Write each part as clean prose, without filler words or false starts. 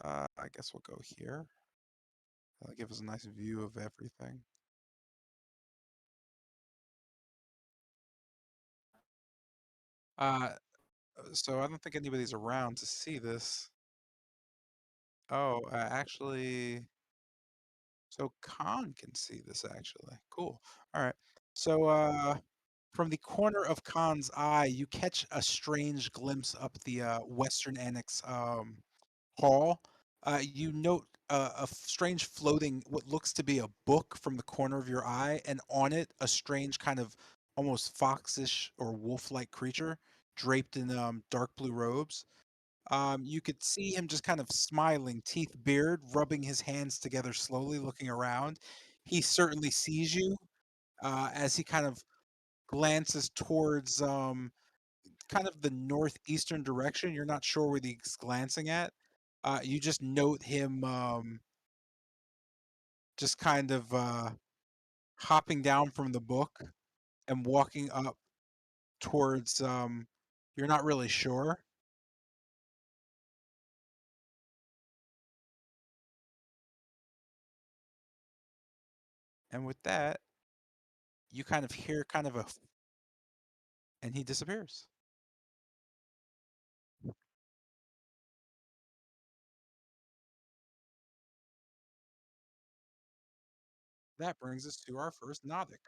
I guess we'll go here. That'll give us a nice view of everything. Uh, so I don't think anybody's around to see this. Oh, actually, so Khan can see this actually. Cool. All right. So, from the corner of Khan's eye, you catch a strange glimpse up the Western Annex hall. You note a strange floating, what looks to be a book from the corner of your eye, and on it, a strange kind of almost foxish or wolf-like creature draped in dark blue robes. You could see him just kind of smiling, teeth bared, rubbing his hands together slowly, looking around. He certainly sees you as he kind of glances towards kind of the northeastern direction. You're not sure where he's glancing at. You just note him just kind of hopping down from the book and walking up towards you're not really sure. And with that, you kind of hear kind of a and he disappears. That brings us to our first Nodic.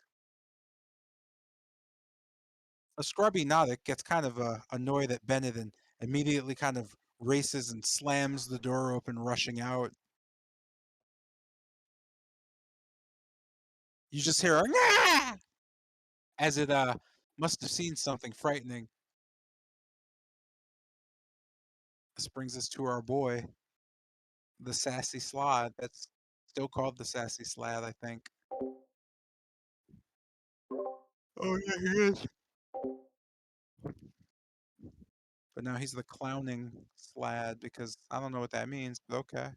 A scrubby Nodic gets kind of annoyed at Bennett and immediately kind of races and slams the door open, rushing out. You just hear a "Nah!" as it must have seen something frightening. This brings us to our boy, the sassy slod. That's still called the sassy slad, I think. Oh yeah, he is. But now he's the clowning slad because I don't know what that means, but okay.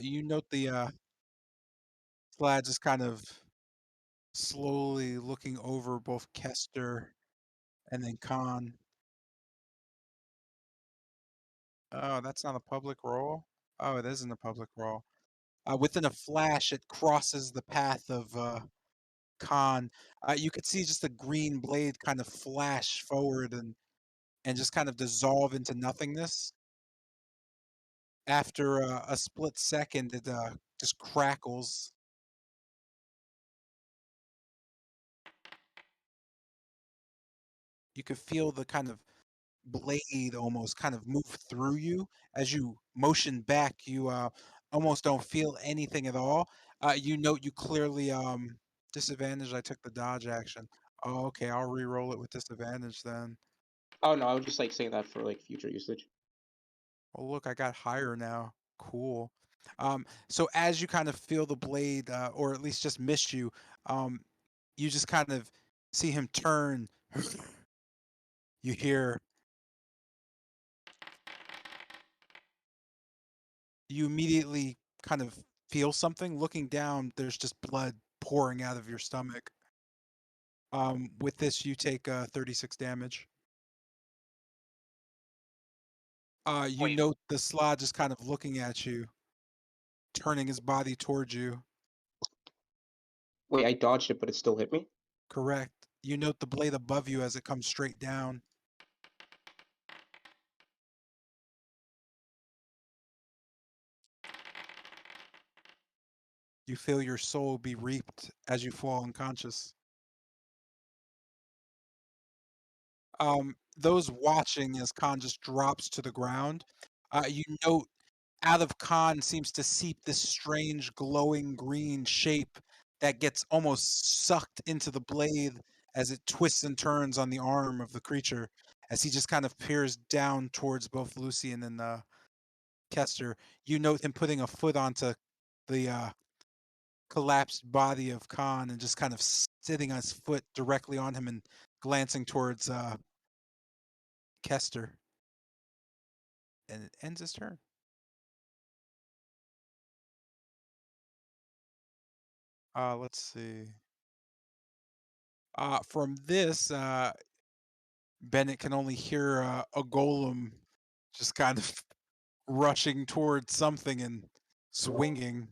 You note the slad just kind of slowly looking over both Kester and then Khan. Oh, that's not a public roll? Oh, it isn't a public roll. Within a flash, it crosses the path of Khan. You could see just a green blade kind of flash forward and just kind of dissolve into nothingness. After a split second, it just crackles. You could feel the kind of blade almost kind of move through you as you motion back. You almost don't feel anything at all. You note you clearly disadvantaged. I took the dodge action. Oh, okay. I'll re-roll it with disadvantage then. Oh no, I was just like saying that for like future usage. Oh, look, I got higher now. Cool. So as you kind of feel the blade, or at least just miss you, um, you just kind of see him turn. You hear, you immediately kind of feel something. Looking down, there's just blood pouring out of your stomach. With this, you take 36 damage. You Wait, note the slot just kind of looking at you, turning his body towards you. wait, I dodged it, but it still hit me. Correct. You note the blade above you as it comes straight down. You feel your soul be reaped as you fall unconscious. Those watching as Khan just drops to the ground, you note out of Khan seems to seep this strange glowing green shape that gets almost sucked into the blade as it twists and turns on the arm of the creature as he just kind of peers down towards both Lucian and Kester. You note him putting a foot onto the collapsed body of Khan and just kind of sitting on his foot directly on him and glancing towards Kester. And it ends his turn. Let's see. From this, Bennett can only hear a golem just kind of rushing towards something and swinging.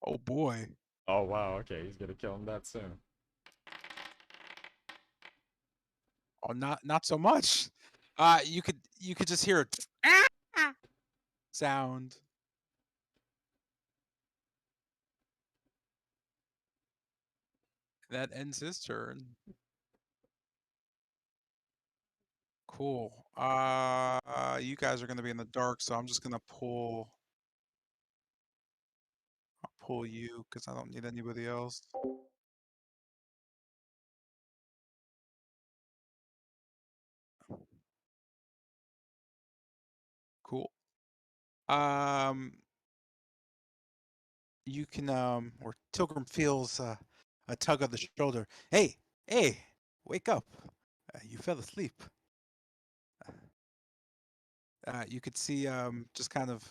Oh boy. Oh wow, okay, he's gonna kill him that soon. Oh, not so much. You could just hear a sound. That ends his turn. Cool. You guys are gonna be in the dark, so I'm just gonna pull you because I don't need anybody else. Cool. Um, you can or Tilgrim feels a tug of the shoulder. Hey, hey, wake up! You fell asleep. You could see just kind of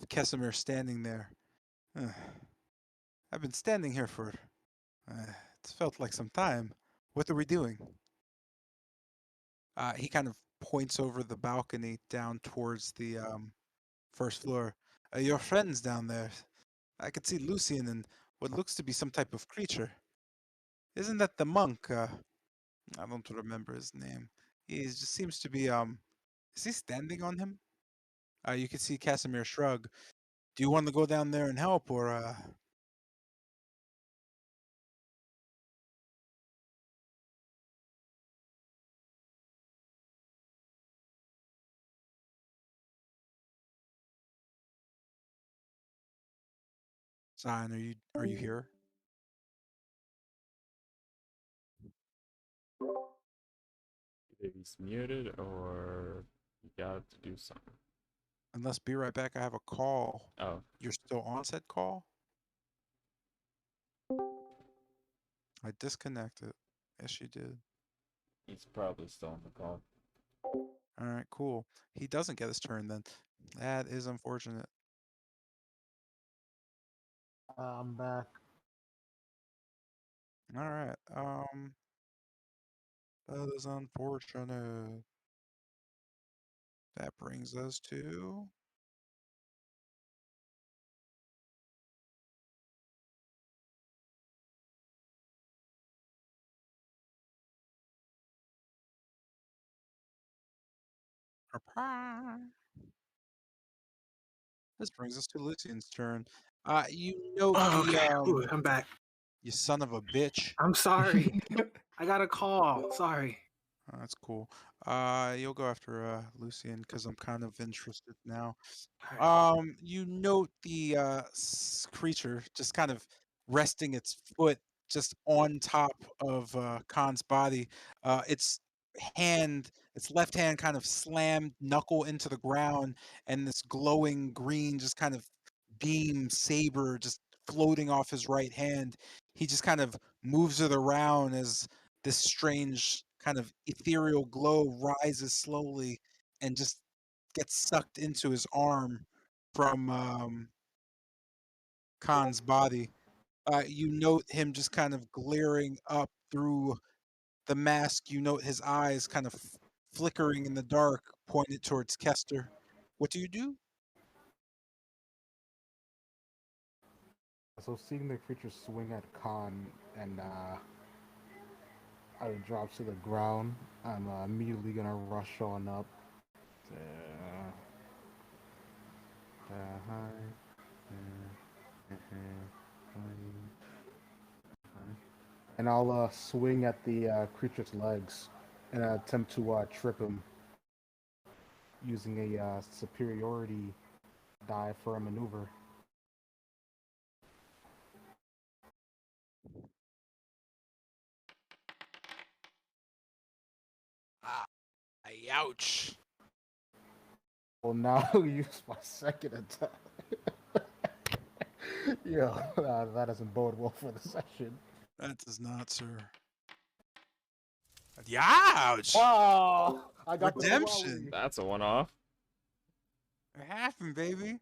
Kesimir standing there. Uh, I've been standing here for it's felt like some time. What are we doing? He kind of points over the balcony down towards the first floor. Your friends down there. I could see Lucian and what looks to be some type of creature. Isn't that the monk? I don't remember his name. He just seems to be is he standing on him? You can see Casimir shrug. Do you want to go down there and help or Zion, are you here? Either he's muted or he got to do something. Unless be right back, I have a call. Oh, You're still on said call? I disconnected. Yes, you did. he's probably still on the call. All right, cool. He doesn't get his turn then. That is unfortunate. I'm back. All right. That is unfortunate. That brings us to this brings us to Lucian's turn. You note Oh, the okay. Ooh, I'm back. you son of a bitch. I'm sorry. I got a call. Sorry. That's cool. You'll go after Lucian because I'm kind of interested now. All right. You note the creature just kind of resting its foot just on top of Khan's body. Its left hand kind of slammed knuckle into the ground, and this glowing green just kind of beam saber just floating off his right hand. He just kind of moves it around as this strange kind of ethereal glow rises slowly and just gets sucked into his arm from Khan's body. You note him just kind of glaring up through the mask. You note his eyes kind of flickering in the dark, pointed towards Kester. What do you do? So seeing the creature swing at Khan and how it drops to the ground, I'm immediately gonna rush on up. Hi. And I'll swing at the creature's legs and attempt to trip him using a superiority die for a maneuver. Ah, ouch. Well, now I'll use my second attack. Yeah, that doesn't bode well for the session. That does not, sir. Ouch! Oh, I got the Redemption. Malawi. That's a one-off. It happened, baby.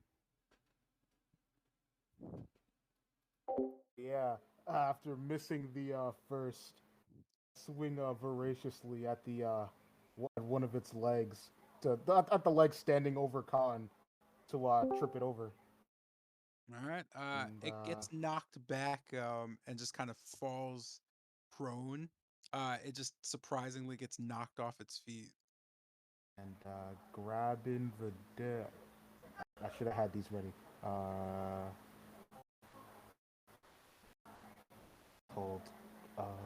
Yeah, after missing the first swing voraciously at the one of its legs at the leg standing over Khan to trip it over. All right. And It gets knocked back and just kind of falls prone. It just surprisingly gets knocked off its feet. Grabbing the deck. I should have had these ready. Hold up.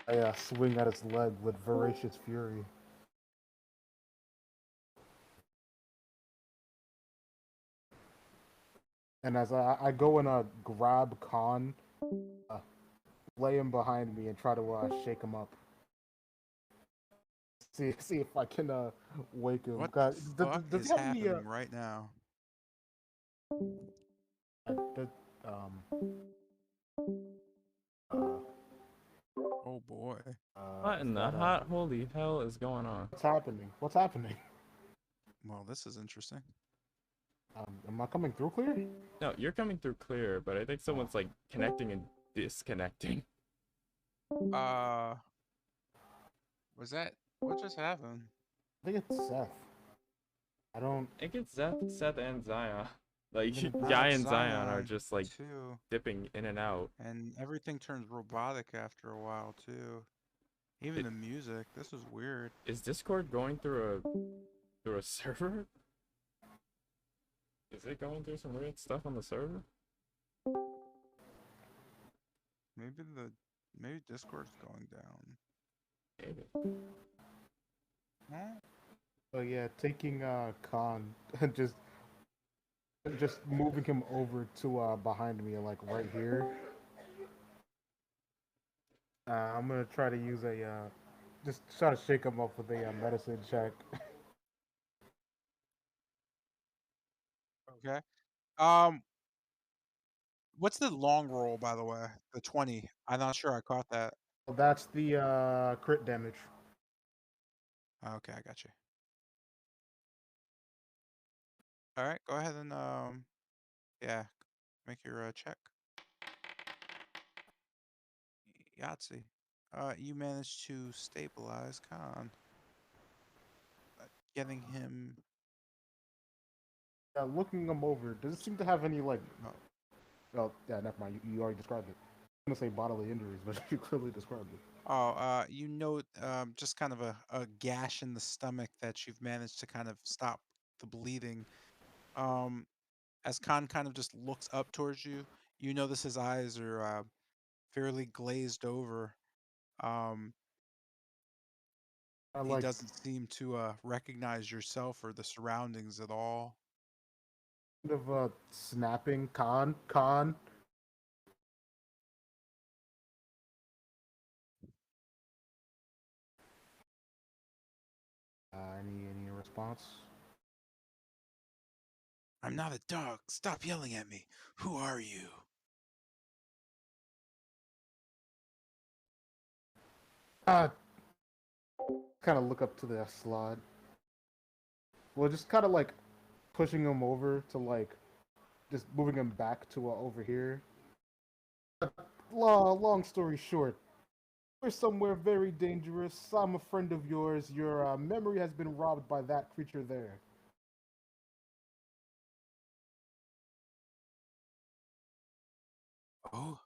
I swing at its leg with voracious fury. And as I go and grab Khan, lay him behind me, and try to shake him up. See if I can wake him. What the fuck Does is he have any happening right now? uh, Oh boy. What in the hot holy hell is going on? what's happening? What's happening? Well, this is interesting. Am I coming through clear? No, you're coming through clear, but I think someone's like connecting and disconnecting. Was that what just happened? I think it's Seth. I don't. I think it's Seth and Zion. Like Even Guy and Zion are Zion, just like too, dipping in and out. and everything turns robotic after a while too. Even the music. This is weird. Is Discord going through a server? Is it going through some weird stuff on the server? Maybe Discord's going down. Maybe. Huh? Oh yeah, taking Khan and just moving him over to behind me, like right here. I'm gonna try to use just try to shake him up with a medicine check. Okay. What's the long roll, by the way? The 20. I'm not sure I caught that. That's the crit damage. Okay, I got you. All right, go ahead and yeah, make your check. Yahtzee. You managed to stabilize Khan, getting him. Looking him over, does it seem to have any like? Oh, Oh yeah, never mind. You already described it. I'm gonna say bodily injuries, but you clearly described it. you note just kind of a gash in the stomach that you've managed to kind of stop the bleeding. As Khan kind of just looks up towards you, you notice his eyes are fairly glazed over. Um, I he like doesn't seem to recognize yourself or the surroundings at all. kind of snapping Khan. Any response? I'm not a dog. Stop yelling at me. Who are you? Kind of look up to the slot. Well, just kind of like pushing him over to like just moving him back to over here. Long story short, we're somewhere very dangerous. I'm a friend of yours. Your memory has been robbed by that creature there. Oh,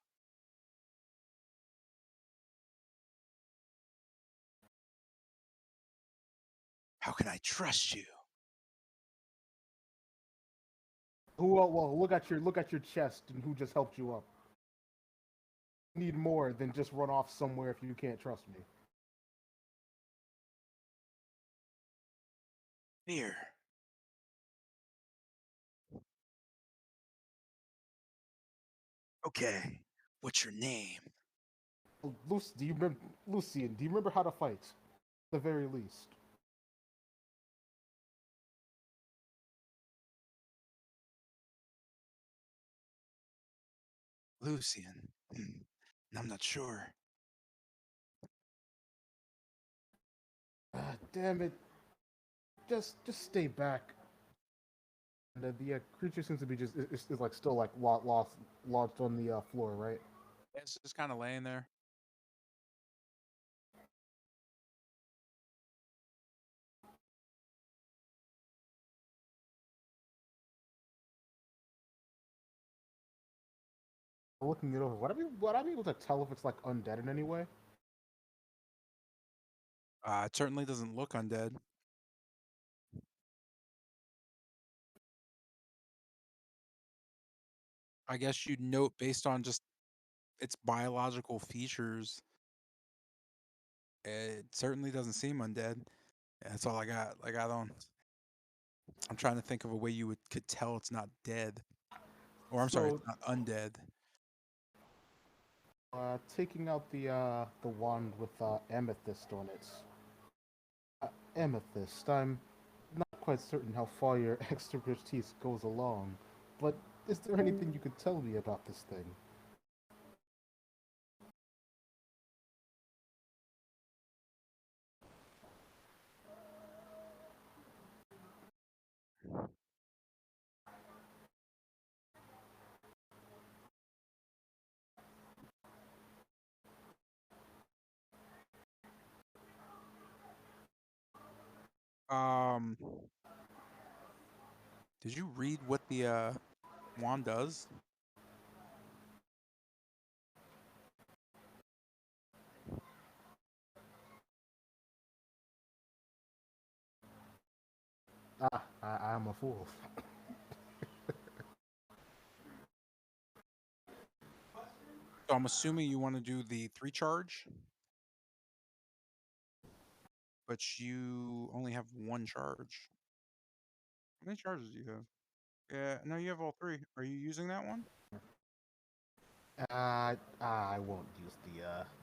how can I trust you? Who? Well, look at your chest and who just helped you up. Need more than just run off somewhere if you can't trust me. Here. Okay. What's your name? Do you remember Lucian? Do you remember how to fight? At the very least. Lucian. I'm not sure. damn it! Just stay back. And the creature seems to be is like still like lodged on the floor, right? It's just kind of laying there. Looking it over, would I be able to tell if it's like undead in any way? It certainly doesn't look undead. I guess you'd note based on just its biological features, it certainly doesn't seem undead. That's all I got. Like I'm trying to think of a way you could tell it's not dead. Or I'm sorry, So, it's not undead. taking out the wand with amethyst on it. Amethyst. I'm not quite certain how far your expertise goes along, but is there anything you could tell me about this thing? Um, did you read what the wand does? I'm a fool. So I'm assuming you want to do the 3 charge, but you only have 1 charge. How many charges do you have? Yeah, no, you have all 3. Are you using that one? I won't use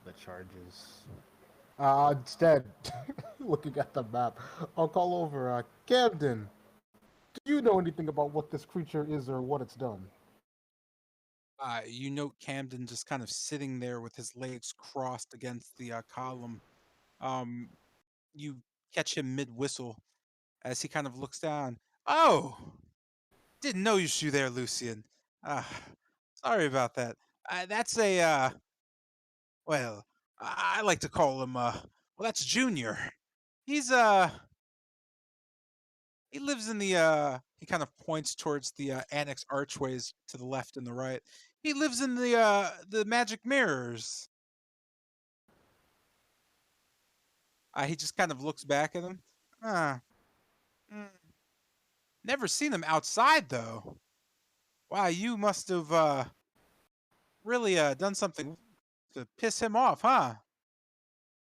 the charges. Instead, looking at the map, I'll call over Camden. Do you know anything about what this creature is or what it's done? You note Camden just kind of sitting there with his legs crossed against the column. Um, you catch him mid whistle as he kind of looks down. Oh, didn't know you there, Lucian. Ah, sorry about that. That's a well, I like to call him well, that's Junior. He's he lives in the he kind of points towards the annex archways to the left and the right. He lives in the magic mirrors. He just kind of looks back at him. Ah, mm, never seen him outside though. Wow, you must have really done something to piss him off, huh?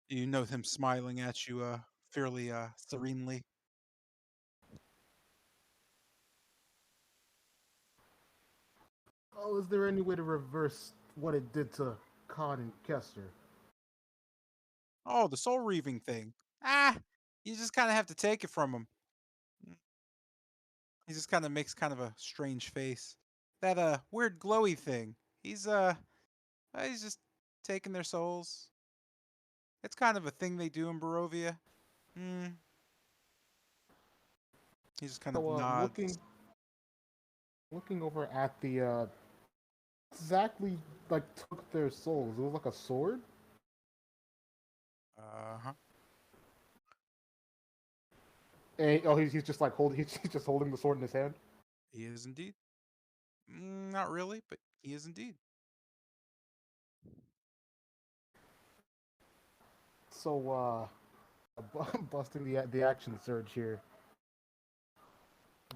You note him smiling at you fairly serenely. Oh, is there any way to reverse what it did to Khan and Kester? Oh, the soul reaving thing. Ah, you just kind of have to take it from him. He just kind of makes kind of a strange face. That weird glowy thing. He's just taking their souls. It's kind of a thing they do in Barovia. Hmm. He just kind of So, nods. looking over at the exactly like took their souls. It was like a sword. Uh-huh. Oh, he's just like holding. He's just holding the sword in his hand. He is indeed. Not really, but he is indeed. So, busting the action surge here.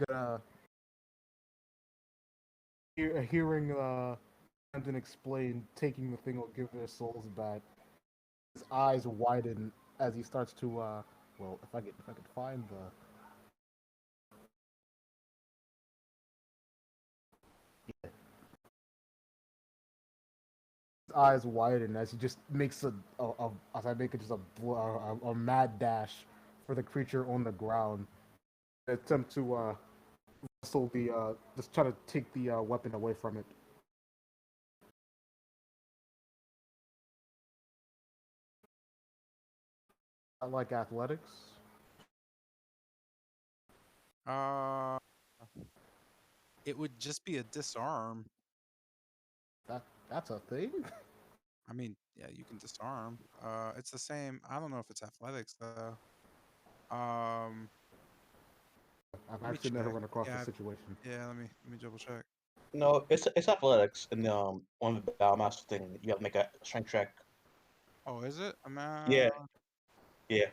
Gonna hearing Camden explain taking the thing will give their souls back. His eyes widen as he starts to well, if I could find the his eyes widen as he just makes as I make it just a mad dash for the creature on the ground. Attempt to wrestle the just try to take the weapon away from it. I like athletics. Uh, it would just be a disarm. That's a thing. I mean, yeah, you can disarm. It's the same. I don't know if it's athletics though. Um, I've let me actually never check. run across a Yeah, situation. yeah. Let me double check. No, it's athletics, and on the Battlemaster thing, you have to make a strength check. Oh, is it? I'm Yeah, yeah.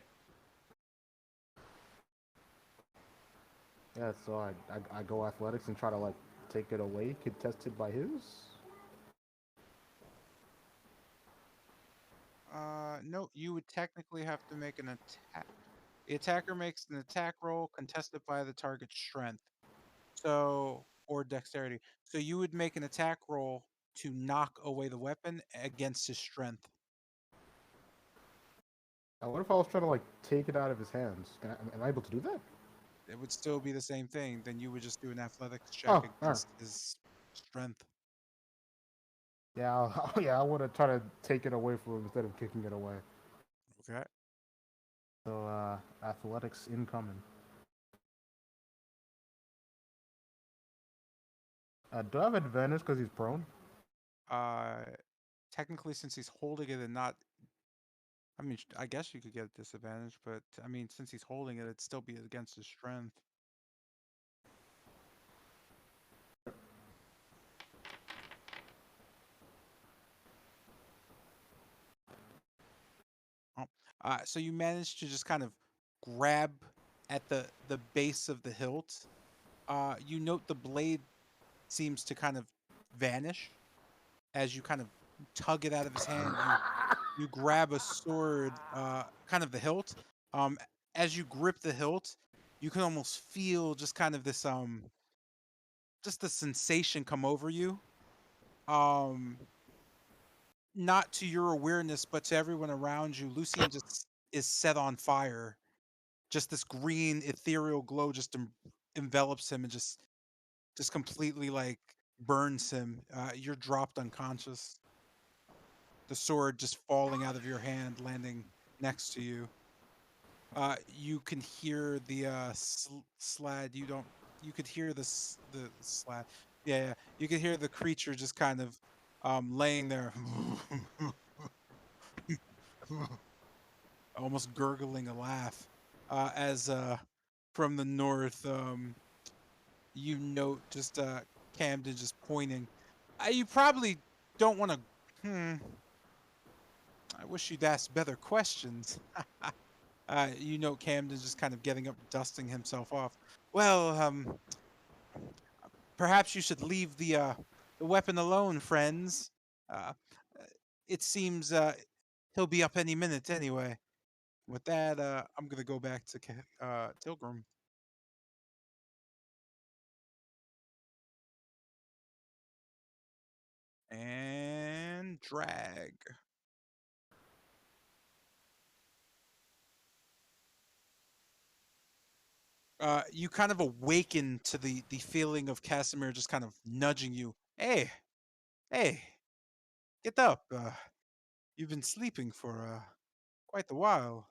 Yeah, so I go athletics and try to like take it away, contested by his. No. You would technically have to make an attack. The attacker makes an attack roll contested by the target's strength. So, or dexterity. So you would make an attack roll to knock away the weapon against his strength. What if I was trying to like take it out of his hands? Am I able to do that? It would still be the same thing. Then you would just do an athletics check Oh, all right. against his strength. Yeah, yeah, I want to try to take it away from him instead of kicking it away. Okay. So, athletics incoming. Do I have advantage because he's prone? Uh, technically, since he's holding it and not, I mean, I guess you could get a disadvantage, but I mean, since he's holding it, it'd still be against his strength. Oh, so you managed to just kind of grab at the base of the hilt. You note the blade seems to kind of vanish as you kind of tug it out of his hand. You grab a sword, kind of the hilt. Um, as you grip the hilt, you can almost feel just kind of this just the sensation come over you. Um, not to your awareness, but to everyone around you. Lucian just is set on fire. Just this green ethereal glow just envelops him and just completely like burns him. You're dropped unconscious. The sword just falling out of your hand, landing next to you. You can hear the slad. You don't. You could hear the slad. Yeah, yeah. You could hear the creature just kind of laying there, almost gurgling a laugh. As from the north, you note just Camden just pointing. You probably don't want to. Hmm. I wish you'd ask better questions. You know, Camden's just kind of getting up, dusting himself off. Well, perhaps you should leave the weapon alone, friends. Uh, uh, it seems he'll be up any minute anyway. With that, I'm gonna go back to Tilgrim. And drag. You kind of awaken to the feeling of Casimir just kind of nudging you. Hey, hey, get up. You've been sleeping for quite a while.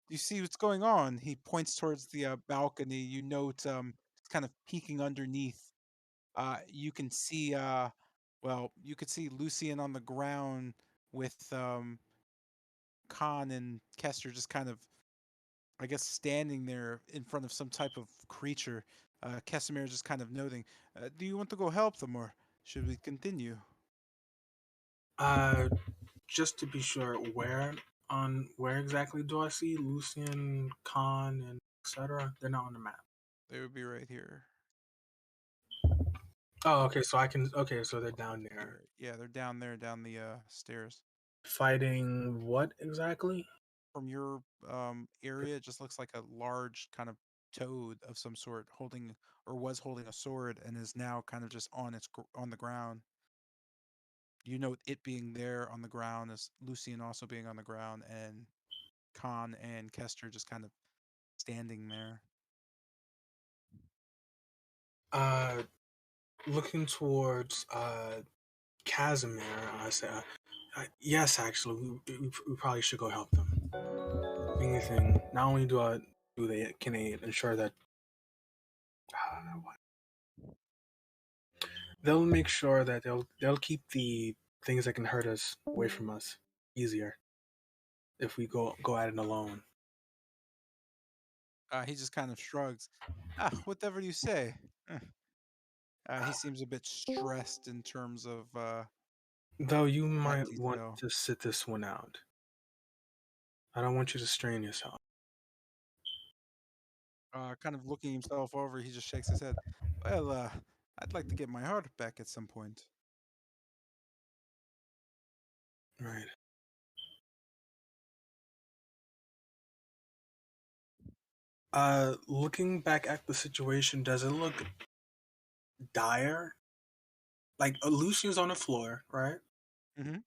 You see what's going on? He points towards the balcony. You note it's kind of peeking underneath. You can see well, you could see Lucian on the ground with Khan and Kester just kind of, I guess, standing there in front of some type of creature. Casimir just kind of noting. Do you want to go help them, or should we continue? Uh, just to be sure, where exactly do I see Lucian, Khan, and etc.? They're not on the map. They would be right here. Oh, okay. So I can. Okay, so they're down there. Here. Yeah, they're down there, down the stairs. Fighting what exactly? From your area, it just looks like a large kind of toad of some sort holding or was holding a sword and is now kind of just on on the ground. You note it being there on the ground, as Lucian also being on the ground, and Khan and Kester just kind of standing there. Uh, looking towards Casimir, I say, yes, actually, we probably should go help them. If anything, not only do they can they ensure that They'll make sure that they'll keep the things that can hurt us away from us easier if we go at it alone. He just kind of shrugs. Whatever you say. He seems a bit stressed in terms of Though you that might want detail. to sit this one out. I don't want you to strain yourself. Kind of looking himself over, he just shakes his head. Well, I'd like to get my heart back at some point. Right. Looking back at the situation, does it look dire? Like Lucian's on the floor, right? Mm-hmm.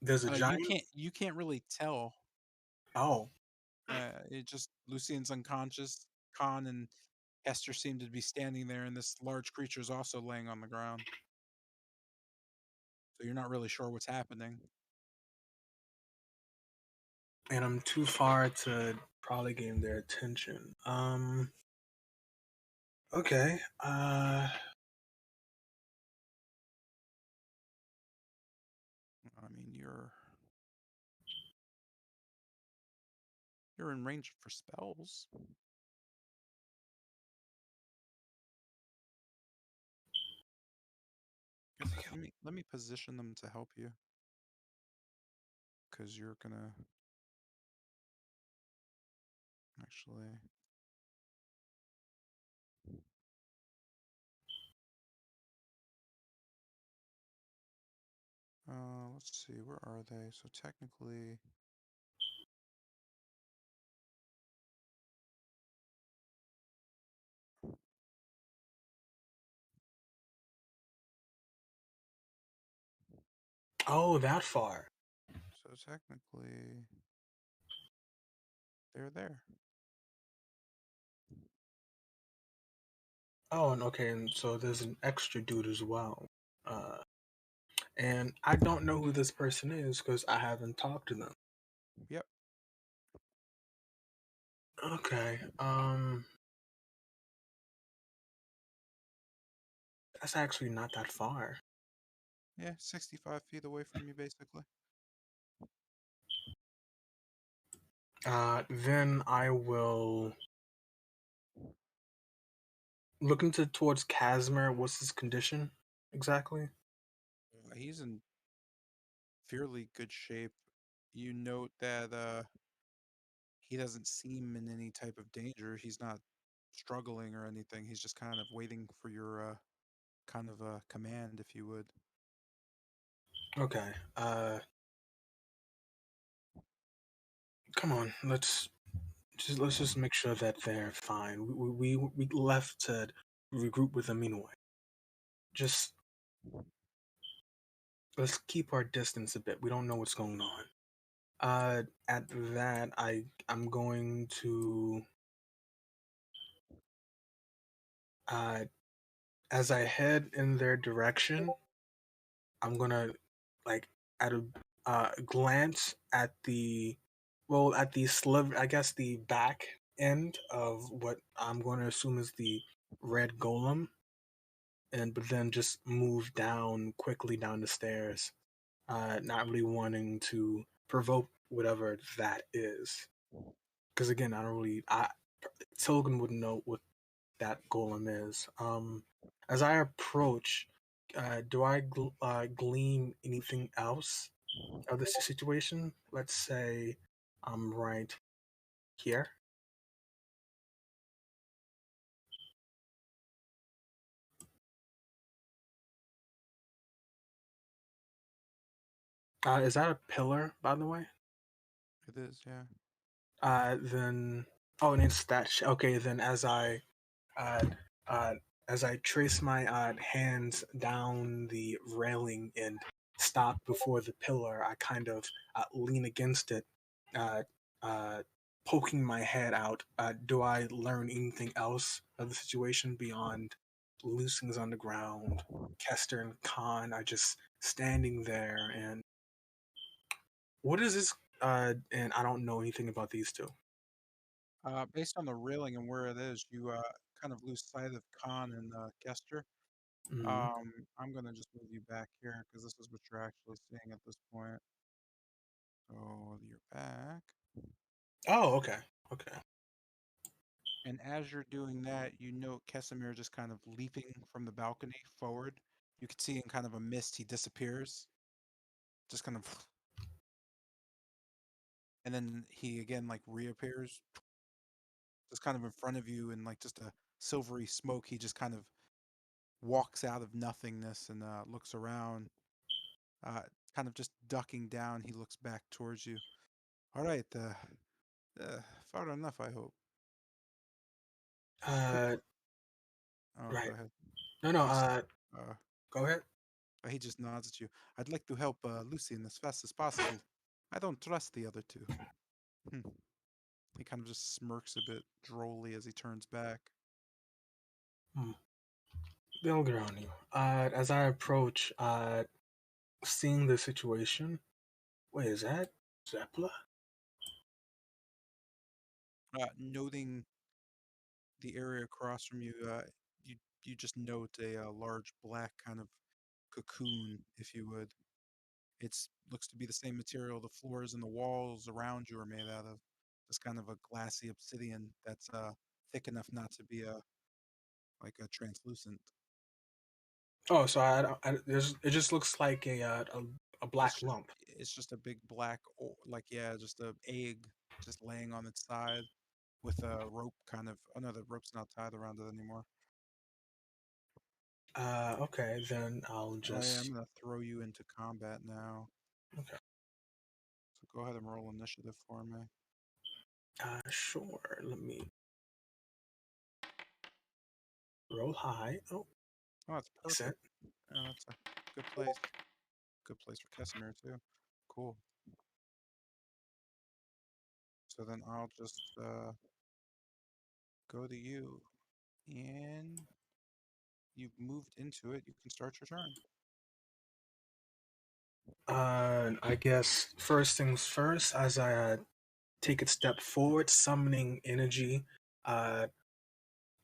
There's a giant. You can't really tell. Oh, It just Lucian's unconscious. Khan and Hester seem to be standing there, and this large creature is also laying on the ground. So you're not really sure what's happening. and I'm too far to probably gain their attention. Okay. I mean, you're in range for spells. Let me position them to help you, because you're gonna actually. Let's see, where are they? So technically, Oh, that far. they're there. Oh, and okay, and so there's an extra dude as well. Uh, and I don't know who this person is because I haven't talked to them. Yep. Okay. That's actually not that far. Yeah, 65 feet away from you, basically. Then I will look into towards Casimir. What's his condition exactly? He's in fairly good shape. You note that he doesn't seem in any type of danger. He's not struggling or anything. He's just kind of waiting for your kind of command, if you would. Okay. Come on. Let's just make sure that they're fine. We left to regroup with them anyway. Just let's keep our distance a bit. We don't know what's going on. At that, I'm going to uh, as I head in their direction, I'm gonna like at a glance at at the sliver, I guess the back end of what I'm going to assume is the red golem, and but then just move down quickly down the stairs, not really wanting to provoke whatever that is, because again, I don't really, Tilgan wouldn't know what that golem is. As I approach, do I glean anything else of the situation? Let's say I'm right here. Is that a pillar, by the way? It is, yeah. Then oh, and it's that. Okay, then uh, uh, as I trace my hands down the railing and stop before the pillar, I kind of lean against it, uh, uh, poking my head out. Do I learn anything else of the situation beyond Lucy's on the ground, Kester and Khan are just standing there, and what is this? And I don't know anything about these two. Based on the railing and where it is, kind of lose sight of Khan and Kester. Mhm. I'm gonna just move you back here because this is what you're actually seeing at this point. So you're back. Oh, okay. Okay. And as you're doing that, you note Kesimir just kind of leaping from the balcony forward. You can see in kind of a mist, he disappears. Just kind of, and then he again like reappears, just kind of in front of you, and like just a silvery smoke. He just kind of walks out of nothingness and looks around, uh, kind of just ducking down. He looks back towards you. All right, far enough, I hope. Who? Uh, Oh, go right. ahead. No, no. He's uh, Go ahead. he just nods at you. I'd like to help Lucian as fast as possible. I don't trust the other two. Hmm. He kind of just smirks a bit drolly as he turns back. Hmm. They'll get on you. As I approach, seeing the situation. Wait, is that Zeppela? Noting the area across from you, you just note a large black kind of cocoon, if you would. It's looks to be the same material the floors and the walls around you are made out of. Just kind of a glassy obsidian that's thick enough not to be like a translucent. Oh, so it just looks like a black lump. It's just a big black like yeah, just a egg just laying on its side with a rope kind of. Oh no, the rope's not tied around it anymore. Okay, then I'll Oh yeah, I'm just. gonna throw you into combat now. Okay. So go ahead and roll initiative for me. Sure. Let me roll high. Oh, Oh, that's decent. perfect. Oh, that's a good place. Good place for Kesimir too. Cool. So then I'll just go to you, and you've moved into it. You can start your turn. I guess first things first, as I take a step forward, summoning energy, uh,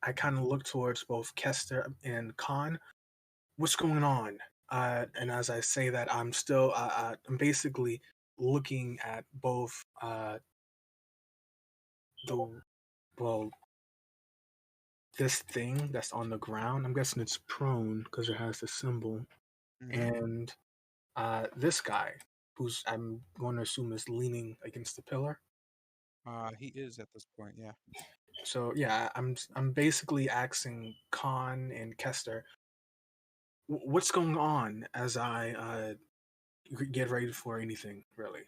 I kind of look towards both Kester and Khan. What's going on? And as I say that, I'm basically looking at both the well, this thing that's on the ground. I'm guessing it's prone because it has the symbol, Mm-hmm. and this guy, who's I'm going to assume is leaning against the pillar. He is at this point, yeah. So yeah, I'm basically asking Khan and Kester, what's going on as I get ready for anything really.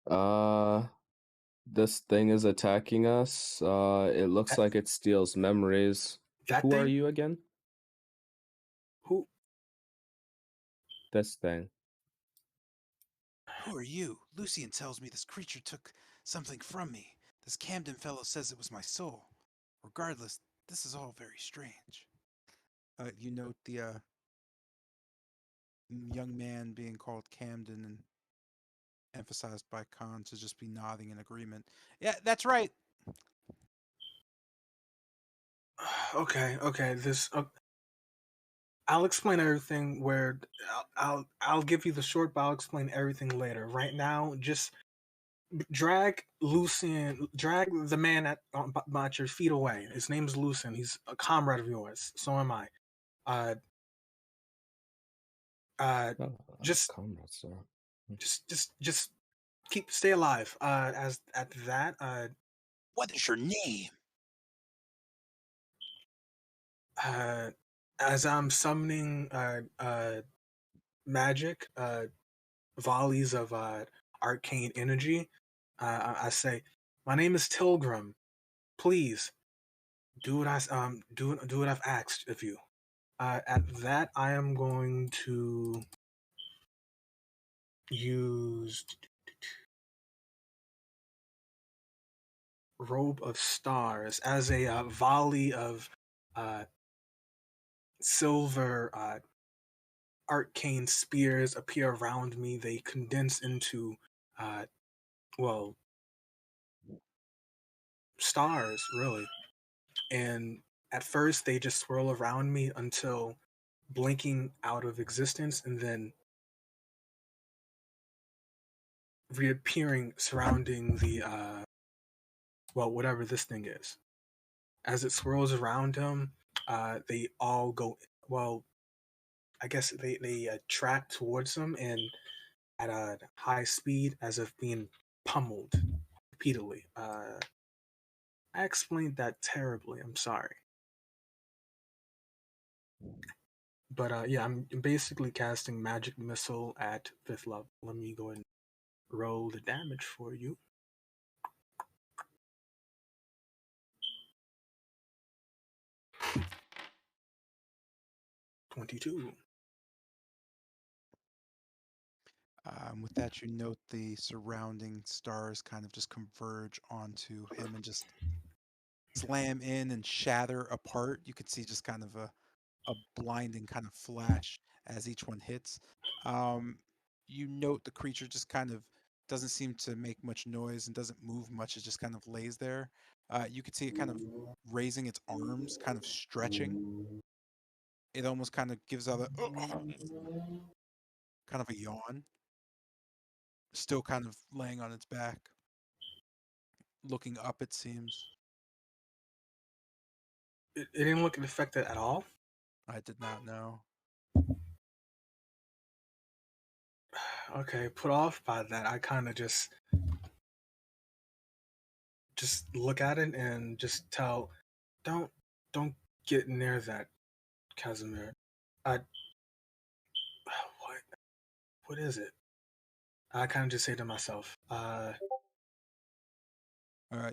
Uh, this thing is attacking us. It looks That, like it steals memories. that Who are thing? you again? Who? This thing. Who are you? Lucian tells me this creature took something from me. This Camden fellow says it was my soul. Regardless, this is all very strange. You note the young man being called Camden and emphasized by Khan to just be nodding in agreement. Yeah, that's right. Okay. This. I'll explain everything. I'll give you the short, but I'll explain everything later. Right now, just drag Lucian, drag the man at your feet away. His name's Lucian. He's a comrade of yours. So am I. Uh, uh, Oh, just, comrade, sir. just stay alive. As at that, What is your name? uh, as I'm summoning, magic, volleys of arcane energy, I say, "My name is Tilgrim. Please do what do what I've asked of you." At that, I am going to use Robe of Stars as a volley of uh, silver arcane spears appear around me. They condense into, uh, well, stars, really. and at first they just swirl around me until blinking out of existence and then reappearing surrounding the whatever this thing is. As it swirls around him, they all go well. I guess they track towards him and at a high speed, as if being pummeled repeatedly. I explained that terribly. I'm sorry, but yeah, I'm basically casting magic missile at 5th level. Let me go and roll the damage for you. 22. With that, you note the surrounding stars kind of just converge onto him and just slam in and shatter apart. You could see just kind of a blinding kind of flash as each one hits. Um, you note the creature just kind of doesn't seem to make much noise and doesn't move much. It just kind of lays there. You could see it kind of raising its arms, kind of stretching. It almost kind of gives out a kind of a yawn, still kind of laying on its back, looking up, it seems. It didn't look affected at all. I did not know. Okay, put off by that, I kind of just look at it and just tell, don't don't get near that, Casimir. I what is it? I kind of just say to myself,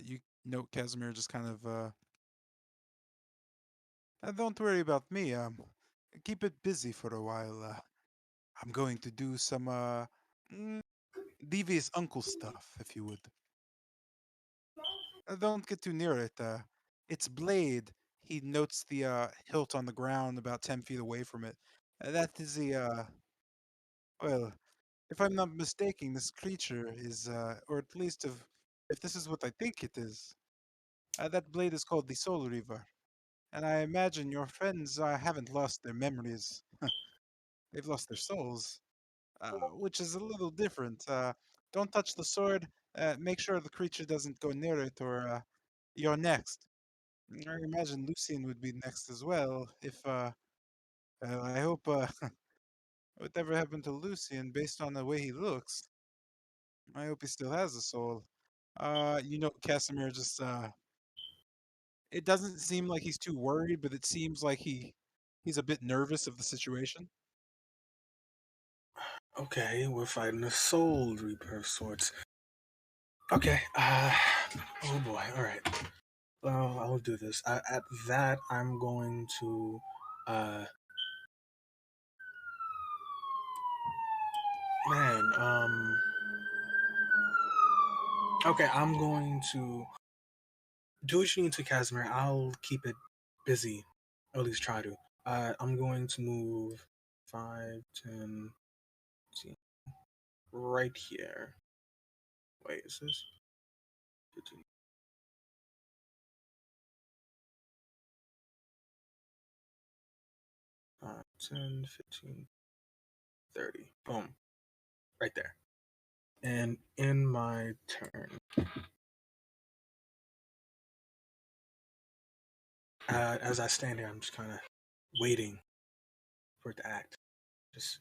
You note Casimir just kind of, don't worry about me. Keep it busy for a while. I'm going to do some, mm, devious uncle stuff, if you would. Don't get too near it. Its blade, he notes the, hilt on the ground about 10 feet away from it. That is the, well, if I'm not mistaken, this creature is, or at least if this is what I think it is, that blade is called the Soul Reaver. And I imagine your friends haven't lost their memories. They've lost their souls, which is a little different. Don't touch the sword. Make sure the creature doesn't go near it, or you're next. I imagine Lucian would be next as well. If I hope whatever happened to Lucian, based on the way he looks, I hope he still has a soul. Casimir just it doesn't seem like he's too worried, but it seems like he's a bit nervous of the situation. okay, we're fighting a soul reaper of sorts. Okay, oh boy, all right. Well, I'll do this. At that, I'm going to, uh, man, okay, I'm going to do what you need to, Casimir. I'll keep it busy, or at least try to. I'm going to move 5, 10, 15, right here. Wait, is this 15? 10, 15, 30. Boom. Right there. And in my turn, as I stand here, I'm just kind of waiting for it to act. Just,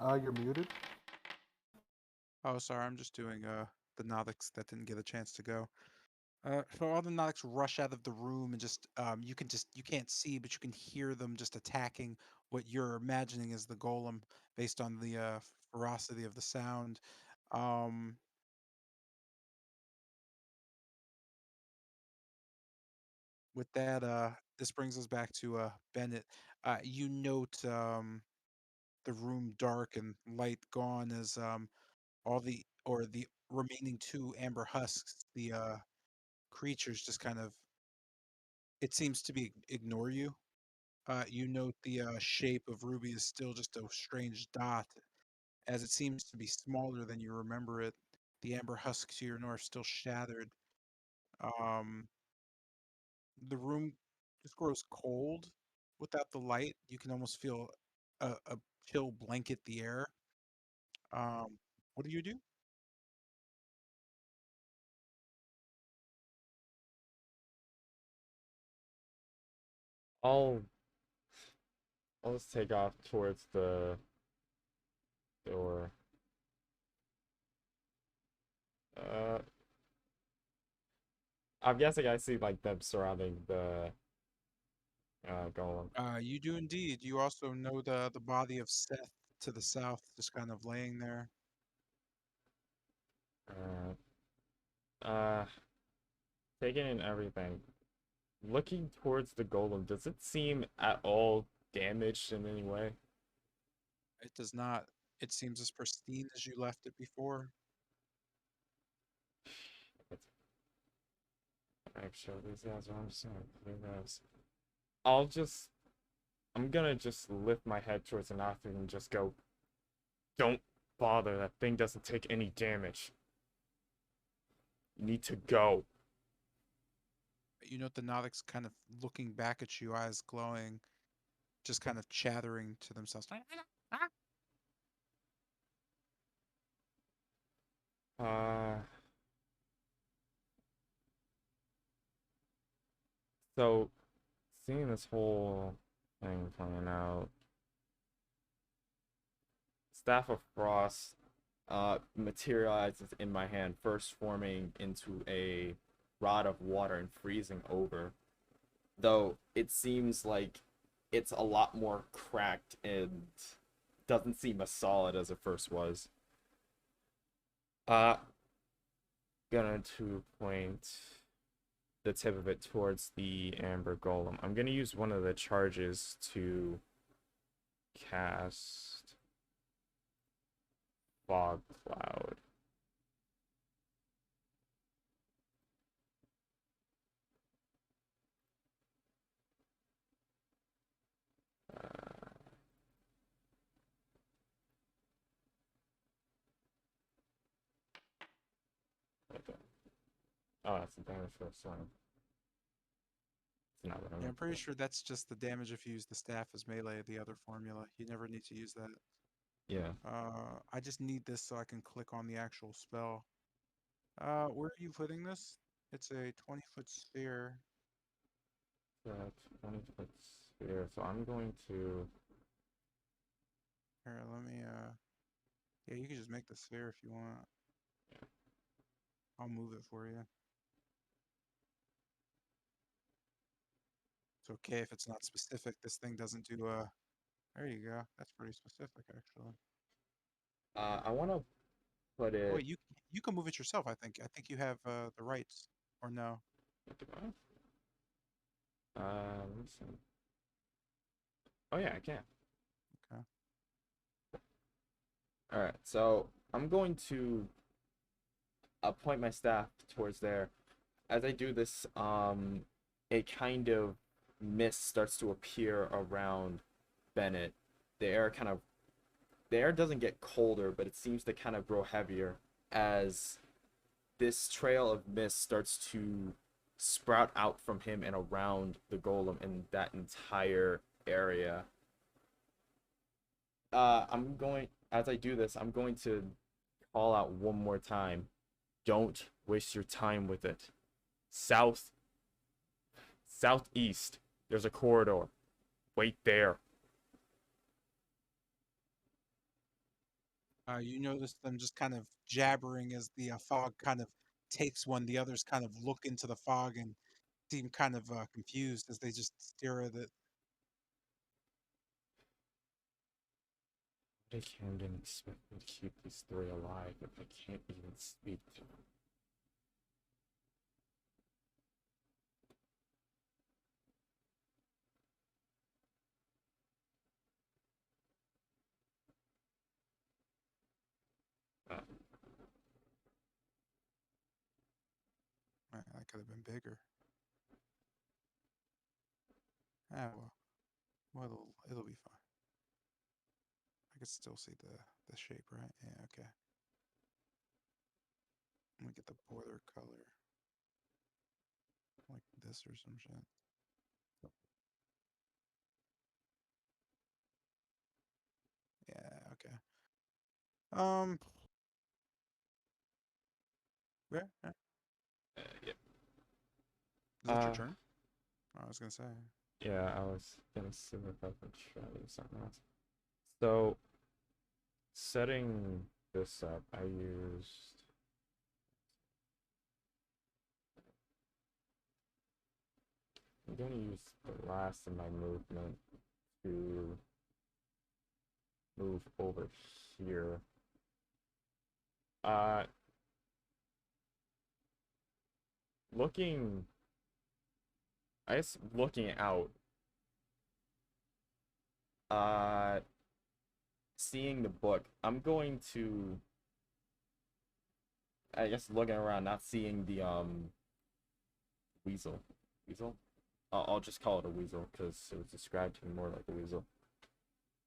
You're muted. Oh, sorry, I'm just doing the Nodix that didn't get a chance to go. So all the Nodix rush out of the room and just you can't see, but you can hear them just attacking what you're imagining is the golem based on the ferocity of the sound. Um, with that, this brings us back to Bennett. You note the room dark and light gone as all the remaining two amber husks, the creatures just kind of, it seems to be ignore you. You note the shape of Ruby is still just a strange dot, as it seems to be smaller than you remember it. The amber husk to your north still shattered. Um, the room just grows cold without the light. You can almost feel a chill blanket the air. What do you do? I'll I'll just take off towards the door. Uh, I'm guessing I see like them surrounding the golem. You do indeed. You also know the body of Seth to the south, just kind of laying there. Uh, taking in everything. Looking towards the golem, does it seem at all damaged in any way? It does not. It seems as pristine as you left it before. I'm sure these guys are on saying. Who knows? I'll just. I'm gonna just lift my head towards the Nocturne and just go. Don't bother. That thing doesn't take any damage. You need to go. You note the Nautic's kind of looking back at you, eyes glowing, just kind of chattering to themselves. Uh. So, seeing this whole thing playing out, Staff of Frost materializes in my hand, first forming into a rod of water and freezing over. Though it seems like it's a lot more cracked and doesn't seem as solid as it first was. Uh, gonna to point the tip of it towards the Amber Golem. I'm gonna use one of the charges to cast Fog Cloud. Okay. Oh, that's the damage for a slime. It's not what I'm Yeah, I'm looking pretty for. sure that's just the damage if you use the staff as melee, the other formula. You never need to use that. Yeah. I just need this so I can click on the actual spell. Where are you putting this? It's a 20-foot sphere. So that's 20-foot sphere. So I'm going to. Here, let me, yeah, you can just make the sphere if you want. I'll move it for you. It's okay if it's not specific. This thing doesn't do, there you go. That's pretty specific, actually. I want to put Oh, it. wait, you can move it yourself, I think. I think you have, the rights. Or no. Let me see. Oh yeah, I can. Okay. All right. So I'm going to point my staff towards there. As I do this, a kind of mist starts to appear around Bennett. The air kind of the air doesn't get colder, but it seems to kind of grow heavier as this trail of mist starts to sprout out from him and around the golem in that entire area. I'm going as I do this, I'm going to call out one more time. Don't waste your time with it. South, southeast. There's a corridor. Wait there. You notice them just kind of jabbering as the fog kind of takes one. The others kind of look into the fog and seem kind of confused as they just stare at it. They didn't expect me to keep these three alive if I can't even speak to them. That could have been bigger. Ah, well, it'll be fine. I can still see the shape, right? Yeah, okay. Let me get the border color. Like this or some shit. Yeah, okay. Yeah. Yeah. Is that your turn? I was gonna say. Yeah, I was gonna see if I could try to do something else. So, setting this up, I used. I'm gonna use the last of my movement to move over here. Uh, looking, I guess looking out, seeing the book, I'm going to, I guess looking around, not seeing the, weasel. Weasel? I'll just call it a weasel, because it was described to me more like a weasel.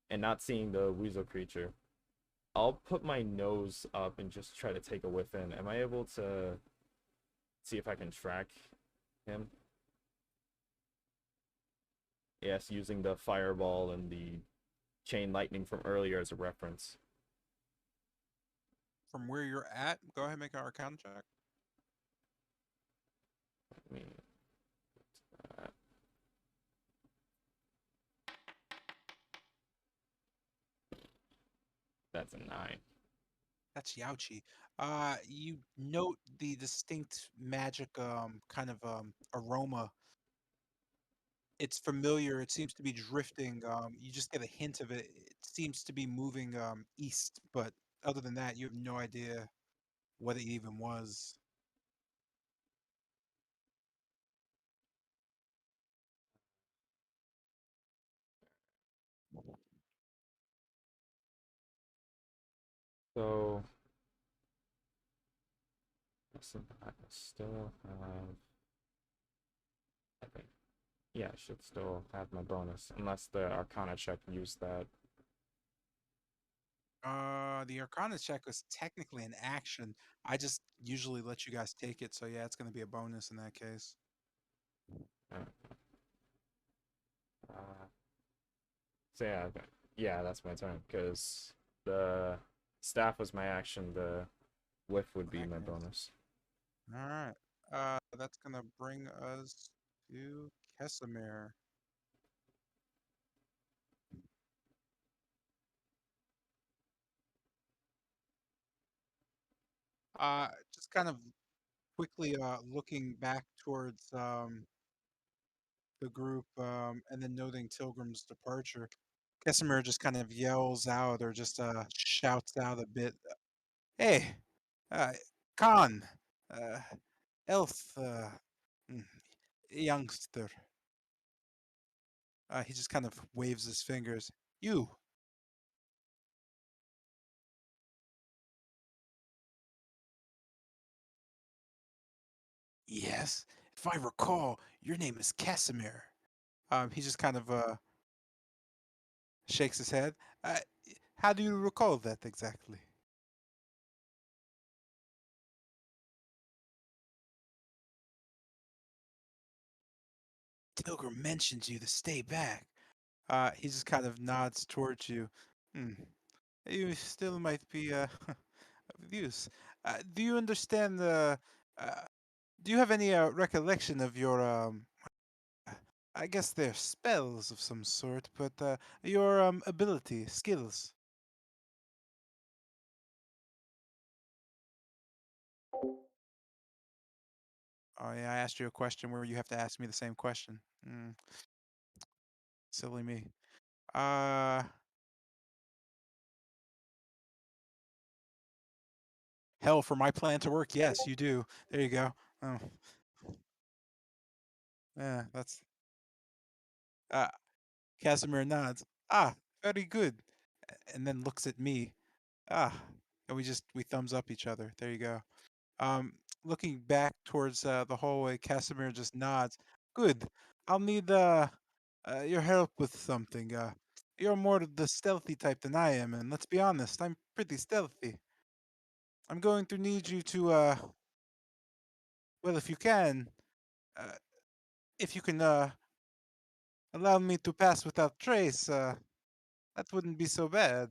And not seeing the weasel creature, I'll put my nose up and just try to take a whiff in. Am I able to see if I can track him? Yes, using the fireball and the chain lightning from earlier as a reference. From where you're at, go ahead and make an Arcana check. Let me, that's a 9. That's Yauchi. You note the distinct magic kind of aroma. It's familiar. It seems to be drifting. You just get a hint of it. It seems to be moving east, but other than that, you have no idea what it even was. So, listen, I still have, I think, yeah, I should still have my bonus, unless the Arcana check used that. The Arcana check was technically an action. I just usually let you guys take it, so yeah, it's going to be a bonus in that case. Uh, so yeah, yeah, that's my turn, because the staff was my action, the whiff would be my Okay. bonus. All right. That's going to bring us to Kesimir. Just kind of quickly looking back towards the group and then noting Tilgrim's departure, Kesimir just kind of yells out or just shouts out a bit. Hey, uh, Khan, uh, elf, mm, youngster. He just kind of waves his fingers. You. Yes, if I recall, your name is Casimir. He just kind of shakes his head. Uh, how do you recall that exactly? Tilgrim mentioned you to stay back. He just kind of nods towards you. Hmm. You still might be of use. Do you understand the? Uh, do you have any recollection of your I guess they're spells of some sort, but your ability, skills. Oh yeah, I asked you a question where you have to ask me the same question. Mm, silly me. Uh, Hell, for my plan to work, yes, you do. There you go. Oh. Yeah, that's uh Casimir nods. Ah, very good. And then looks at me. Ah, and we thumbs up each other. There you go. Looking back towards the hallway, Casimir just nods. Good. I'll need your help with something. You're more the stealthy type than I am, and let's be honest, I'm pretty stealthy. I'm going to need you to well, if you can, uh, if you can allow me to pass without trace, that wouldn't be so bad.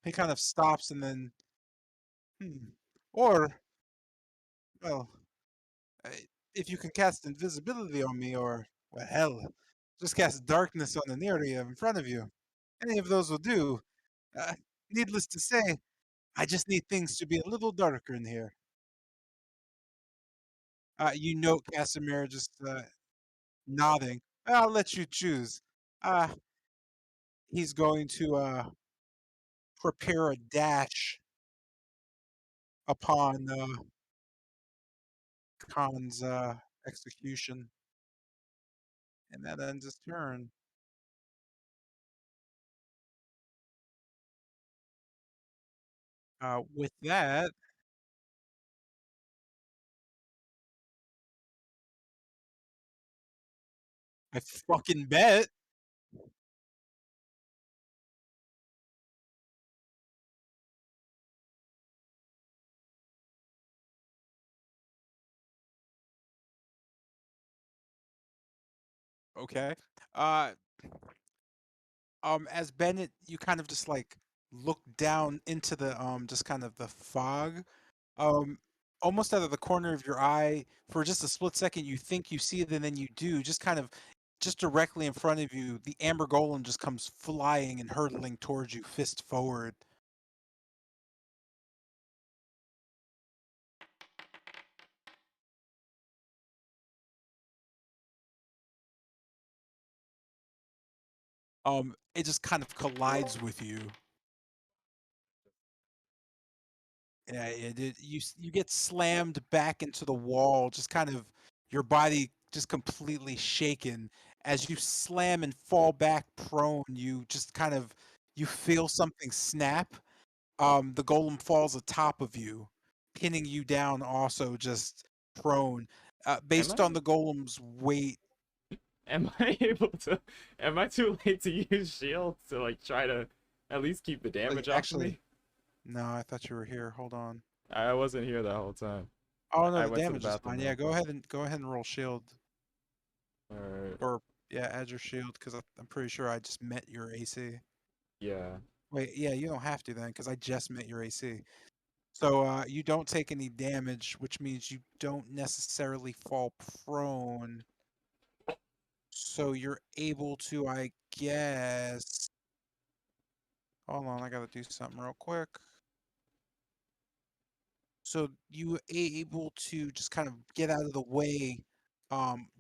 He kind of stops and then, hmm. Or, well, uh, if you can cast invisibility on me, or, well, hell, just cast darkness on an area in front of you. Any of those will do. Uh, Needless to say, I just need things to be a little darker in here. You note Casimir just nodding. I'll let you choose. Uh, he's going to prepare a dash upon Khan's execution, and that ends his turn. With that, I fucking bet. Okay. Uh, as Bennett, you kind of just like look down into the just kind of the fog, um, almost out of the corner of your eye. For just a split second, you think you see it, and then you do. Just kind of, just directly in front of you, the amber golem just comes flying and hurtling towards you, fist forward. It just kind of collides with you. Yeah, you get slammed back into the wall, just kind of your body just completely shaken as you slam and fall back prone. You just kind of you feel something snap. The golem falls atop of you, pinning you down, also just prone. Am Based on I the golem's weight, am I able to am I too late to use shield to like try to at least keep the damage off of actually, me? no, I thought you were here. Hold on. I wasn't here the whole time. Oh no, I the went to the damage is bathroom fine. real Yeah, quick. go ahead and roll shield. Alright. Or yeah, add your shield because I'm pretty sure I just met your AC. Yeah. Wait, yeah, you don't have to then because I just met your AC. So you don't take any damage, which means you don't necessarily fall prone. So you're able to, I guess. Hold on, I gotta do something real quick. So you able to just kind of get out of the way,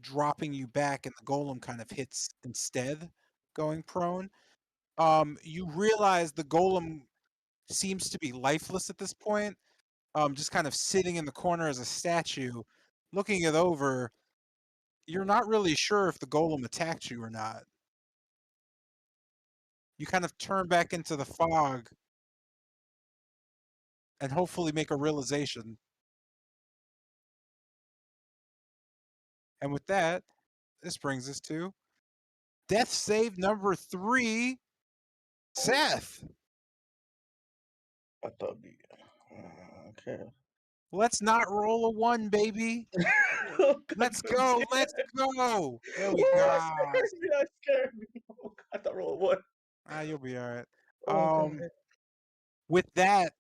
dropping you back, and the golem kind of hits instead, going prone. You realize the golem seems to be lifeless at this point, just kind of sitting in the corner as a statue, looking it over. You're not really sure if the golem attacked you or not. You kind of turn back into the fog and hopefully make a realization. And with that, this brings us to death save number 3, Seth. I thought okay. Let's not roll a 1, baby. Oh, God, Let's damn go. it. Let's go. There we Oh, go. that scared me. That scared me. Oh, God, I thought roll one. You'll be all right. Oh, God. With that,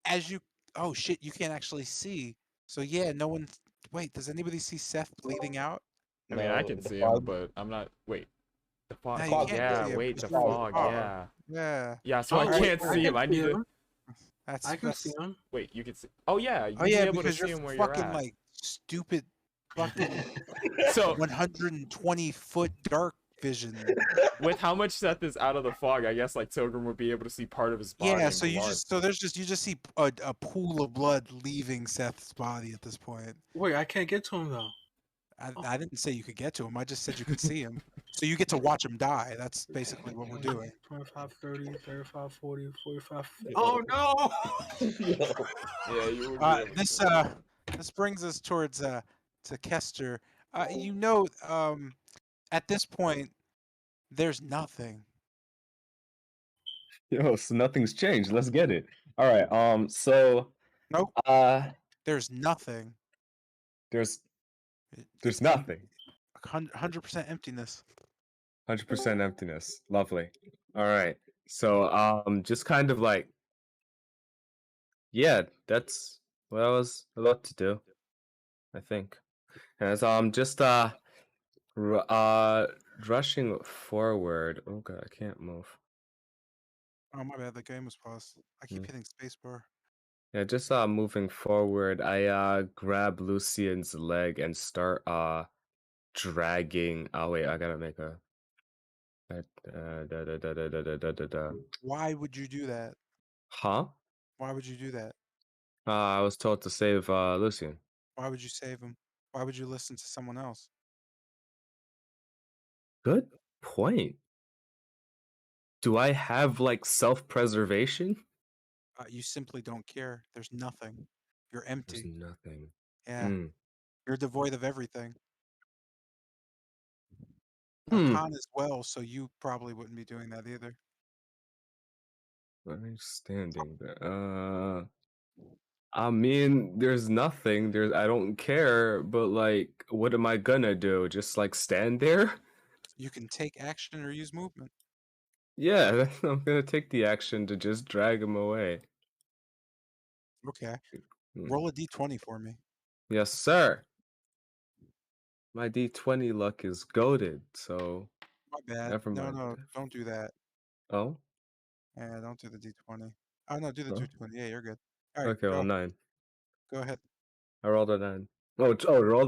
as you, oh shit, you can't actually see. So yeah, no one. Wait, does anybody see Seth bleeding out? I mean, I No, can the see him, fog. but I'm not. Wait, the fog. No, you Oh Fog can't is yeah, see him wait, because the you're in the fog. fog. Yeah, Yeah. yeah. So I Oh, Alright, wait, can't cool. I see him. can I see need to him. I can see That's him. wait. You can see. Oh yeah, oh you'd be yeah, able to because you're see him where you're fucking at. like stupid fucking So 120-foot dark vision. With how much Seth is out of the fog, I guess like Tilgrim would be able to see part of his body Yeah, and so you blood. just you just see a pool of blood leaving Seth's body at this point. Wait, I can't get to him though. I didn't say you could get to him. I just said you could see him. So you get to watch him die. That's basically what we're doing. 25, 30, 35, 40, 45. Yo. Oh no! Yo. Yeah, you would be able to This see. this brings us towards to Kester. You know, at this point, there's nothing. Yo, so nothing's changed. Let's get it. All right. So Nope, there's there's nothing. there's It's nothing. 100% emptiness. 100% emptiness. Lovely. All right. So just kind of like, yeah, that's what I was about to do, I think. As just rushing forward. Oh god, I can't move. Oh my bad, the game was paused. I keep hitting spacebar. Yeah, just moving forward, I grab Lucian's leg and start dragging. Oh wait, I gotta make a Why would you do that? Huh? Why would you do that? I was told to save Lucian. Why would you save him? Why would you listen to someone else? Good point. Do I have like self-preservation? You simply don't care. There's nothing. You're There's empty. nothing. Yeah, you're devoid of everything. Hmm. Khan as well, so you probably wouldn't be doing that either. I'm standing there. I mean, there's nothing. I don't care, but like, what am I gonna do? Just like stand there? You can take action or use movement. Yeah, I'm gonna take the action to just drag him away. Okay. Hmm. Roll a d20 for me. Yes, sir. My D20 luck is goaded, so My bad. never No, mind. no, don't do that. Oh? Yeah, don't do the d20. Oh no, do the Oh. d20. Yeah, you're good. All right, Okay, well, 9. go ahead. I rolled a 9. Rolled.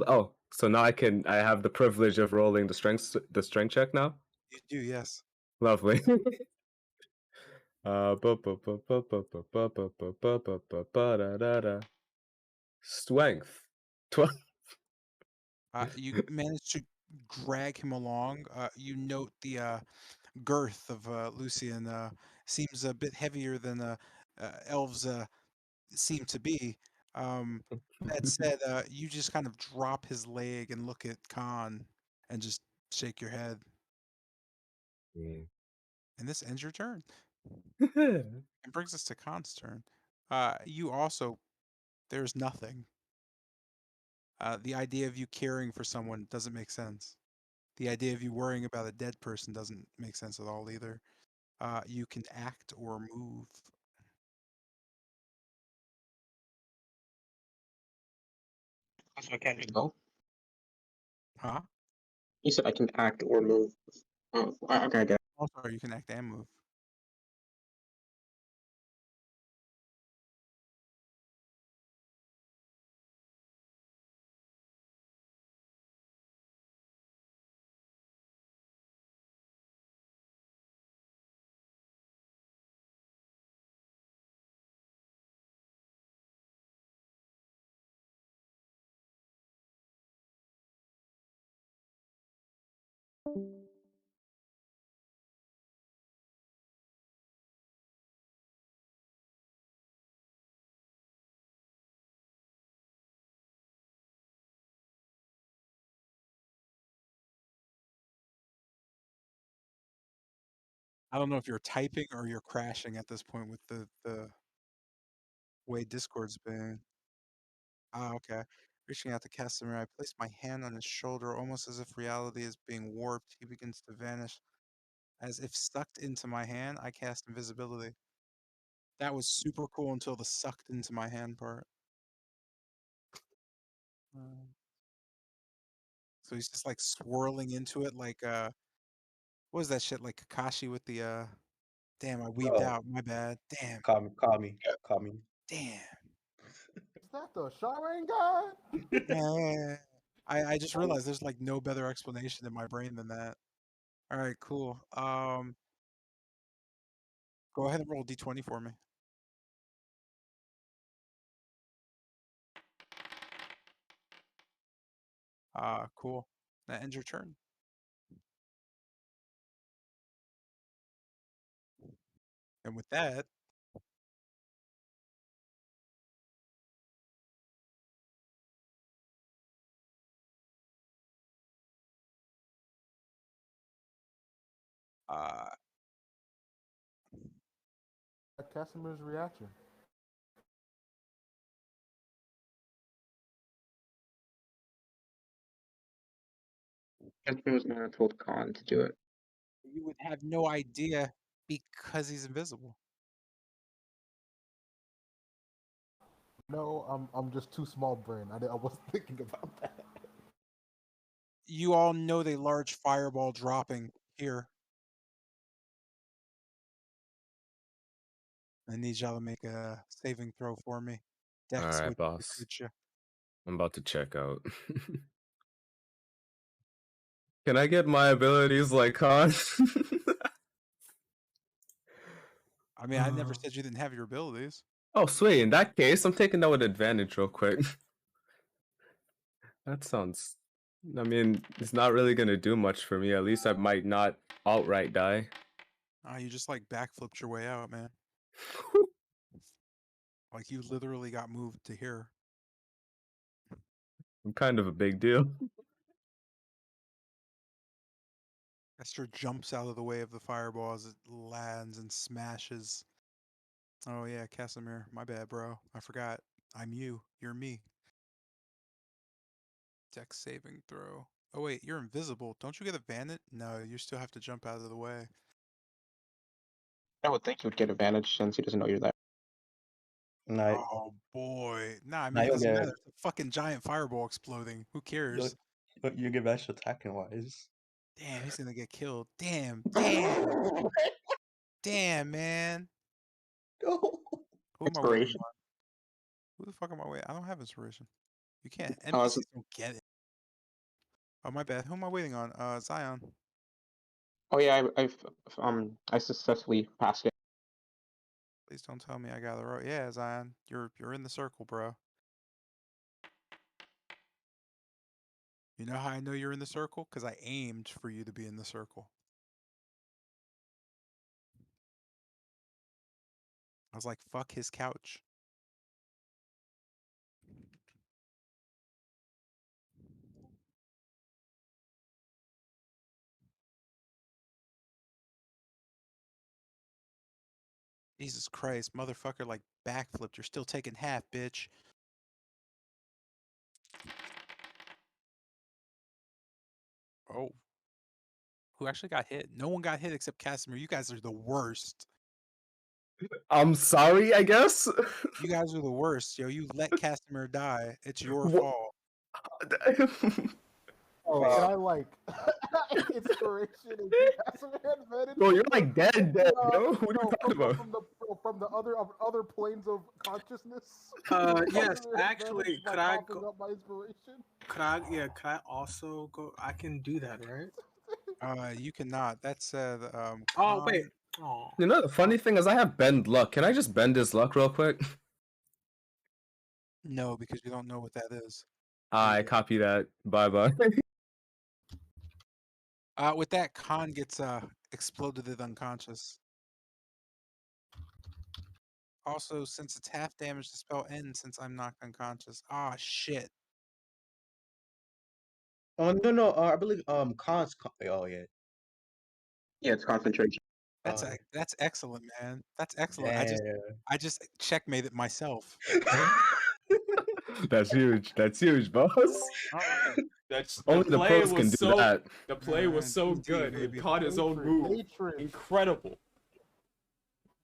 Oh, so now I have the privilege of rolling the strength check now. You do, yes. Lovely. Strength. 12. You managed to drag him along. You note the girth of Lucian seems a bit heavier than elves seem to be. That said, you just kind of drop his leg and look at Khan and just shake your head. And this ends your turn. It brings us to Khan's turn. You also, there's nothing. The idea of you caring for someone doesn't make sense. The idea of you worrying about a dead person doesn't make sense at all either. You can act or move. So I can't do both. Huh? You said I can act or move. Oh, okay, I get it. Oh, sorry, you can act and move. I don't know if you're typing or you're crashing at this point with the way Discord's been. Ah, okay. Reaching out to Casimir, I place my hand on his shoulder, almost as if reality is being warped. He begins to vanish. As if sucked into my hand, I cast invisibility. That was super cool until the sucked into my hand part. So he's just like swirling into it like what was that shit like Kakashi with the damn, I weaved Oh, out, my bad. Damn. call me. Damn. Is that the Sharingan? Yeah. I just realized there's like no better explanation in my brain than that. All right, cool. Go ahead and roll d20 for me. Cool. That ends your turn. And with that, uh, Casimir's reaction. Casper was not told Khan to do it. you would have no idea because he's invisible. No, I'm just too small brain. I wasn't thinking about that. You all know the large fireball dropping here. I need y'all to make a saving throw for me. All Dex right, would boss. recruit you. I'm about to check out. Can I get my abilities like Khan? I mean, I never said you didn't have your abilities. Oh, sweet. In that case, I'm taking that with advantage real quick. That sounds. I mean, it's not really gonna do much for me. At least I might not outright die. You just like backflipped your way out, man. Like you literally got moved to here. I'm kind of a big deal. Esther jumps out of the way of the fireball as it lands and smashes. Oh yeah, Casimir. My bad, bro. I forgot. I'm you. You're me. Dex saving throw. Oh wait, you're invisible. Don't you get advantage? No, you still have to jump out of the way. I would think he would get advantage since he doesn't know you're there. No, Oh boy. Nah, I now mean it you'll doesn't get matter. It's a fucking giant fireball exploding. Who you'll, cares? you get extra attacking wise. Damn, he's gonna get killed. Damn, man. No. Who am I waiting Inspiration. on? Who the fuck am I waiting? I don't have inspiration. You can't. Oh, is it- NPCs don't get it. Oh my bad. Who am I waiting on? Zion. oh yeah, I successfully passed it. Please don't tell me I got it right. Yeah, Zion. You're in the circle, bro. You know how I know you're in the circle? Because I aimed for you to be in the circle. I was like, fuck his couch. Jesus Christ, motherfucker, like backflipped. You're still taking half, bitch. Oh, who actually got hit? No one got hit except Casimir. You guys are the worst. I'm sorry, I guess. You guys are the worst, yo. You let Casimir die. It's your What? fault. Oh, Wow. and I like inspiration and Casimir advantage. Bro, you're like dead, From, bro. What are you talking about? from the other planes of consciousness. Yes, Casimir actually, advantage by could I coughing go? up my inspiration. Could I also go? I can do that, right? You cannot. That said, Oh Khan. wait. Oh. You know, the funny thing is I have bend luck. Can I just bend his luck real quick? No, because you don't know what that is. I copy that. Bye bye. With that, Khan gets exploded unconscious. Also, since it's half damage, the spell ends since I'm knocked unconscious. Ah, shit. Oh no. I believe oh yeah. Yeah, it's concentration. That's excellent, man. That's excellent. Damn. I just checkmated myself. That's huge. That's huge, boss. All right. That's Only the the play pros can was do so that. the play was so D&D, good. baby. It caught his own Hatred, move. hatred. Incredible.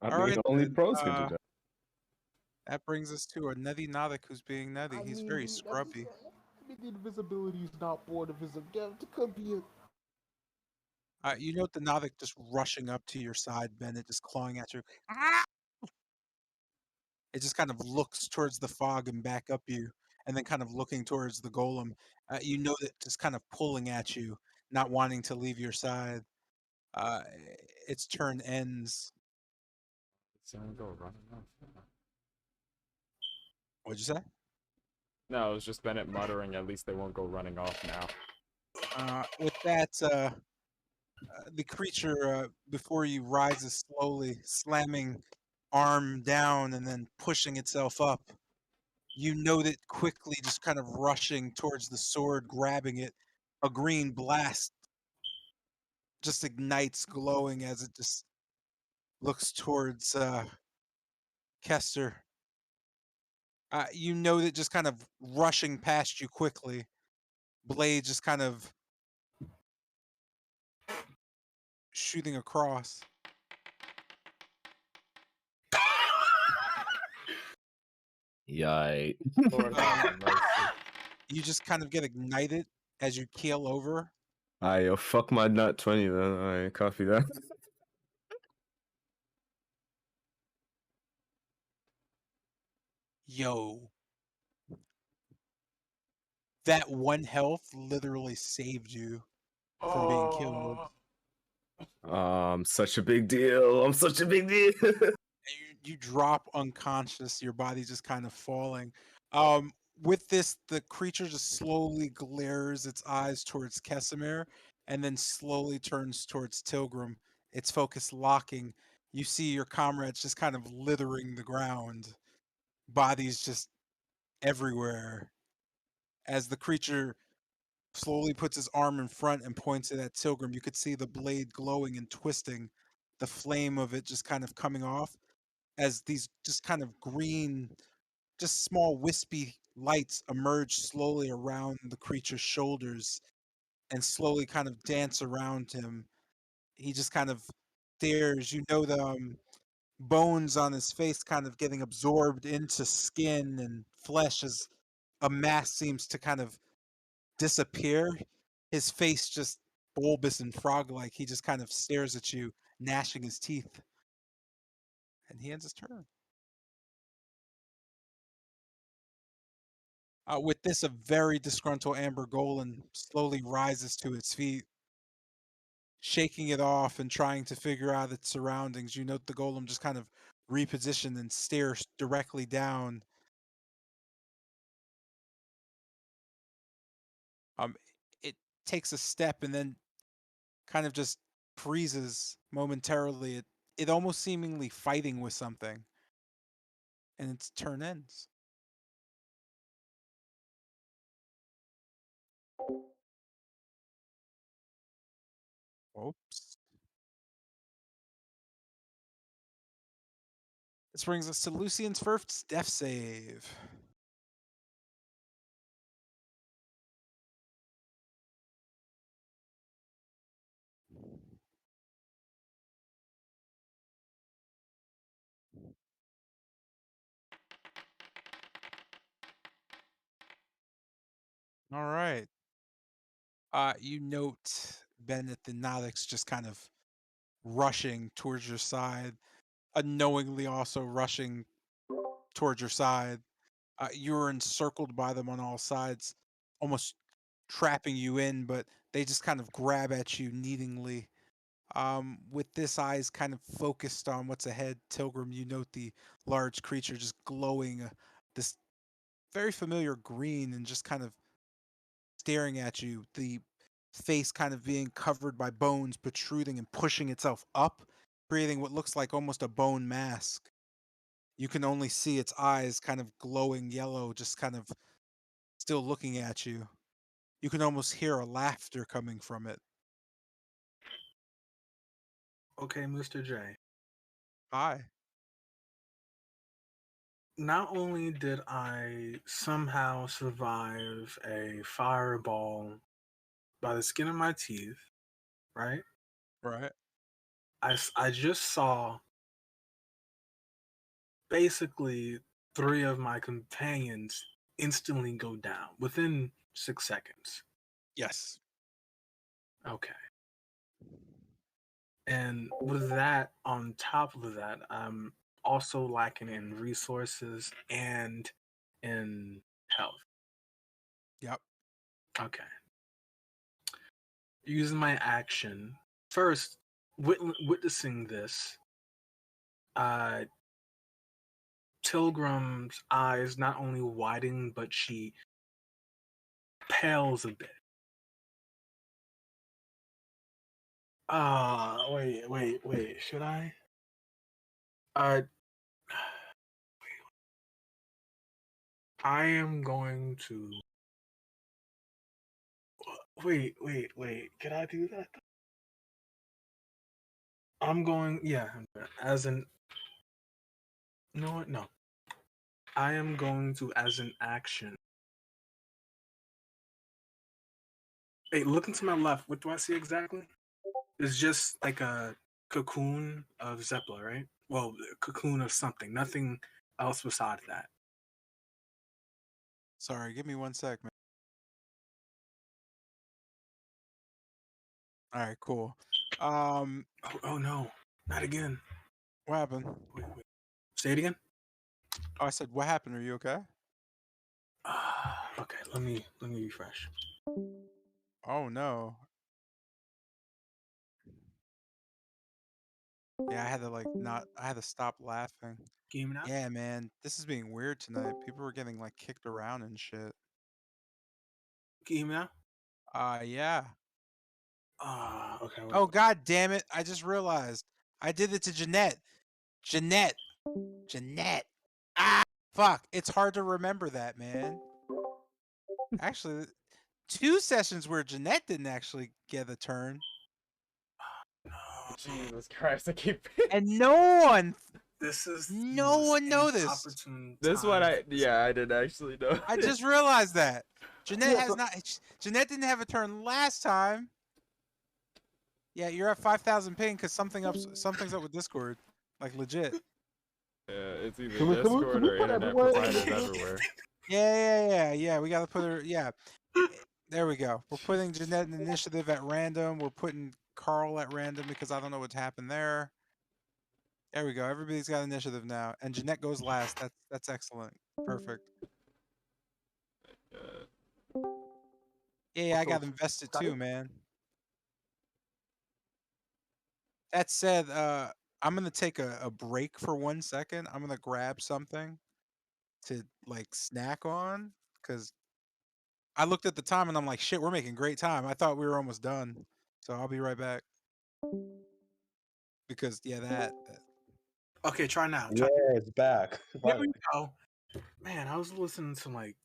I All mean, right, only then, pros can do that. that brings us to a Nutty Noddick who's being nutty. I He's mean, very that's- scrubby. I mean, the invisibility is not born of invisibility. It could be a You know the Noddick just rushing up to your side, Bennett, just clawing at you. Ah! It just kind of looks towards the fog and back up you, and then kind of looking towards the golem. You know that just kind of pulling at you, not wanting to leave your side. Uh, its turn ends. Someone go running off. What'd you say? No, it was just Bennett muttering, at least they won't go running off now. With that, the creature before you rises slowly, slamming arm down and then pushing itself up. You note it quickly, just kind of rushing towards the sword, grabbing it. A green blast just ignites, glowing as it just looks towards Kester. You know that just kind of rushing past you quickly. Blade just kind of shooting across. Yikes. Lord have mercy. You just kind of get ignited as you keel over. I fuck my nut 20 then. I copy that. Yo, that one health literally saved you from being killed. Such a big deal. I'm such a big deal. And you drop unconscious, your body just kind of falling. With this, the creature just slowly glares its eyes towards Kesimir and then slowly turns towards Tilgrim, its focus locking. You see your comrades just kind of littering the ground, bodies just everywhere. As the creature slowly puts his arm in front and points it at Tilgrim, you could see the blade glowing and twisting, the flame of it just kind of coming off as these just kind of green, just small wispy lights emerge slowly around the creature's shoulders and slowly kind of dance around him. He just kind of stares. You know the bones on his face kind of getting absorbed into skin and flesh as a mask seems to kind of disappear. His face just bulbous and frog-like. He just kind of stares at you, gnashing his teeth. And he ends his turn. With this, a very disgruntled Amber Golem slowly rises to its feet, shaking it off and trying to figure out its surroundings. You note the Golem just kind of reposition and stares directly down. Um, it takes a step and then kind of just freezes momentarily. It almost seemingly fighting with something, and its turn ends. Oops. This brings us to Lucian's first death save. All right. You note Bennett the Nodix just kind of rushing towards your side, unknowingly also rushing towards your side. You're encircled by them on all sides, almost trapping you in, but they just kind of grab at you needingly. With this eyes kind of focused on what's ahead, Tilgrim, you note the large creature just glowing this very familiar green and just kind of staring at you. The face kind of being covered by bones protruding and pushing itself up, creating what looks like almost a bone mask. You can only see its eyes kind of glowing yellow, just kind of still looking at you. You can almost hear a laughter coming from it. Okay, Mr. J. Hi. Not only did I somehow survive a fireball by the skin of my teeth, right? Right. I just saw basically three of my companions instantly go down within 6 seconds. Yes. Okay. And with that, on top of that, I'm also lacking in resources and in health. Yep. Okay. Using my action, first, witnessing this, Tilgrim's eyes not only widen, but she pales a bit. Wait. Should I? I am going to. Wait. Can I do that? I'm going. Yeah, as an. You know what? No. I am going to, as an action. Hey, looking to my left. What do I see exactly? It's just like a cocoon of Zepla, right? Well, a cocoon of something. Nothing else besides that. Sorry, give me 1 sec, man. All right, cool. Oh no, not again. What happened? Wait. Say it again. Oh, I said, what happened? Are you okay? Okay, let me refresh. Oh no. Yeah, I had to I had to stop laughing. Can you hear me now? Yeah, man, this is being weird tonight. People were getting like kicked around and shit. Can you hear me now? Yeah. Okay. Wait. Oh, god damn it. I just realized. I did it to Jeanette. Jeanette. Ah, fuck. It's hard to remember that, man. Actually, 2 sessions where Jeanette didn't actually get a turn. Jesus Christ, I keep. And no one This is No one noticed. opportune. This one, I didn't actually know. I just realized that. Jeanette Jeanette didn't have a turn last time. Yeah, you're at 5,000 ping because something's up with Discord. Like legit. Yeah, it's either Can we Discord put or internet everyone- providers everywhere. Yeah. We gotta put her. Yeah, there we go. We're putting Jeanette in initiative at random. We're putting Carl at random because I don't know what's happened there. There we go. Everybody's got initiative now, and Jeanette goes last. That's excellent. Perfect. Yeah, I got invested too, man. That said, I'm gonna take a break for 1 second. I'm gonna grab something to like snack on because I looked at the time and I'm like, shit, we're making great time. I thought we were almost done, so I'll be right back. Because yeah, that Okay, try now. Yeah, it's back. There we go. Man, I was listening to like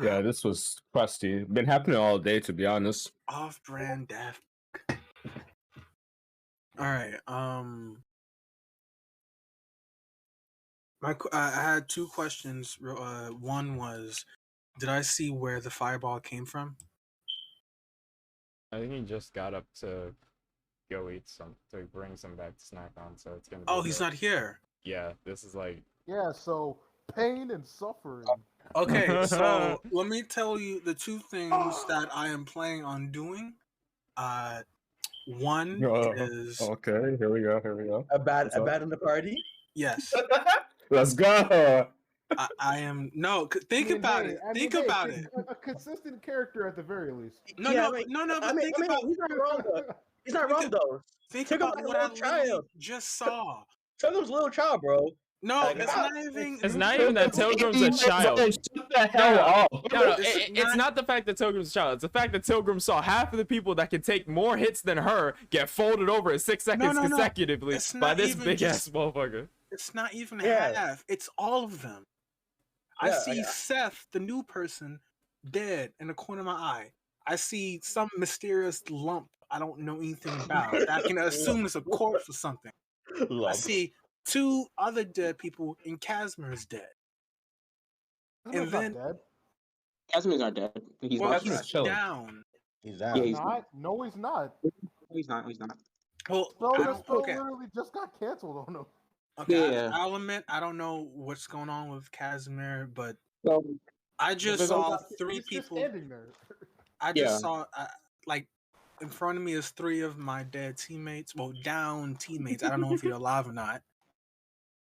Yeah, this was crusty. Been happening all day, to be honest. off-brand Daft. All right. I had 2 questions. One was, did I see where the fireball came from? I think he just got up to go eat some, to bring some back to snack on, so it's gonna be. Oh, he's not here. Yeah, this is like. Yeah, so pain and suffering. Okay, so let me tell you the 2 things that I am planning on doing. One is Okay, here we go. A bad in the party. yes. Let's go. I am think about it. Think about it. A consistent character at the very least. No. I mean, he's not wrong though. He's not wrong though. Think Think about about what I little child. literally just saw. Tilgrim's a little child, bro. No, Like, it's not even. It's not even that Tilgrim's a child. Shut the hell up. No, This is it's not the fact that Tilgrim's a child. It's the fact that Tilgrim saw half of the people that can take more hits than her get folded over in 6 seconds No. consecutively It's by not this even big ass just- motherfucker. It's not even Yeah. half. It's all of them. I Yeah, see yeah. Seth, the new person, dead in the corner of my eye. I see some mysterious lump I don't know anything about. I can assume it's a corpse or something. I Lump. see 2 other dead people, and Casimir's dead. He's then- not dead. Casimir's not dead. He's Well, not. he's chilling. down. He's down. Yeah, he's Not? No, he's not. He's not. He's not. Well, So I the don't, spell okay. literally just got canceled on him. Okay, Yeah. I'll admit I don't know what's going on with Casimir, but So I just There's saw He's 3 just people. standing there. I Yeah. just saw like in front of me is 3 of my dead teammates. Well, down teammates. I don't know if you're alive or not.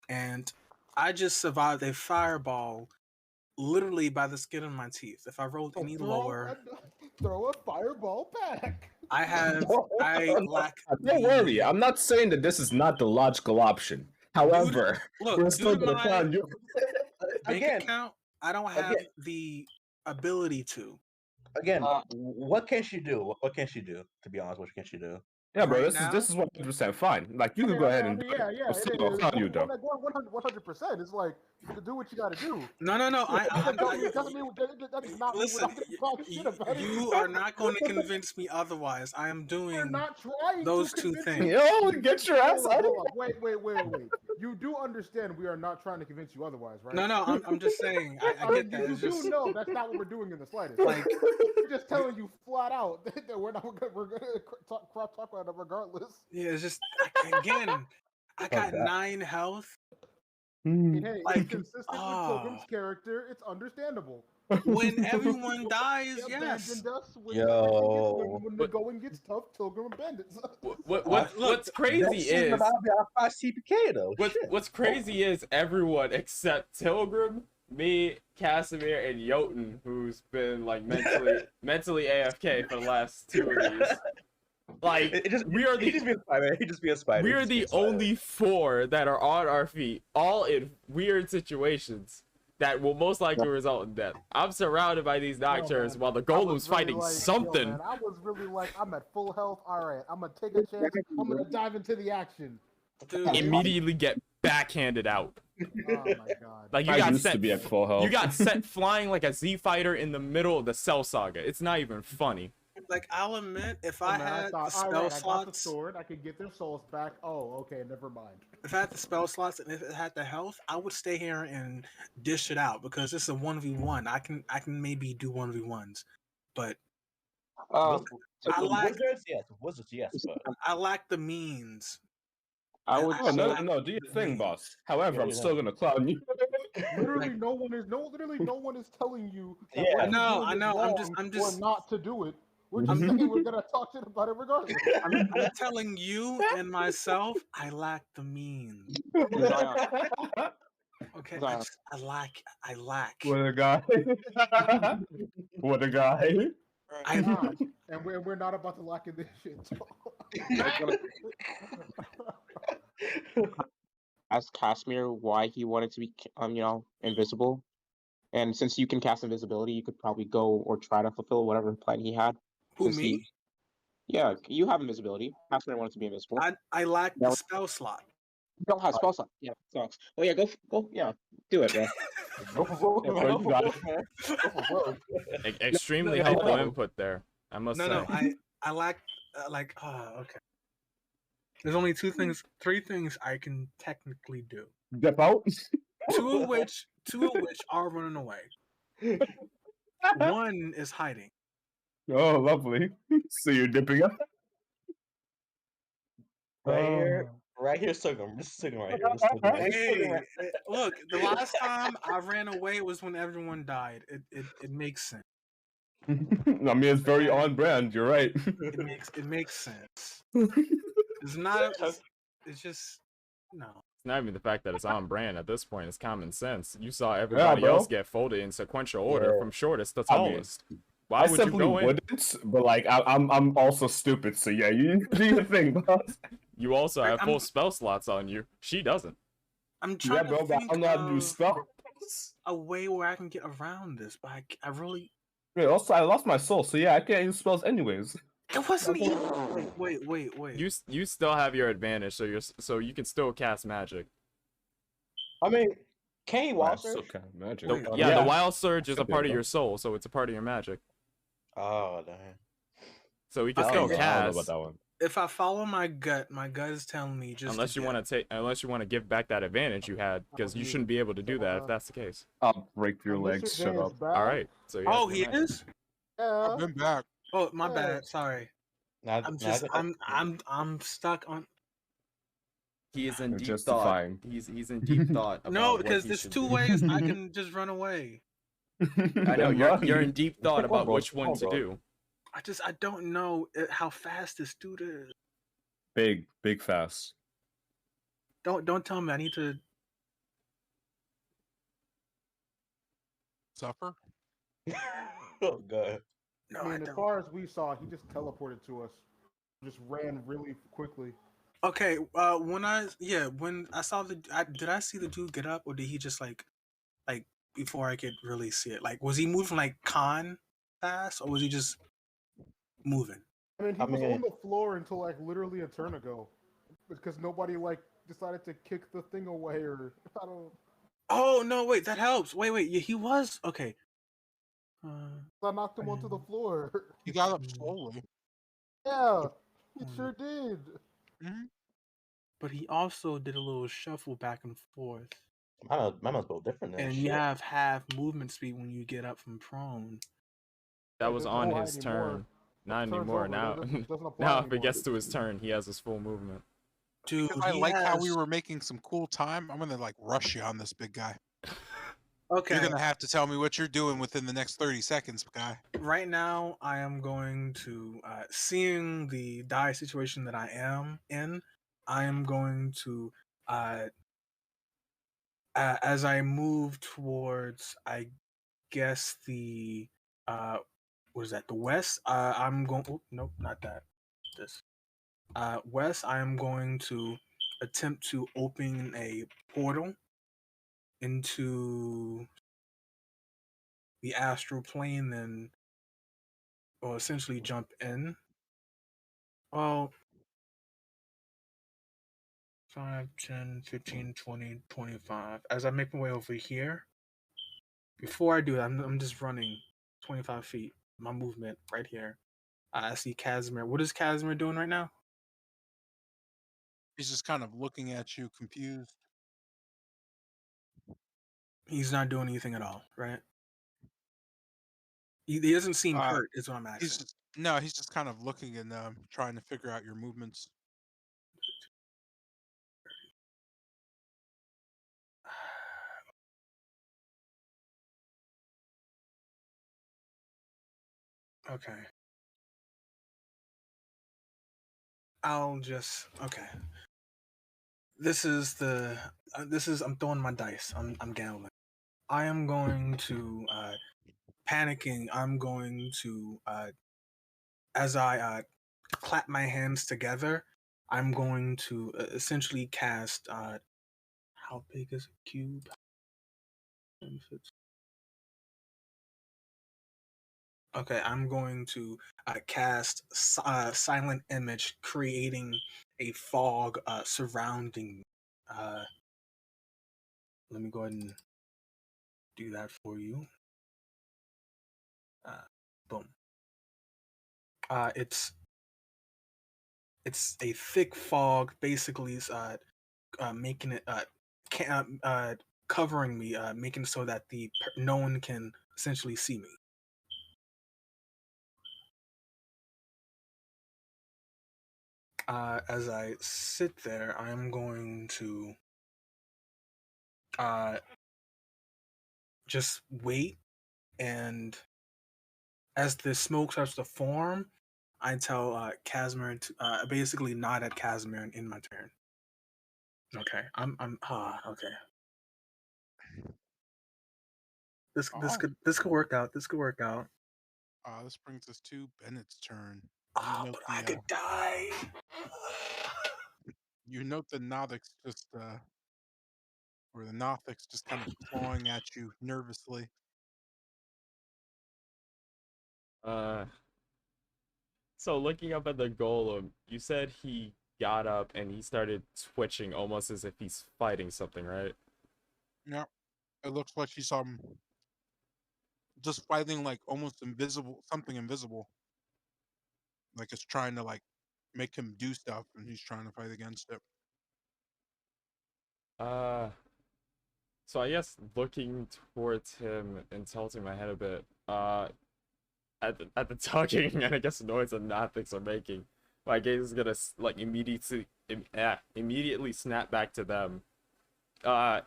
And I just survived a fireball, literally by the skin of my teeth. If I rolled any lower, Throw a fireball back. I lack Don't worry, the I'm not saying that this is not the logical option. due However, look, we're due still to gonna my clown you. bank Again, account, I don't have the ability to. again, Uh, what can she do? What can she do? To be honest, what can she do? Yeah, bro, Right this now, is 100% fine. Like you I can mean, go I ahead mean, I and mean, do it. yeah, yeah, I'm still gonna clown you though. 100%. It's like you can do what you got to do. no. That doesn't mean that does not mean we're Listen, not going to talk shit about it. you are not going to convince me otherwise. I am We're doing not trying those to two convince things. you. Yo, get your ass out of Hold on. Wait. You do understand we are not trying to convince you otherwise, right? No, I'm just saying. I I get mean, that. you It's do just know that's not what we're doing in the slightest. like We're just telling you flat out that we're gonna talk about it regardless. yeah. It's just again. I got 9 health. here. Hey, Like, it's consistent with Pilgrim's character. It's understandable. when everyone He dies, yes. abandoned us when Yo. when the going gets tough. Pilgrim abandons us. Look, What's crazy is CPK though. what's crazy is everyone except Tilgrim, me, Casimir, and Jotun, who's been like mentally AFK for the last 2 of these. Like we are He just be a spider. He just be a spider. we He are just be the a spider. only 4 that are on our feet, all in weird situations that will most likely result in death. I'm surrounded by these nocturnes man. while the I was golem's really fighting like, something. Yo, man, I was really like, I'm at full health. All right, I'm gonna take a chance. I'm gonna dive into the action. dude. Immediately get backhanded out. Oh my god. Like you I got used set, to be at full health. you got set flying like a Z fighter in the middle of the Cell Saga. It's not even funny. Like I'll admit, if Oh, I man, had thought, the all spell right, I got the slots, sword. I could get their souls back. Oh, okay, never mind. if I had the spell slots and if it had the health, I would stay here and dish it out because it's a 1v1. I can maybe do 1v1s, but uh, I lack Wizards, yes, but I lack the means. I would Oh, no, say no, do your thing, boss. However, Yeah, I'm yeah. still gonna clown you. Literally, no one is telling you that Yeah. what I you're know, doing I is know. wrong I'm or just not to do it. We're just saying we're gonna talk shit about it regardless. I'm telling you and myself, I lack the means. Zion. Okay, Zion. I lack. What a guy. What a guy. I Nah, and we're not about to lock in this shit. Ask Casimir why he wanted to be, invisible. And since you can cast invisibility, you could probably go or try to fulfill whatever plan he had. Who, Since me? yeah, you have invisibility. Casimir wanted to be invisible. I lack No. the spell slot. You don't have spell slot. Yeah, sucks. Oh yeah, go. Yeah, do it, bro. Go for Yeah, bro, you got it. man. Go for broke. Extremely No, helpful no. input there, I must No, say. I lack okay. There's only 3 things I can technically do. Step out. Two of which are running away. One is hiding. Oh, lovely. So you're dipping up. Right here, Sugum. This is Sugum right here. This is Sugum right here. Hey, look, the last time I ran away was when everyone died. It makes sense. I mean, it's very on brand. You're right. It makes sense. It's not. It's just no. It's not even the fact that it's on brand at this point. It's common sense. You saw everybody else bro. get folded in sequential order Yeah. from shortest to I mean, tallest. Why I would you simply go in? wouldn't, but like I'm also stupid. So yeah, you do your thing, boss. You also have I'm- full spell slots on you. She doesn't. I'm Yeah, trying bro, to but I think don't know how to do of spells. a way where I can get around this, but I really. Yeah, also, I lost my soul, so yeah, I can't use spells anyways. It wasn't even. Wait. You still have your advantage, so you can still cast magic. I mean, can he Wow, wild so surge? kind of magic. The wild surge is a Should be part of able. your soul, so it's a part of your magic. Oh damn. So he can Okay, still I don't know about cast. that one. If I follow my gut is telling me just. Unless you want to give back that advantage you had, because you shouldn't be able to do that if that's the case. I'll break your Mr. legs. Shut J up. is back. All right. So Oh, have he your magic. is. Yeah. I've been back. Oh, my Yeah. bad. Sorry. I'm stuck on. He is in You're deep justifying. thought. He's in deep thought. About No, what because he there's should 2 do. ways I can just run away. I know you're in deep thought about bro, which one to bro. do. I don't know how fast this dude is. Big fast. Don't tell me I need to. Suffer. Oh god. No, I I mean, as don't. far as we saw, he just teleported to us. Just ran really quickly. Okay, when I saw did I see the dude get up, or did he just like before I could really see it? Like, was he moving like con fast, or was he just moving? I mean, he I was on mean, the floor until like literally a turn ago, because nobody like decided to kick the thing away or I don't. Oh no, wait, that helps. Wait, yeah, he was okay. I knocked him onto the floor. He got up slowly. Yeah, he sure did. Hmm. But he also did a little shuffle back and forth. mine was a little different than that And you shit. have half movement speed when you get up from prone. That It was doesn't on apply his anymore. turn. Not Turn's anymore. over. Now, Doesn't apply now if it anymore. gets to his turn, he has his full movement. Dude, Because I he like how we has were making some cool time, I'm gonna like rush you on this big guy. You're okay. gonna have to tell me what you're doing within the next 30 seconds, guy. Right now, I am going to seeing the dire situation that I am in. I am going to as I move towards, I guess the what is that? The west. I'm going. Oh, nope, not that. This. West. I am going to attempt to open a portal into the astral plane, then, or essentially jump in. Well, 5, 10, 15, 20, 25. As I make my way over here, before I do that, I'm just running 25 feet. My movement right here. I see Casimir. What is Casimir doing right now? He's just kind of looking at you, confused. He's not doing anything at all, right? He doesn't seem Uh, hurt, is what I'm he's asking. just no, he's just kind of looking and trying to figure out your movements. Okay. I'll just okay. I'm throwing my dice. I'm gambling. I am going to panicking. I'm going to as I clap my hands together, I'm going to essentially cast how big is a cube? Okay, I'm going to cast silent image, creating a fog surrounding me. Let me go ahead and do that for you. Boom. It's a thick fog, basically, making it covering me, making so that no one can essentially see me. As I sit there, I'm going to just wait, and as the smoke starts to form, I tell Casimir to basically nod at Casimir in my turn. Okay, okay. Oh, This could work out. This could work out. this brings us to Bennett's turn. You Ah, note but I the could die. Nothics just or the Nothics just kind of clawing at you nervously. Uh, so looking up at the golem, you said he got up and he started twitching almost as if he's fighting something, right? Yeah, it looks like he's just fighting like almost invisible, something invisible. Like it's trying to like make him do stuff, and he's trying to fight against it. Uh, so I guess looking towards him and tilting my head a bit, at the tugging and I guess noise that Nothics are making, my gaze is gonna like immediately snap back to them. Uh,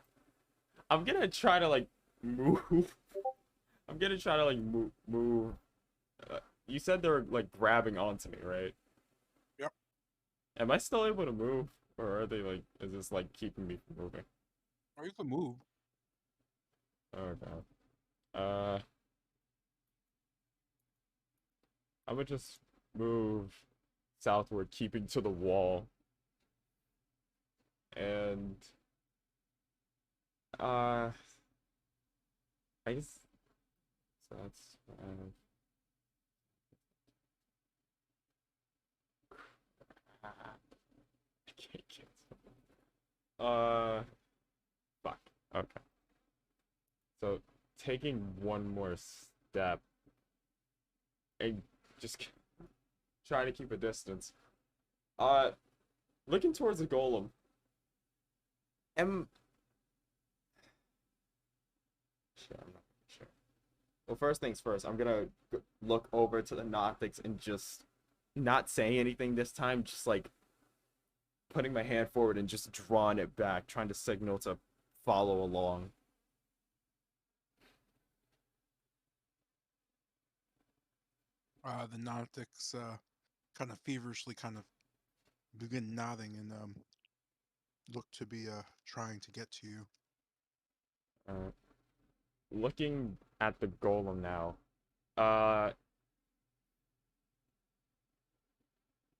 I'm gonna try to like move. I'm gonna try to like move. You said they were like grabbing onto me, right? Yep. Am I still able to move, or are they like? Is this like keeping me from moving? Or you can move. Oh god. Uh. I would just move southward, keeping to the wall. And uh I guess so that's I can't cancel. Fuck. Okay. So taking one more step and just try to keep a distance. Looking towards the golem. Am Shit, I'm not sure. Well, first things first, I'm gonna look over to the Nothics and just not say anything this time, just like putting my hand forward and just drawing it back, trying to signal to follow along. The Nautics kind of feverishly kind of begin nodding and look to be trying to get to you. Uh, Looking at the golem now, uh,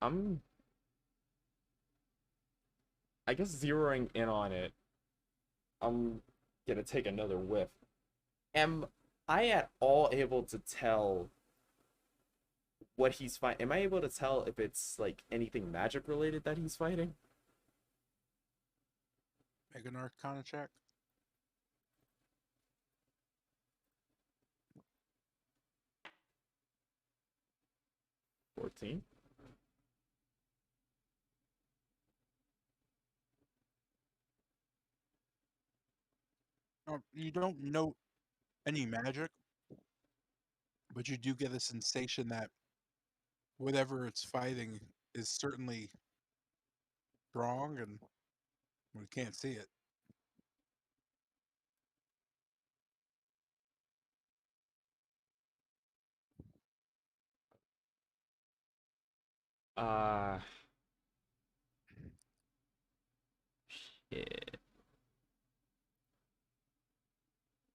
I'm, I guess, zeroing in on it. I'm gonna take another whiff. Am I at all able to tell what he's fighting? Am I able to tell if it's like anything magic related that he's fighting? Make an Arcana check. 14. You don't know any magic, but you do get a sensation that whatever it's fighting is certainly strong, and we can't see it. Uh, Shit.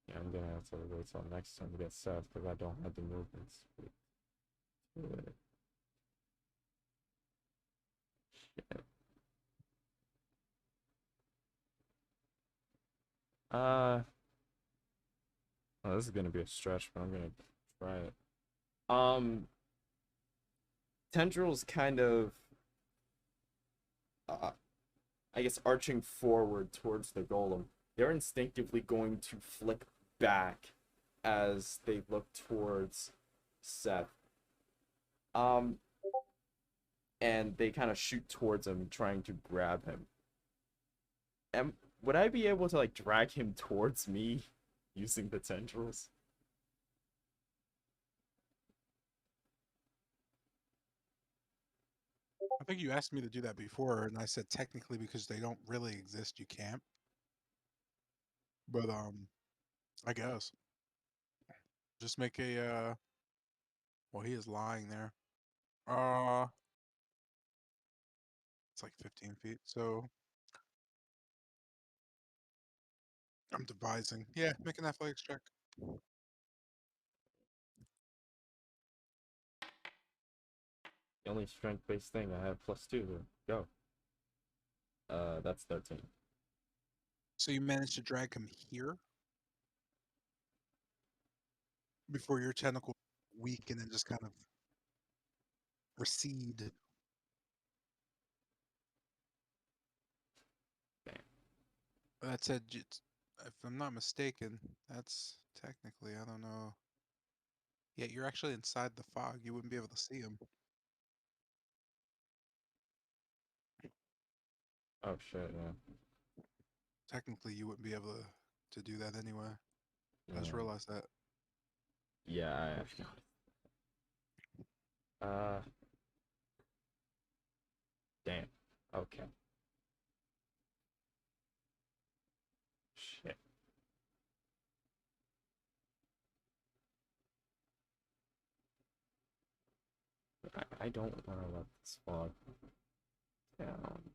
Yeah, I'm gonna have to wait till next time to get Seth because I don't have the movement speed to it. Shit. Uh, oh, this is gonna be a stretch, but I'm gonna try it. Tendrils kind of, uh, I guess, arching forward towards the golem. They're instinctively going to flick back as they look towards Seth. Um, and they kind of shoot towards him, trying to grab him. And would I be able to like drag him towards me using the tendrils? I think you asked me to do that before, and I said technically because they don't really exist, you can't. But I guess just make a well, he is lying there. It's like 15 feet, so I'm devising. Yeah, make an athletics check. The only strength-based thing I have +2 to go. That's 13. So you managed to drag him here before your tentacle weaken and just kind of recede. That said, if I'm not mistaken, that's technically, I don't know. Yeah, you're actually inside the fog. You wouldn't be able to see him. Oh shit, yeah. Technically, you wouldn't be able to do that anyway. I just Yeah. realized that. Yeah, I have noticed. Damn. Okay. Shit. I don't want to let this fog down.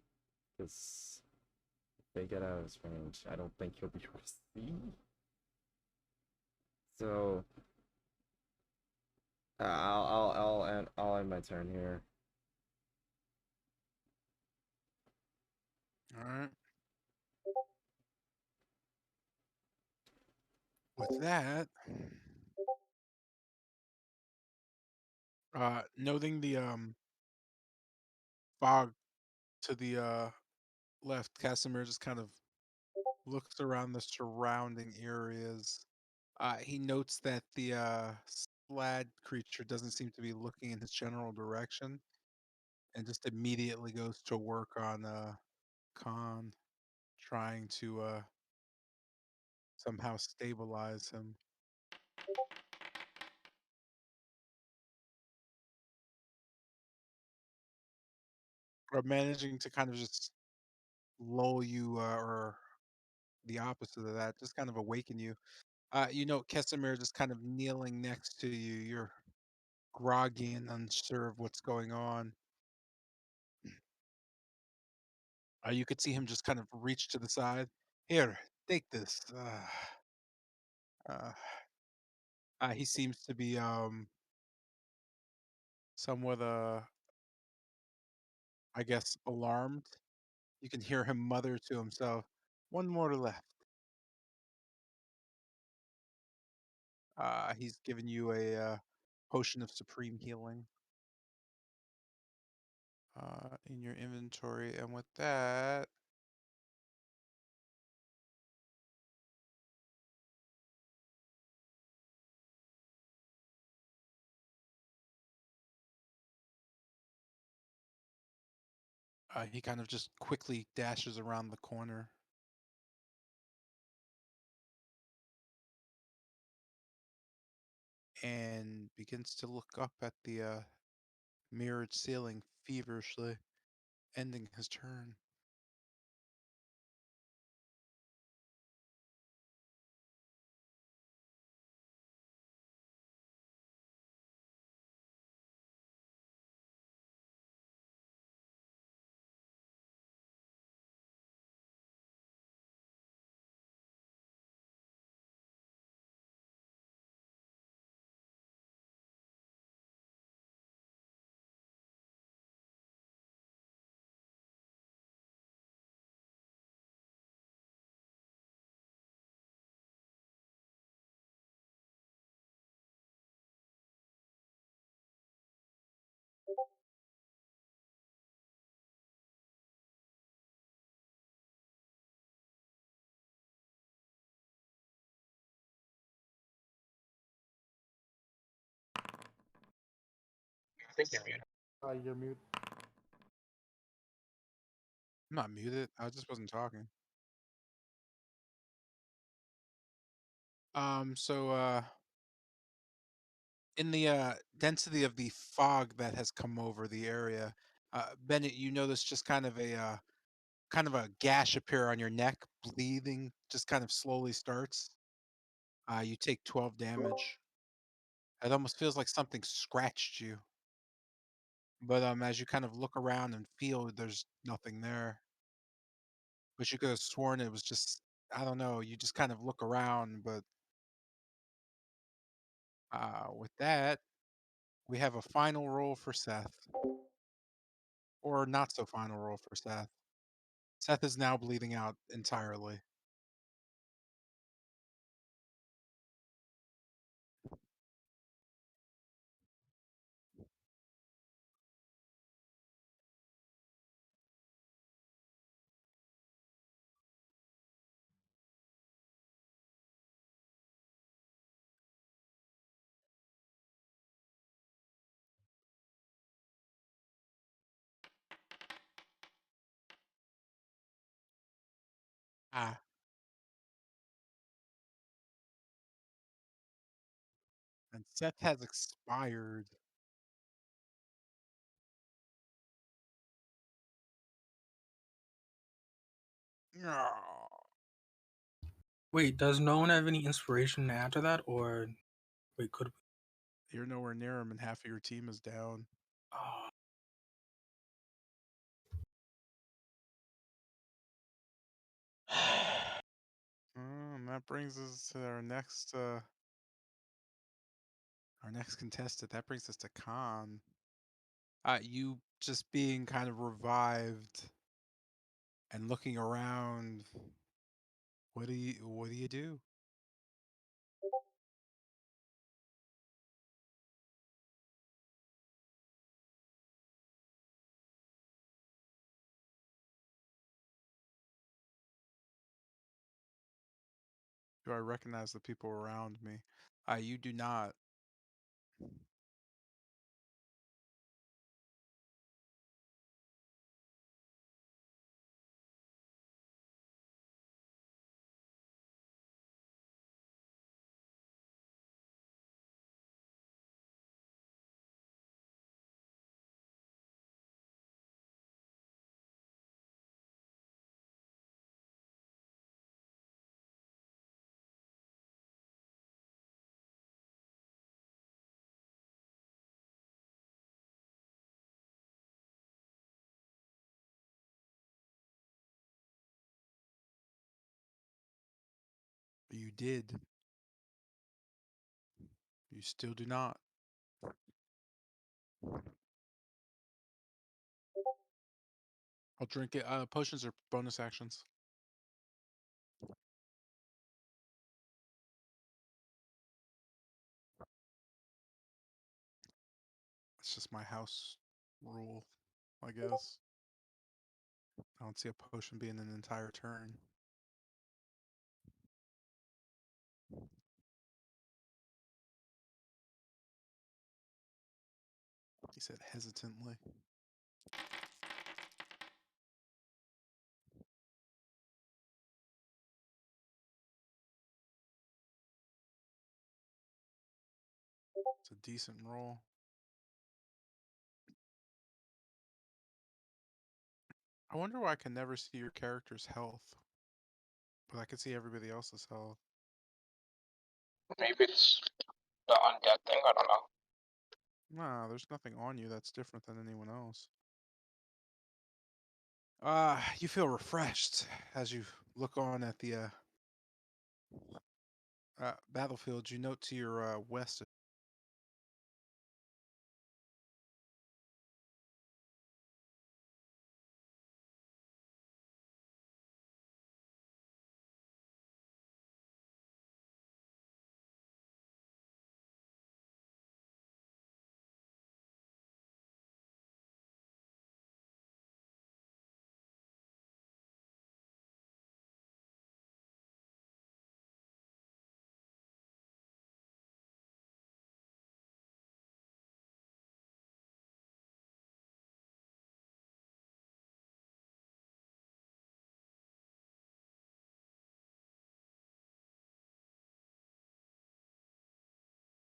Because if they get out of his range, I don't think he'll be able to see. So turn here. All right. With that, noting the fog to the left, Casimir just kind of looks around the surrounding areas. He notes that the Slad creature doesn't seem to be looking in his general direction, and just immediately goes to work on Khan, trying to somehow stabilize him. Or managing to kind of just lull you, or the opposite of that, just kind of awaken you. You know, Kesimir just kind of kneeling next to you. You're groggy and unsure of what's going on. You could see him just kind of reach to the side. Here, take this. Uh, he seems to be somewhat, I guess, alarmed. You can hear him mutter to himself, "One more left." He's given you a potion of supreme healing in your inventory, and with that, he kind of just quickly dashes around the corner. And begins to look up at the mirrored ceiling feverishly, ending his turn. I think you're muted. You're mute. I'm not muted. I just wasn't talking. So in the density of the fog that has come over the area, Bennett, you notice just kind of a gash appear on your neck, bleeding just kind of slowly starts. You take 12 damage. It almost feels like something scratched you. But as you kind of look around and feel, there's nothing there. But you could have sworn it was just, I don't know, you just kind of look around. But with that, we have a final roll for Seth, or not so final roll for Seth. Seth is now bleeding out entirely. Ah, and Seth has expired. Oh, Wait, does no one have any inspiration to add to that, or wait, could we? you're nowhere near him, and half of your team is down. Oh, And that brings us to our next contestant. That brings us to Khan. You just being kind of revived and looking around. What do you do? Do I recognize the people around me? You do not. You did. You still do not. I'll drink it. Potions are bonus actions. It's just my house rule, I guess. I don't see a potion being an entire turn. He said hesitantly. It's a decent roll. I wonder why I can never see your character's health, but I can see everybody else's health. Maybe it's the undead thing. I don't know. Nah, there's nothing on you that's different than anyone else. You feel refreshed as you look on at the battlefield. You note to your west.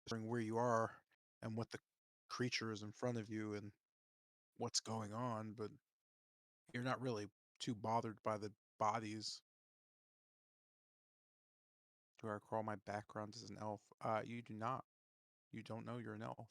Where you are and what the creature is in front of you and what's going on, but you're not really too bothered by the bodies. Do I recall my background as an elf? You do not. You don't know you're an elf.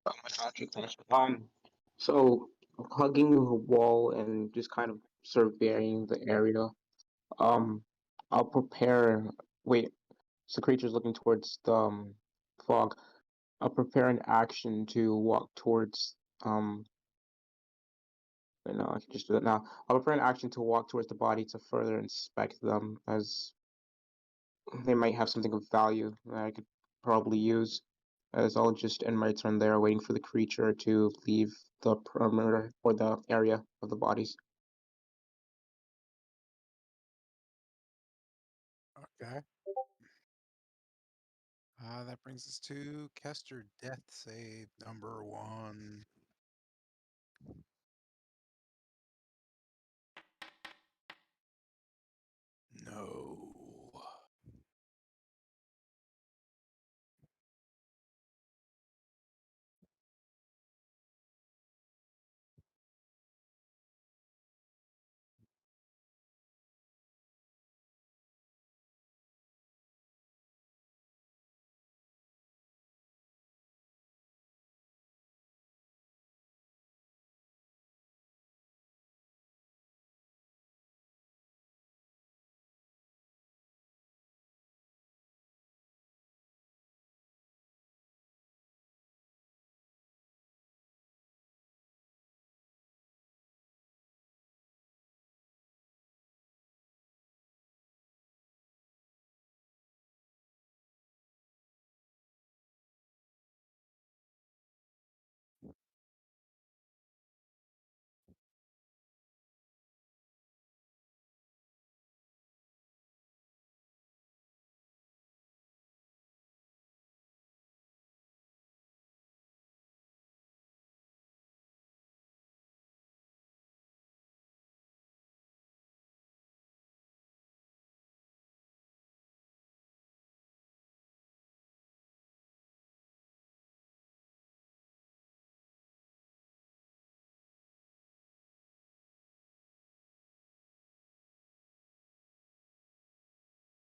Oh my god, you finished. So hugging the wall and just kind of surveying the area. Um, I'll prepare. Wait, so creature's looking towards the fog. I'll prepare an action to walk towards But no, I can just do that now. I'll prepare an action to walk towards the body to further inspect them, as they might have something of value that I could probably use. As I'll just end my turn there, waiting for the creature to leave the perimeter or the area of the bodies. Okay. That brings us to Kester Death Save number 1. No.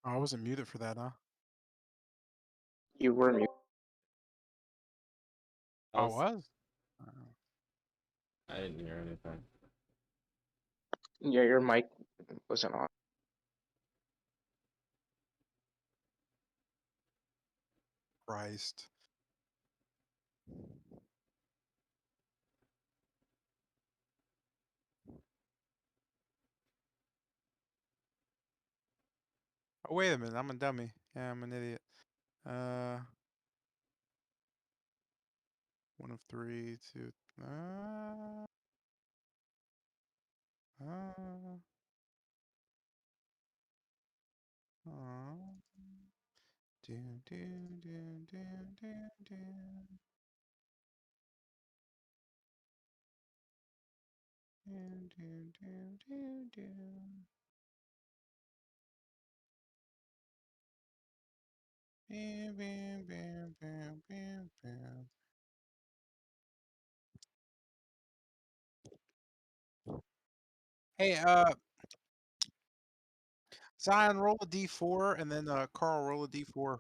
Oh, I wasn't muted for that, huh? You were muted. I I was, was? I didn't hear anything. Yeah, your mic wasn't on. Christ. Oh, wait a minute. I'm a dummy. Yeah, I'm an idiot. Uh, 1 of 3, 2. Uh, uh. Do, do, do, do, do, do. Do, do, do, do, do. Bam, bam, bam, bam, bam, bam. Hey, Zion, roll a d4, and then Carl, roll a d4.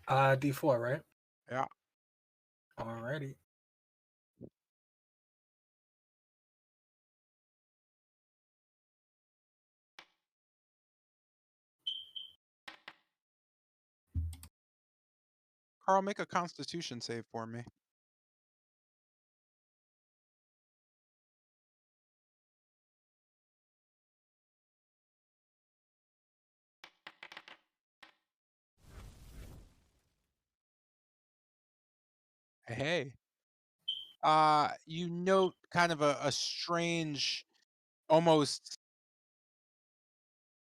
D4, right? Yeah. Alrighty. Carl, make a Constitution save for me. Hey. You note kind of a strange, almost.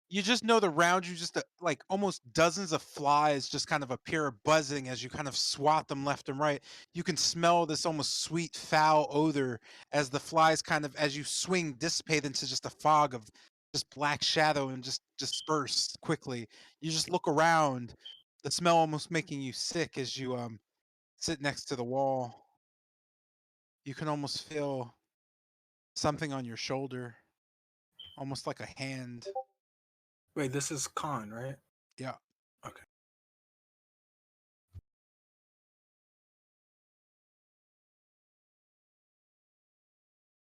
You just know around you, just like almost dozens of flies just kind of appear buzzing as you kind of swat them left and right. You can smell this almost sweet, foul odor as the flies kind of, as you swing, dissipate into just a fog of just black shadow and just disperse quickly. You just look around, the smell almost making you sick as you sit next to the wall. You can almost feel something on your shoulder, almost like a hand. Wait, this is Khan, right? Yeah. Okay.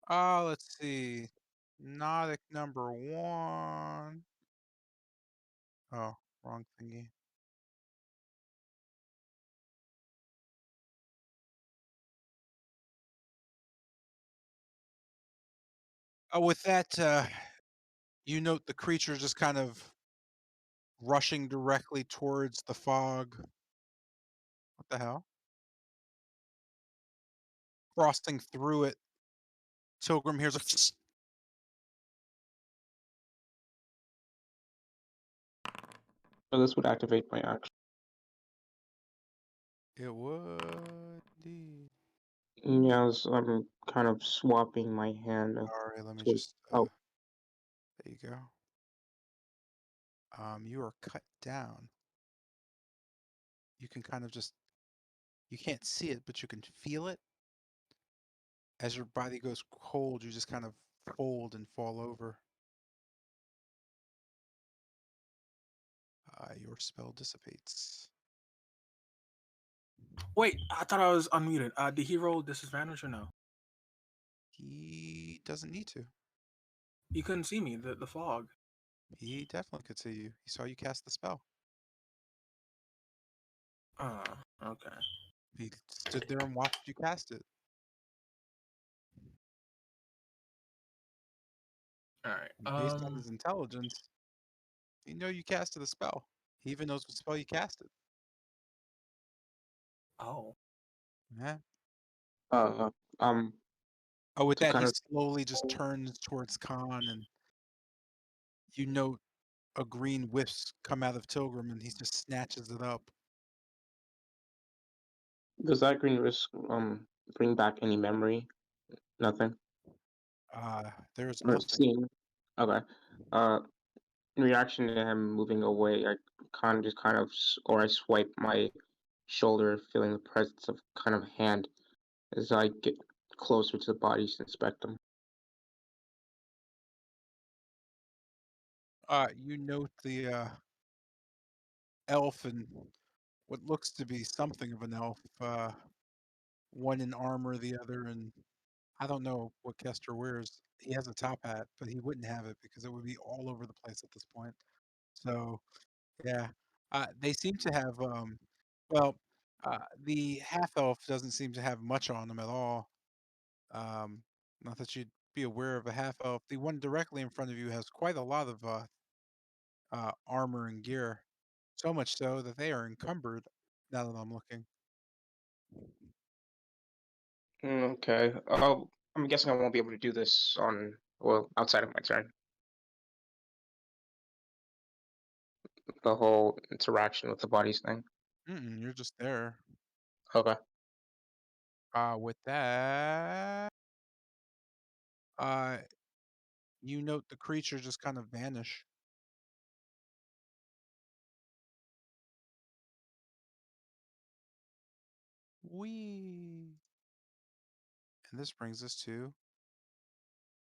Let's see. Nautic number 1. Oh, wrong thingy. With that, you note the creature just kind of rushing directly towards the fog. What the hell? Crossing through it. Tilgrim hears a So this would activate my action. It would indeed. Yes, I'm kind of swapping my hand. Sorry, let me To, just oh, there you go. You are cut down. You can kind of just you can't see it, but you can feel it. As your body goes cold, you just kind of fold and fall over. Your spell dissipates. Wait, I thought I was unmuted. Did he roll disadvantage or no? He doesn't need to. He couldn't see me. The fog. He definitely could see you. He saw you cast the spell. Oh, okay. He stood there and watched you cast it. All right. Based on his intelligence, he know you casted a spell. He even knows what spell you casted. Oh. Yeah. uh, um, Oh, with to that, kind he of slowly just turns towards Khan, and you note a green wisp come out of Tilgrim, and he just snatches it up. does that green risk bring back any memory? Nothing. There's Or nothing. seeing? Okay. Uh, in reaction to him moving away, I kind of, or I swipe my shoulder, feeling the presence of kind of hand as I get closer to the bodies to inspect them. You note the elf and what looks to be something of an elf. One in armor, the other in I don't know what Kester wears. He has a top hat, but he wouldn't have it because it would be all over the place at this point. So yeah, they seem to have well, the half elf doesn't seem to have much on him at all. Um, Not that you'd be aware of a half elf. The one directly in front of you has quite a lot of armor and gear, so much so that they are encumbered. Now that I'm looking, Okay. I'm guessing I won't be able to do this on, well, outside of my turn. The whole interaction with the bodies thing. you're just there. Okay. With that, uh, you note the creature just kind of vanish. Wee. And this brings us to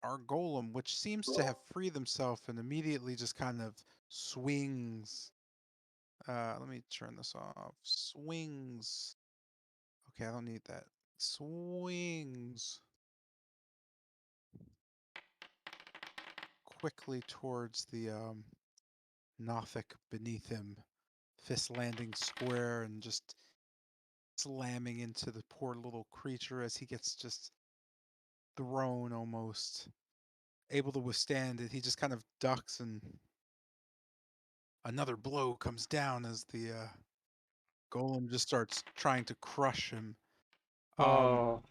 our golem, which seems to have freed himself and immediately just kind of swings. Let me turn this off. Swings. Okay, I don't need that. Swings quickly towards the Nothic beneath him, fist landing square and just slamming into the poor little creature as he gets just thrown almost. Able to withstand it, he just kind of ducks and another blow comes down as the golem just starts trying to crush him. Oh,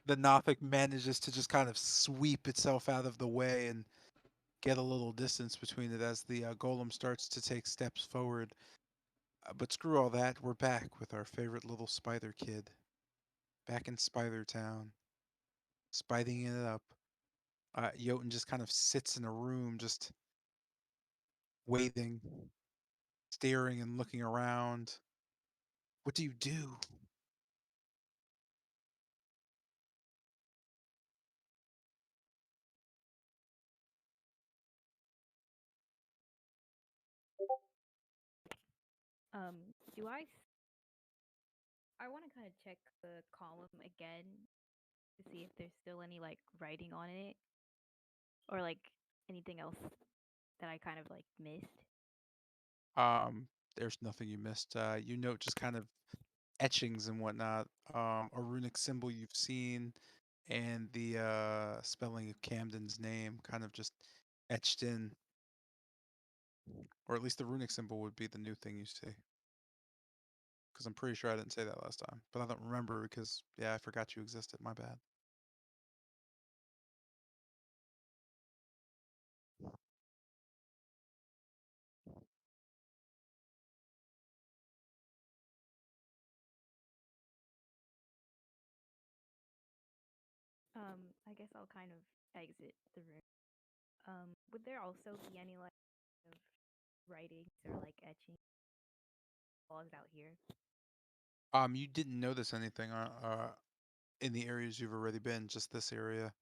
The Nothic manages to just kind of sweep itself out of the way and get a little distance between it as the golem starts to take steps forward. But screw all that, we're back with our favorite little spider kid. Back in Spider Town, spiting it up. Jotun just kind of sits in a room, just waiting, staring and looking around. What do you do? Do I want to kind of check the column again to see if there's still any like writing on it or like anything else that I kind of like missed. There's nothing you missed. You note just kind of etchings and whatnot. A runic symbol you've seen. and the spelling of Camden's name kind of just etched in, or at least the runic symbol would be the new thing you see. Because I'm pretty sure I didn't say that last time, but I don't remember because yeah, I forgot you existed. My bad. I guess I'll kind of exit the room. Would there also be any like of writings or like etching logged out here? You didn't notice anything in the areas you've already been, just this area.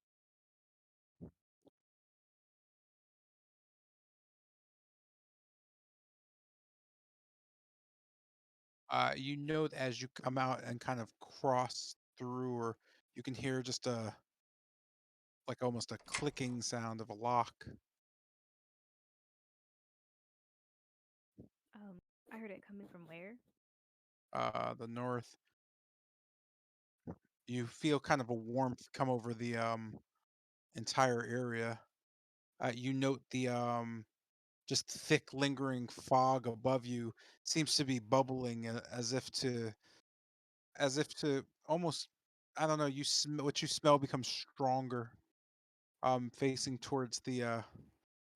You note as you come out and kind of cross through, or you can hear just a like almost a clicking sound of a lock. I heard it coming from where? The north. You feel kind of a warmth come over the entire area. You note the just thick lingering fog above you seems to be bubbling as if to almost, I don't know, what you smell becomes stronger. Facing towards the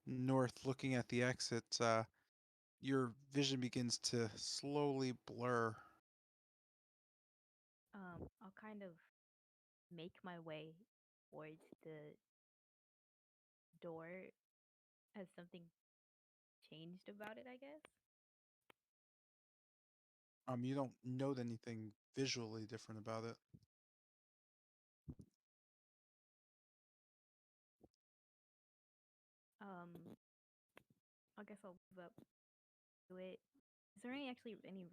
north, looking at the exit, your vision begins to slowly blur. I'll kind of make my way towards the door. Has something changed about it, I guess? You don't note anything visually different about it. Um, I guess I'll move up to it. Is there any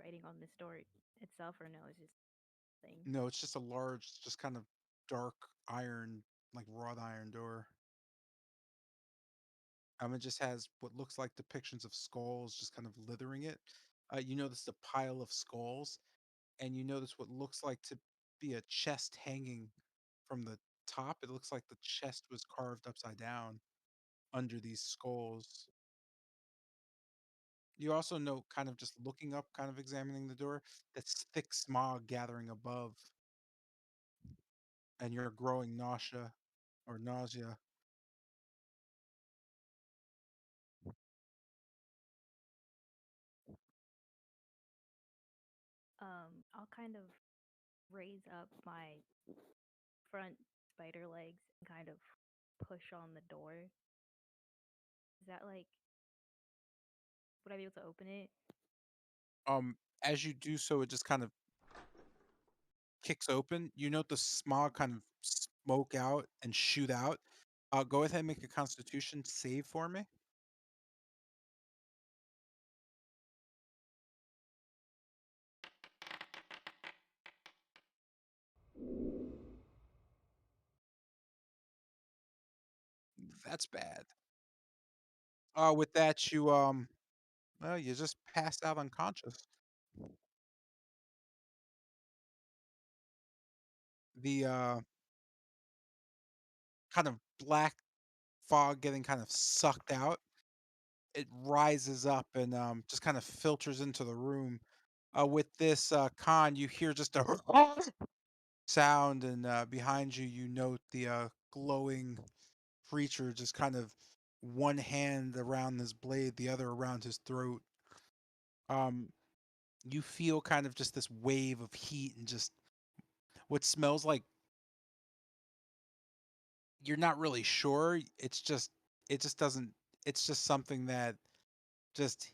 writing on this door itself, or no? It's just thing. No, it's just a large, just kind of dark iron, like wrought iron door. It just has what looks like depictions of skulls just kind of littering it. You notice the pile of skulls, and you notice what looks like to be a chest hanging from the top. It looks like the chest was carved upside down under these skulls. You also note, kind of just looking up, kind of examining the door, that's thick smog gathering above, and you're growing nausea. I'll kind of raise up my front spider legs and kind of push on the door. Is that like, would I be able to open it? As you do so, it just kind of kicks open. You note the smog kind of smoke out and shoot out. Go ahead and make a Constitution save for me. That's bad. With that, well, you just passed out unconscious. The kind of black fog getting kind of sucked out. It rises up and just kind of filters into the room. With this con, you hear just a sound, and behind you, you note the glowing creature just kind of one hand around his blade, the other around his throat. Um, you feel kind of just this wave of heat and just what smells like, you're not really sure. It just doesn't. It's just something that just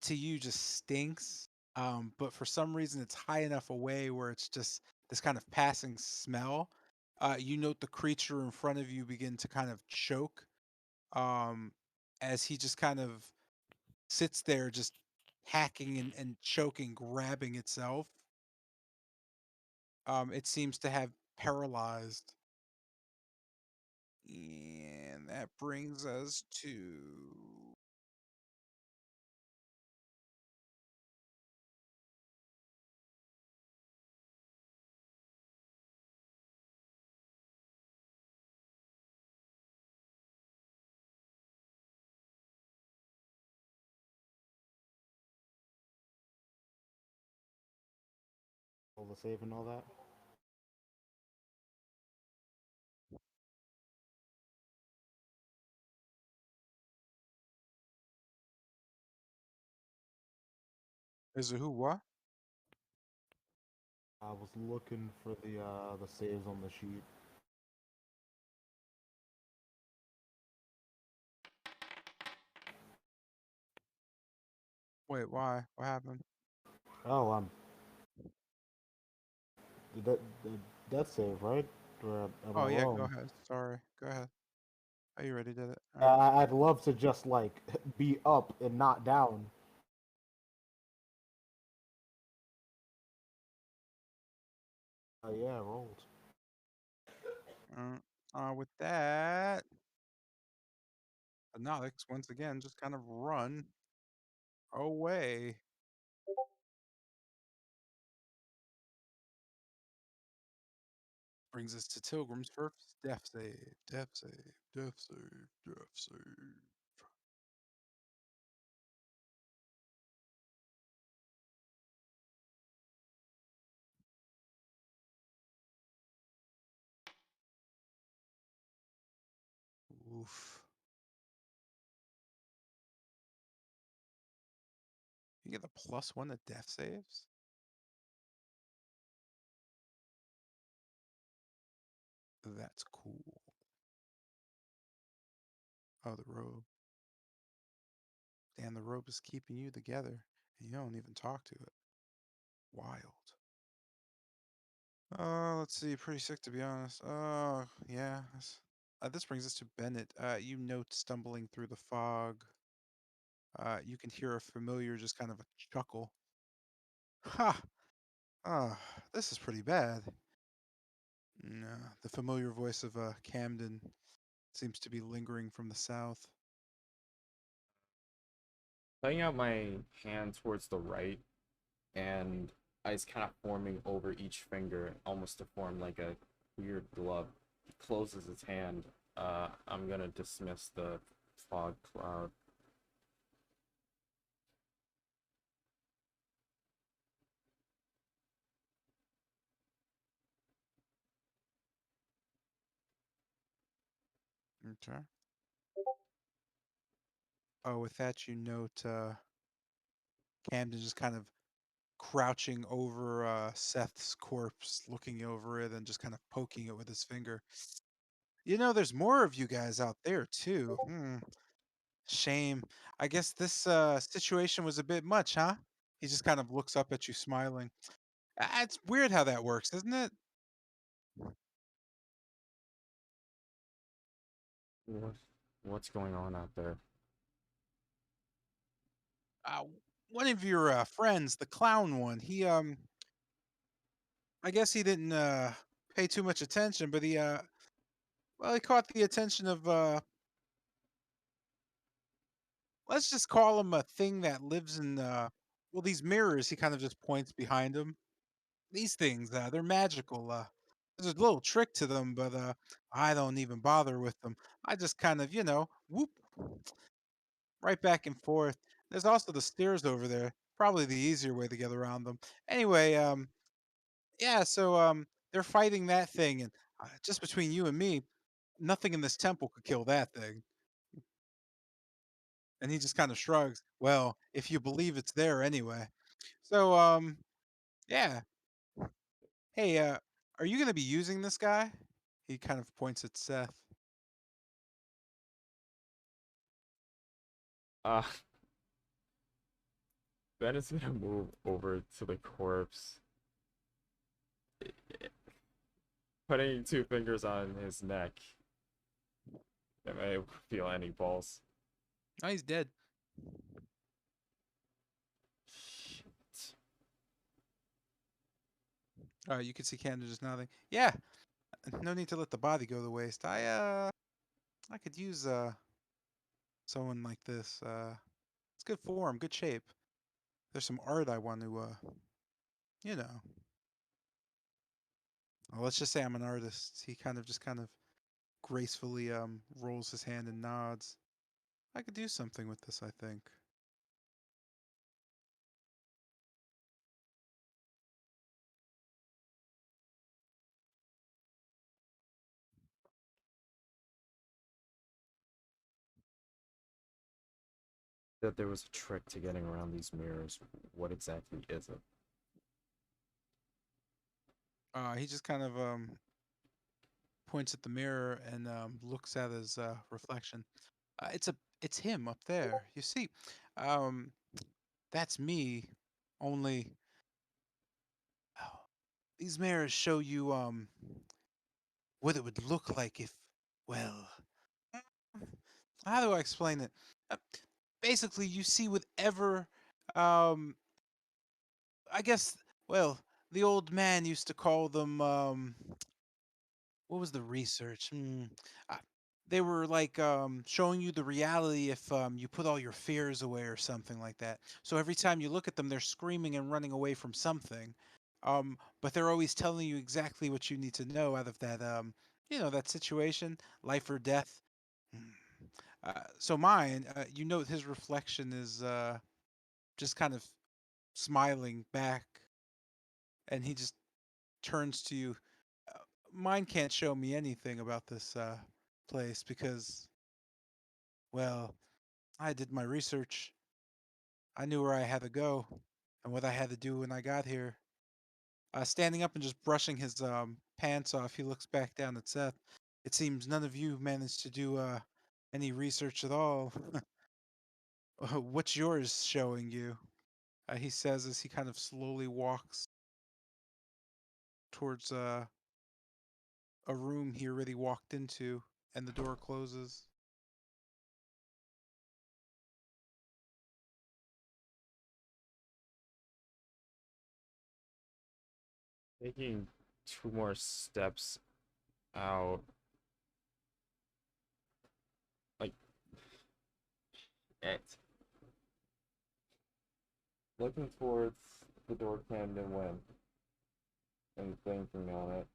to you just stinks. But for some reason, it's high enough away where it's just this kind of passing smell. You note the creature in front of you begin to kind of choke, um, as he just kind of sits there, just hacking and choking, grabbing itself. It seems to have paralyzed. And that brings us to the save and all that. Is it who? What? I was looking for the saves on the sheet. Wait, why? What happened? Oh, the death save, right? Or am I Oh yeah, go wrong? ahead. Sorry. Go ahead. Oh, you already did it. All I, right. I'd love to just like be up and not down. Yeah, I rolled. With that, the Nodix once again just kind of run away. Brings us to Tilgrim's first death save. Death save. Death save. Death save. Oof. You get the +1 to death saves? That's cool. Oh, the robe. Damn, the robe is keeping you together, and you don't even talk to it. Wild. Let's see. Pretty sick, to be honest. Yeah. This brings us to Bennett. You note stumbling through the fog. You can hear a familiar just kind of a chuckle. Ha! Ah, this is pretty bad. No, the familiar voice of Camden seems to be lingering from the south. Putting out my hand towards the right, and ice kind of forming over each finger, almost to form like a weird glove. He closes his hand. I'm gonna dismiss the fog cloud. Okay. Oh, with that, you note Camden just kind of crouching over Seth's corpse, looking over it, and just kind of poking it with his finger. You know, there's more of you guys out there, too. Shame. I guess this situation was a bit much, huh? He just kind of looks up at you, smiling. It's weird how that works, isn't it? What? What's going on out there? Uh, one of your friends, the clown one, I guess he didn't pay too much attention, but he caught the attention of let's just call him a thing that lives in these mirrors. He kind of just points behind him. These things, they're magical. There's a little trick to them, but I don't even bother with them. I just kind of, whoop right back and forth. There's also the stairs over there. Probably the easier way to get around them. Anyway, yeah, so they're fighting that thing, and just between you and me, nothing in this temple could kill that thing. And he just kind of shrugs. Well, if you believe it's there anyway. So yeah. Hey, are you gonna be using this guy? He kind of points at Seth. Uh, Ben is gonna move over to the corpse, putting two fingers on his neck. If I feel any pulse. Oh, he's dead. Shit. You can see Canada just nodding. Yeah, no need to let the body go to waste. I could use someone like this. It's good form, good shape. There's some art I want to you know. Well, let's just say I'm an artist. He kind of gracefully rolls his hand and nods. I could do something with this, I think. that there was a trick to getting around these mirrors. What exactly is it? He just kind of points at the mirror and looks at his reflection. It's him up there. You see, um, that's me. Only oh, these mirrors show you what it would look like if, well, how do I explain it? Uh, Basically, you see whatever. Um, I guess. Well, the old man used to call them. What was the research? Uh, they were like showing you the reality if you put all your fears away or something like that. So every time you look at them, they're screaming and running away from something. But they're always telling you exactly what you need to know out of that that situation, life or death. Hmm. So mine, you note his reflection is just kind of smiling back, and he just turns to you. Uh, Mine can't show me anything about this place because, well, I did my research. I knew where I had to go and what I had to do when I got here. Standing up and just brushing his pants off, he looks back down at Seth. It seems none of you managed to do any research at all. What's yours showing you? He says as he kind of slowly walks towards a room he already walked into, and the door closes. Taking two more steps out, like it. Looking towards the door Camden went and thinking on it.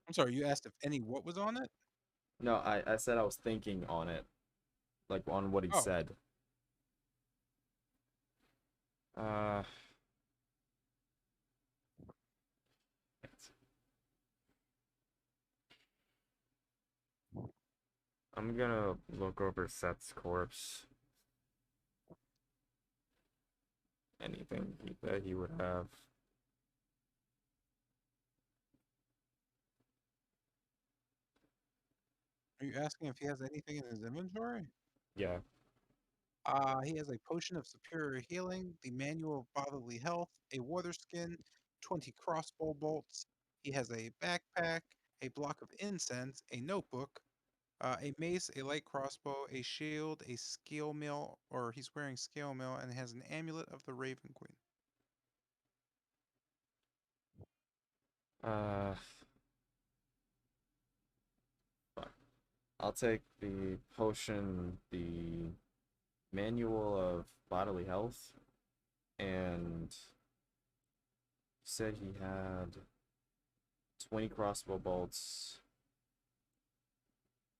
I'm sorry, you asked if any what was on it? No, I said I was thinking on it, like on what he Oh, said. Uh, it. I'm gonna look over Seth's corpse. Anything that he would have. are you asking if he has anything in his inventory? Yeah. He has a potion of superior healing, the manual of bodily health, a water skin, 20 crossbow bolts. He has a backpack, a block of incense, a notebook, a mace, a light crossbow, a shield, a scale mail, or he's wearing scale mail, and has an amulet of the Raven Queen. Uh, fuck. I'll take the potion, the manual of bodily health, and said he had 20 crossbow bolts.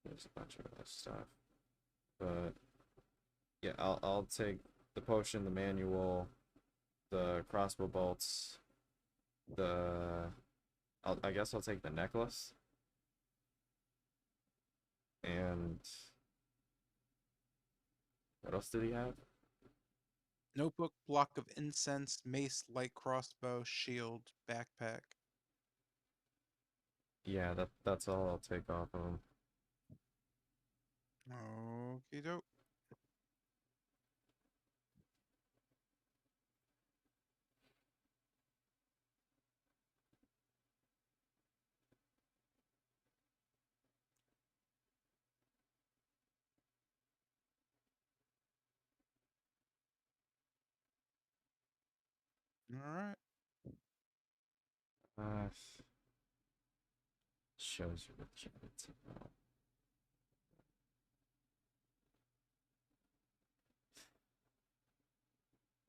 There's a bunch of other stuff, but yeah, I'll take the potion, the manual, the crossbow bolts, the I guess I'll take the necklace, and what else did he have? Notebook, block of incense, mace, light crossbow, shield, backpack. Yeah, that's all I'll take off of him. Okie doke. All right. Uh, shows you what it's about.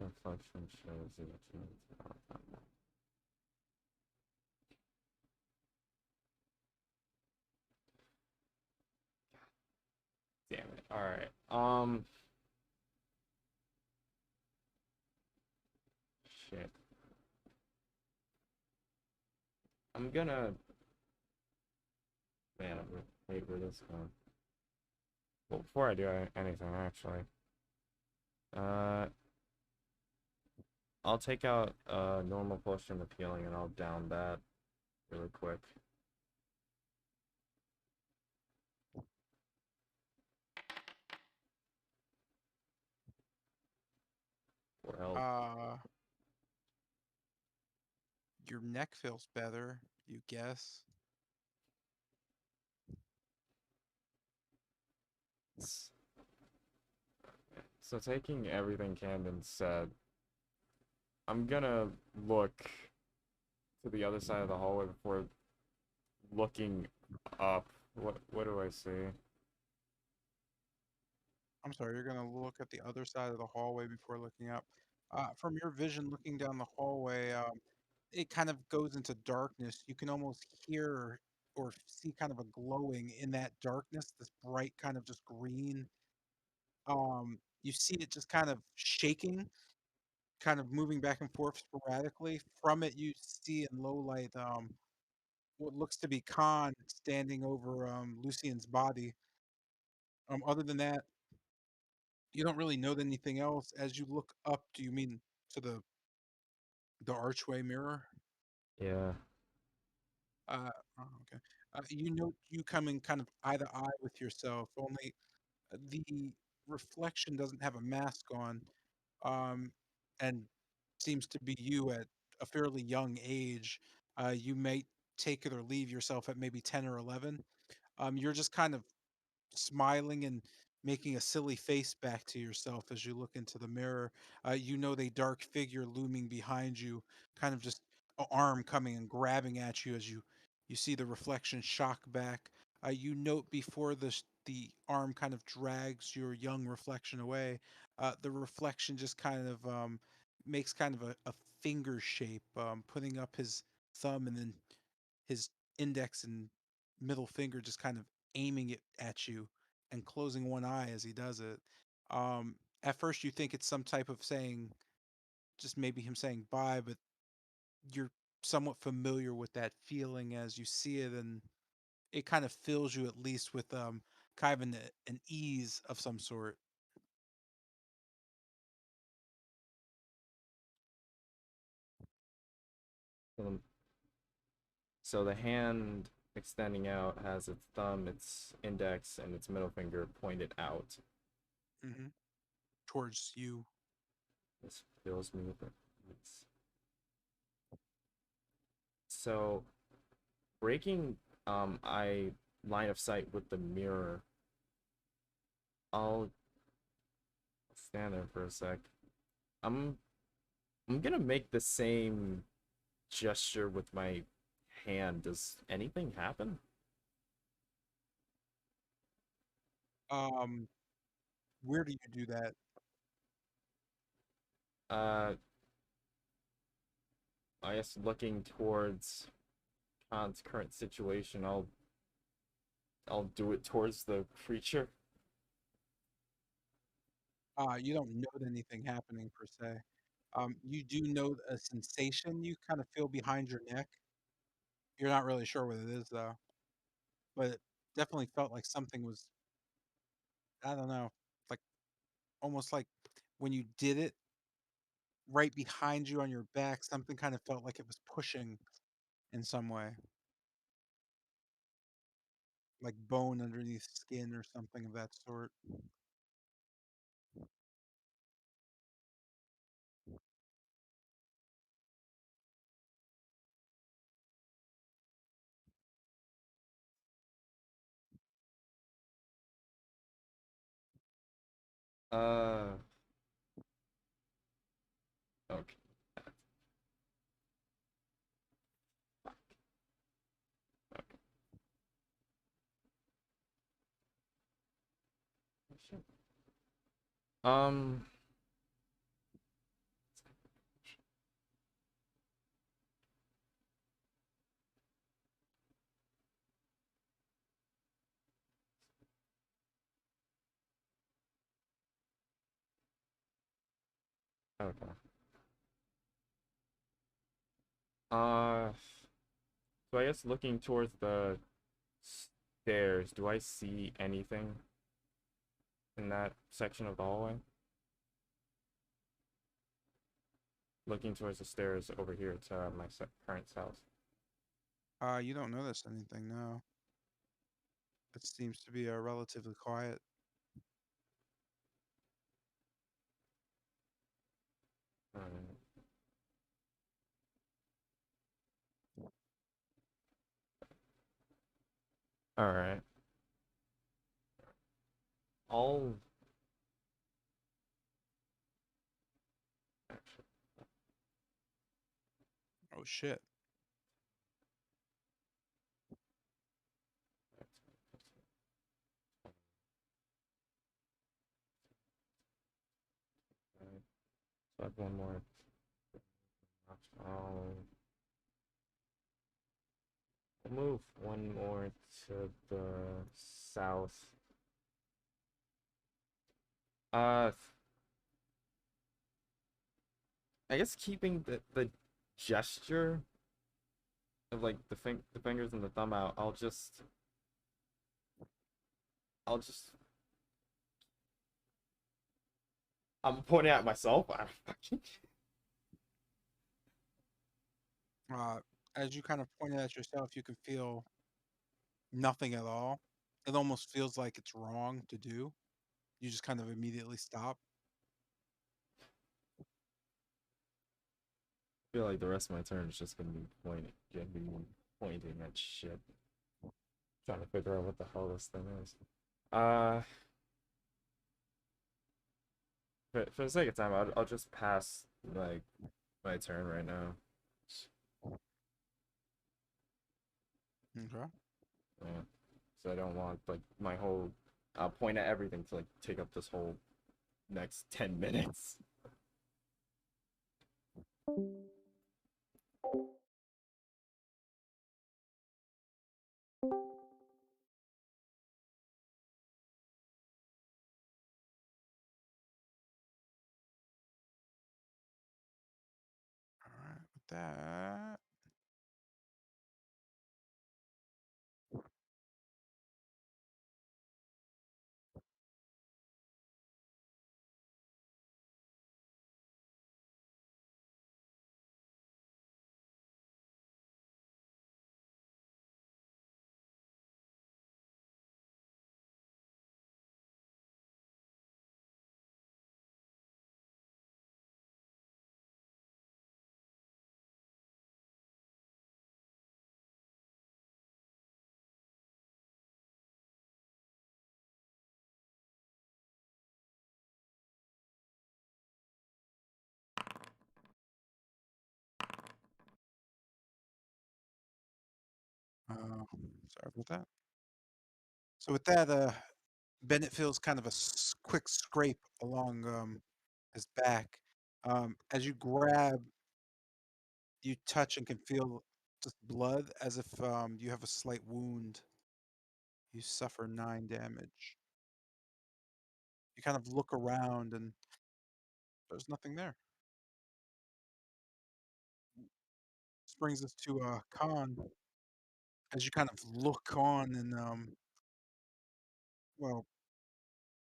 Reflection shows you what it's about. Damn it. All right. Shit. I'm gonna. Man, I'm gonna pay for this one. Well, before I do anything, actually, uh, I'll take out a normal potion of healing and I'll down that really quick. For health. Your neck feels better, you guess. So taking everything Camden said, I'm gonna look to the other side of the hallway before looking up. What do I see? I'm sorry, you're gonna look at the other side of the hallway before looking up. From your vision looking down the hallway, it kind of goes into darkness. You can almost hear or see kind of a glowing in that darkness, this bright kind of just green. You see it just kind of shaking, kind of moving back and forth sporadically. From it, you see in low light what looks to be Khan standing over Lucian's body. Other than that, you don't really note anything else. As you look up, do you mean to the archway mirror? Yeah. Okay. You note you coming kind of eye to eye with yourself. Only the reflection doesn't have a mask on, and seems to be you at a fairly young age. You may take it or leave yourself at maybe 10 or 11. You're just kind of smiling and making a silly face back to yourself as you look into the mirror. You know the dark figure looming behind you, kind of just an arm coming and grabbing at you as you see the reflection shock back. You note before the arm kind of drags your young reflection away. The reflection just kind of makes kind of a finger shape, putting up his thumb and then his index and middle finger just kind of aiming it at you and closing one eye as he does it. At first, you think it's some type of saying, just maybe him saying bye, but you're somewhat familiar with that feeling as you see it, and it kind of fills you at least with kind of an ease of some sort. Um, So the hand extending out has its thumb, its index, and its middle finger pointed out. Hmm. Towards you. This fills me with peace. So breaking eye line of sight with the mirror, I'll stand there for a sec. I'm I'm gonna make the same gesture with my hand. Does anything happen? Um, where do you do that? Uh, I guess looking towards Khan's current situation, I'll do it towards the creature. You don't note anything happening per se. You do note a sensation you kind of feel behind your neck. You're not really sure what it is though, but it definitely felt like something was, I don't know, like almost like when you did it right behind you on your back, something kind of felt like it was pushing in some way, like bone underneath skin or something of that sort. Uh, okay. Okay. Um, okay. Uh, so I guess looking towards the stairs, do I see anything? in that section of the hallway? Looking towards the stairs over here to my parents' house. You don't notice anything, no. It seems to be relatively quiet. Alright. Alright. I'll actually Oh shit. alright. So I have one more. I'll move one more to the south. Uh, I guess keeping the gesture of like the fingers and the thumb out, I'll just I'm pointing at myself. I don't fucking Uh, as you kind of pointed at yourself, you can feel nothing at all. It almost feels like it's wrong to do. You just kind of immediately stop. feel like the rest of my turn is just gonna be pointing at shit, trying to figure out what the hell this thing is. Uh, for the sake of time, I'll just pass like my turn right now. Okay. Yeah. So I don't want like my whole I'll point at everything to like take up this whole next 10 minutes. All right. With that, sorry about that. So with that, Bennett feels kind of a quick scrape along his back. As you grab, you touch and can feel just blood, as if you have a slight wound. You suffer 9 damage. You kind of look around and there's nothing there. This brings us to Khan. As you kind of look on and well,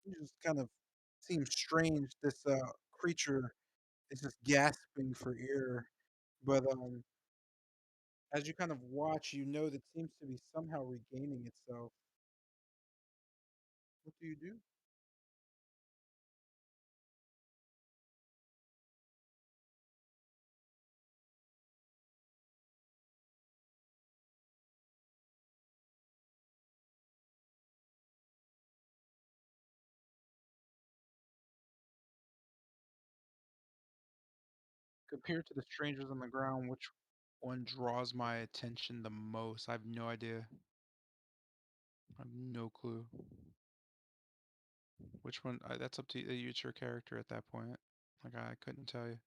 you just kind of seems strange. This creature is just gasping for air, but as you kind of watch, you know that it seems to be somehow regaining itself. What do you do? Compared to the strangers on the ground, which one draws my attention the most? I have no idea. I have no clue. Which one? That's up to you. It's your character at that point. Like I couldn't tell you.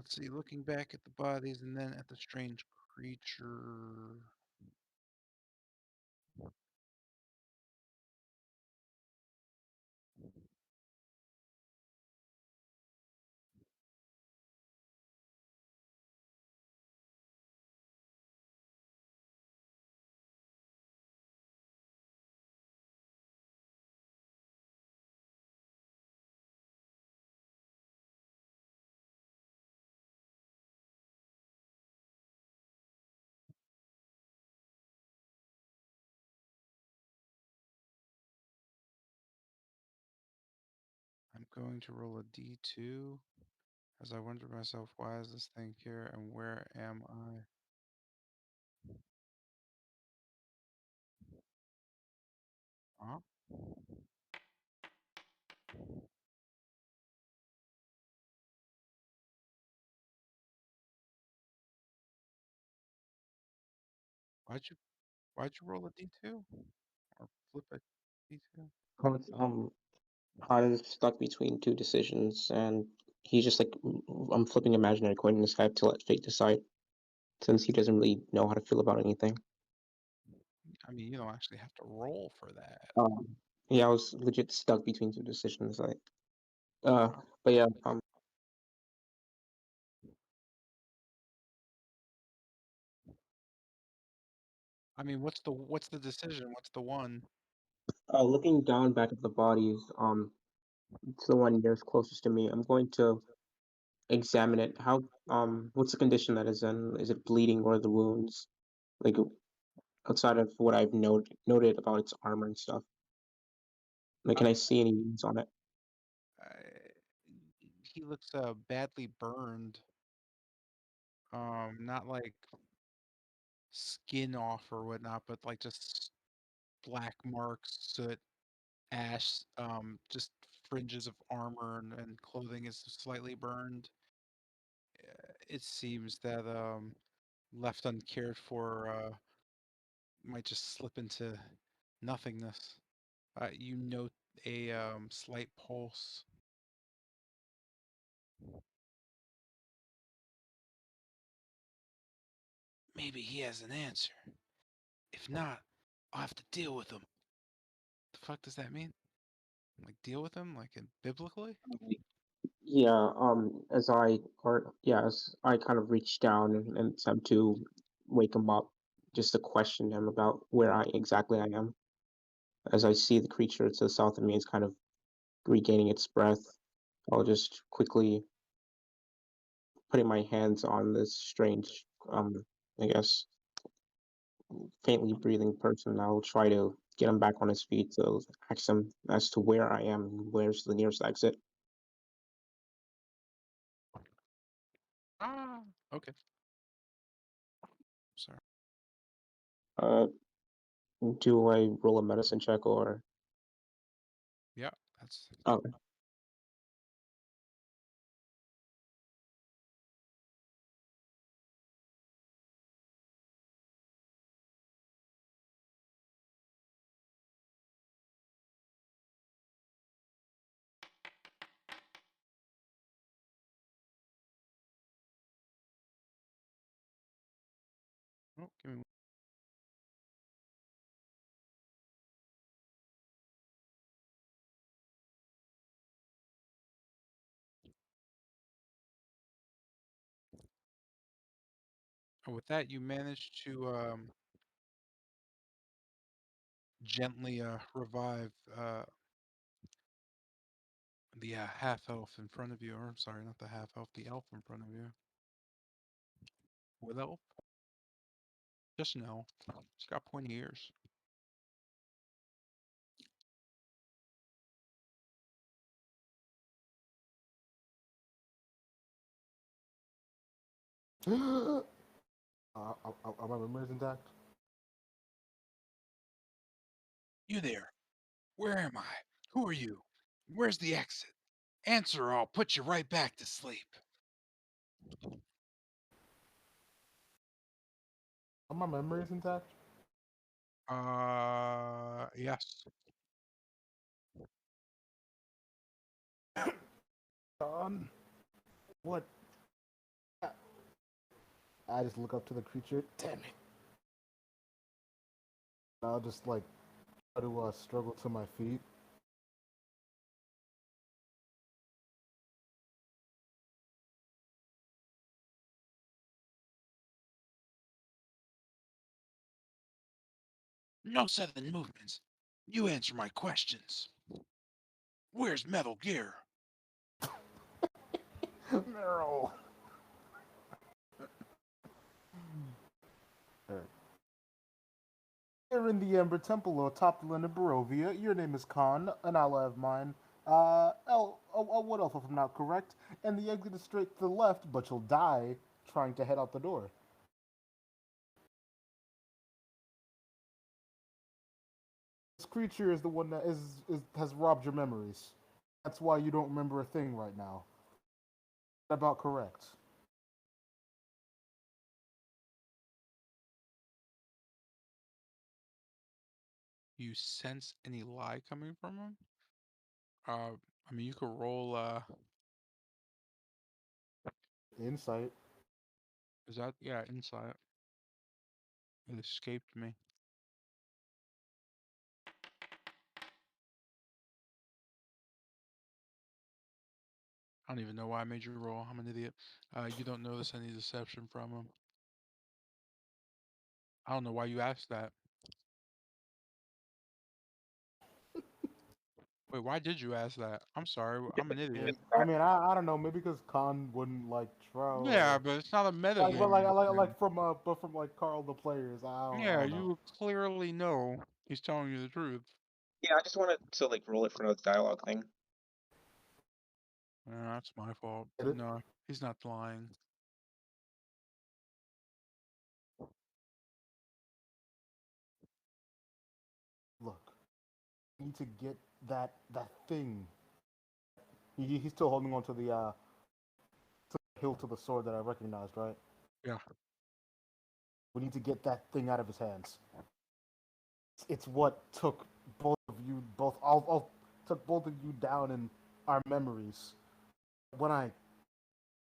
Let's see, looking back at the bodies and then at the strange creature. I'm going to roll a d2 as I wonder to myself, why is this thing here and where am I? Huh? Why'd you roll a d2 or flip a d2? Han is stuck between two decisions, and he's just like, I'm flipping imaginary coin in his head to let fate decide, since he doesn't really know how to feel about anything. I mean, you don't actually have to roll for that. Yeah, I was legit stuck between two decisions. Wow. But yeah, I mean, what's the decision? What's the one? looking down back at the bodies, it's the one nearest closest to me. I'm going to examine it. What's the condition that is in? Is it bleeding or the wounds? Like outside of what I've noted about its armor and stuff. Like, can I see any wounds on it? He looks badly burned. Not like skin off or whatnot, but like just black marks, soot, ash, just fringes of armor and clothing is slightly burned. It seems that left uncared for might just slip into nothingness. You note a slight pulse. Maybe he has an answer. If not, I'll have to deal with him. The fuck does that mean? Like deal with him, like in biblically? Yeah, as I kind of reach down and attempt to wake him up, just to question him about where I am. As I see the creature to the south of me is kind of regaining its breath, I'll just quickly putting my hands on this strange, I guess, faintly breathing person. I'll try to get him back on his feet to ask him as to where I am and where's the nearest exit. Ah, okay. Sorry. Uh, do I roll a medicine check or? Yeah, that's Okay. oh, give me with that you managed to gently revive the half elf in front of you, or I'm sorry, not the half elf, the elf in front of you. With elf? Just an elf. It's got pointy ears. Are my memories intact? You there? Where am I? Who are you? Where's the exit? Answer or I'll put you right back to sleep. Are my memories intact? Yes. What I just look up to the creature. Damn it! I'll just like try to struggle to my feet. No sudden movements. You answer my questions. Where's Metal Gear? Meryl. Alright. Here in the Ember Temple atop the land of Barovia, your name is Khan, an ally of mine. What else if I'm not correct? And the exit is straight to the left, but you'll die trying to head out the door. This creature is the one that has robbed your memories. That's why you don't remember a thing right now. About correct. You sense any lie coming from him? I mean, you could roll. Insight. Is that yeah? Insight. It escaped me. I don't even know why I made you roll. I'm an idiot. You don't notice any deception from him. I don't know why you asked that. Wait, why did you ask that? I'm sorry. I'm an idiot. I don't know. Maybe because Khan wouldn't like Trow. Yeah, but it's not a Like, but metagame. from like Carl the players. I Yeah, don't know. you clearly know he's telling you the truth. Yeah, I just wanted to like roll it for the dialogue thing. That's my fault. Get But it? no, he's not lying. Look, you need to get that thing. He's still holding on to the hilt of the sword that I recognized, right? Yeah. We need to get that thing out of his hands. It's what took both of you, all took both of you down in our memories. When I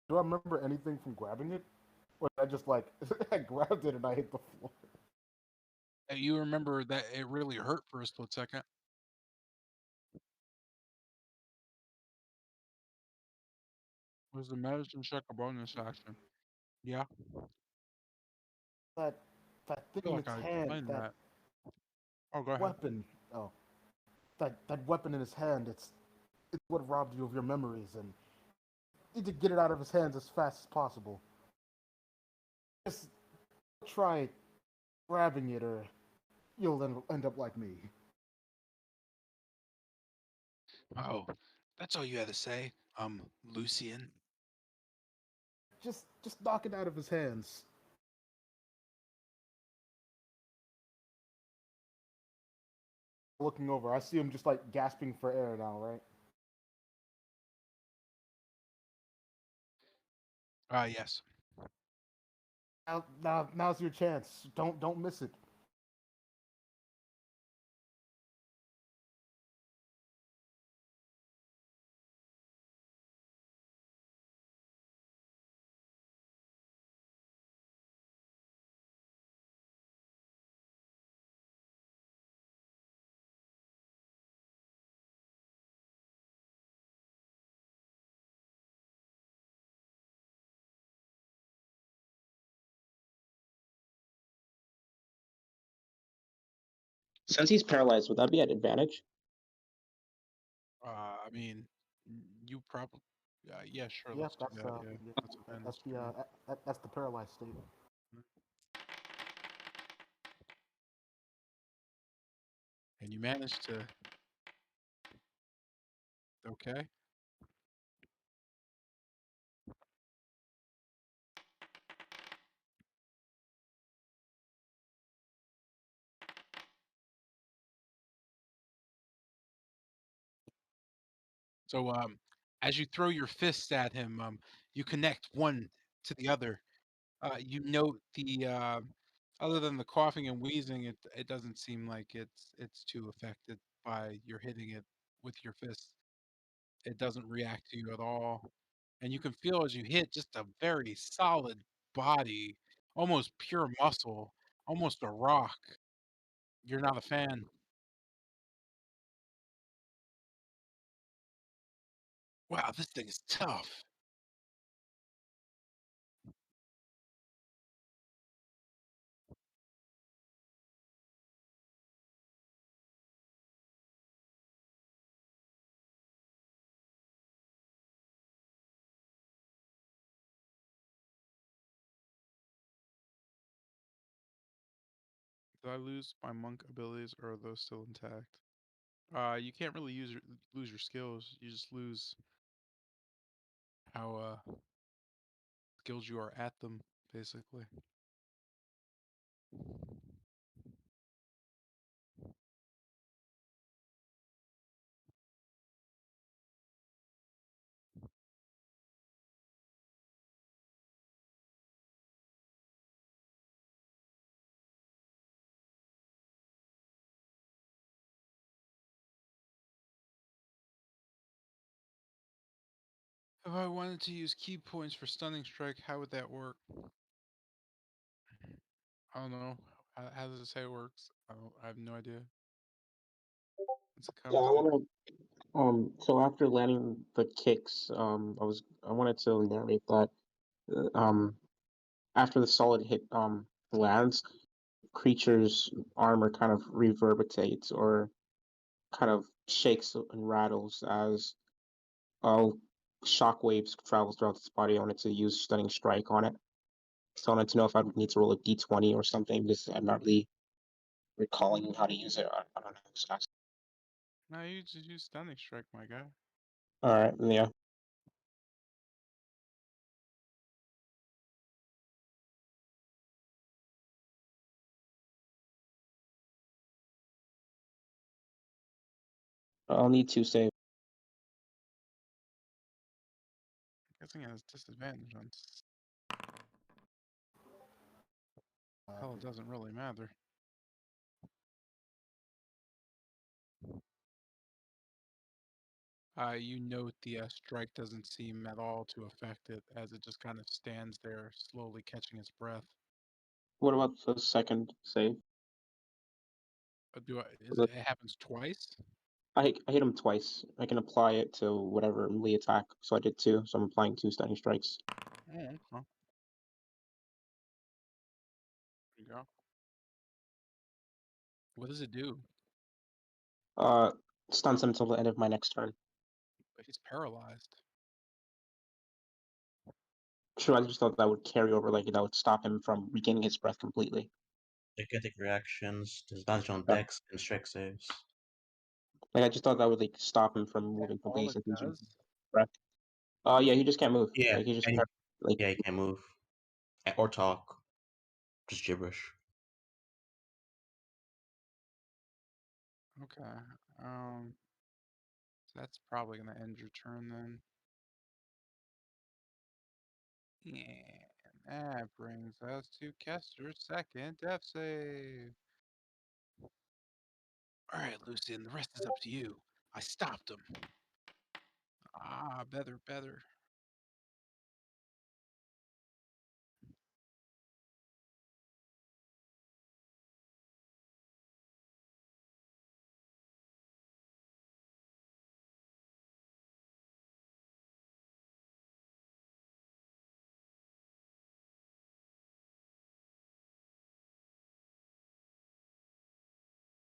do I remember anything from grabbing it? Or did I just like I grabbed it and I hit the floor? You remember that it really hurt for a split second. Was the medicine check a bonus action? Yeah. That that I thing feel in like its I hand, explained that that. Oh, go ahead. weapon. Oh, that weapon in his hand. It's what robbed you of your memories, and you need to get it out of his hands as fast as possible. Just try grabbing it, or you'll end up like me. Oh, that's all you had to say. Lucian. Just knock it out of his hands. Looking over, I see him just like gasping for air now, right? Yes. Now's your chance. Don't miss it. Since he's paralyzed, would that be at advantage? I mean, you probably. Yeah, sure. Yeah, Let's do that. Yeah, that's advantage. that's the paralyzed state. And you managed to. Okay. So, as you throw your fists at him, you connect one to the other. You note other than the coughing and wheezing, it doesn't seem like it's too affected by your hitting it with your fist. It doesn't react to you at all, and you can feel as you hit just a very solid body. Almost pure muscle. Almost a rock. You're not a fan. Wow, this thing is tough. Did I lose my monk abilities, or are those still intact? You can't really lose your skills. You just lose how skilled you are at them, basically. If I wanted to use key points for stunning strike, how would that work? I don't know. How does it say it works? I have no idea. It's a Yeah, I conversation. want to. So after landing the kicks, I wanted to narrate that. After the solid hit lands, creature's armor kind of reverberates or kind of shakes and rattles as shockwaves travels throughout its body. I wanted to use stunning strike on it. So I wanted to know if I would need to roll a d20 or something because I'm not really recalling how to use it. I don't know. No, you just use stunning strike, my guy. All right, yeah. I'll need to save. Guessing it has disadvantage on. Hell, it doesn't really matter. You note the strike doesn't seem at all to affect it, as it just kind of stands there, slowly catching its breath. What about the second save? It happens twice? I hit him twice. I can apply it to whatever melee attack. So I did two. So I'm applying two stunning strikes. Oh, okay. There you go. What does it do? Uh, Stuns him until the end of my next turn. He's paralyzed. Sure, I just thought that would carry over, like that would stop him from regaining his breath completely. Gigantic reactions, disadvantage on Yeah. dex and strike saves. Like I just thought that would like stop him from moving All completely it since he's does? breath. Yeah, he just can't move. Yeah, Like he just and can't, like yeah, he can't move or talk, just gibberish. Okay. So that's probably gonna end your turn then. Yeah. That brings us to Kester's second death save. Alright, Lucian, the rest is up to you. I stopped him. Better, better.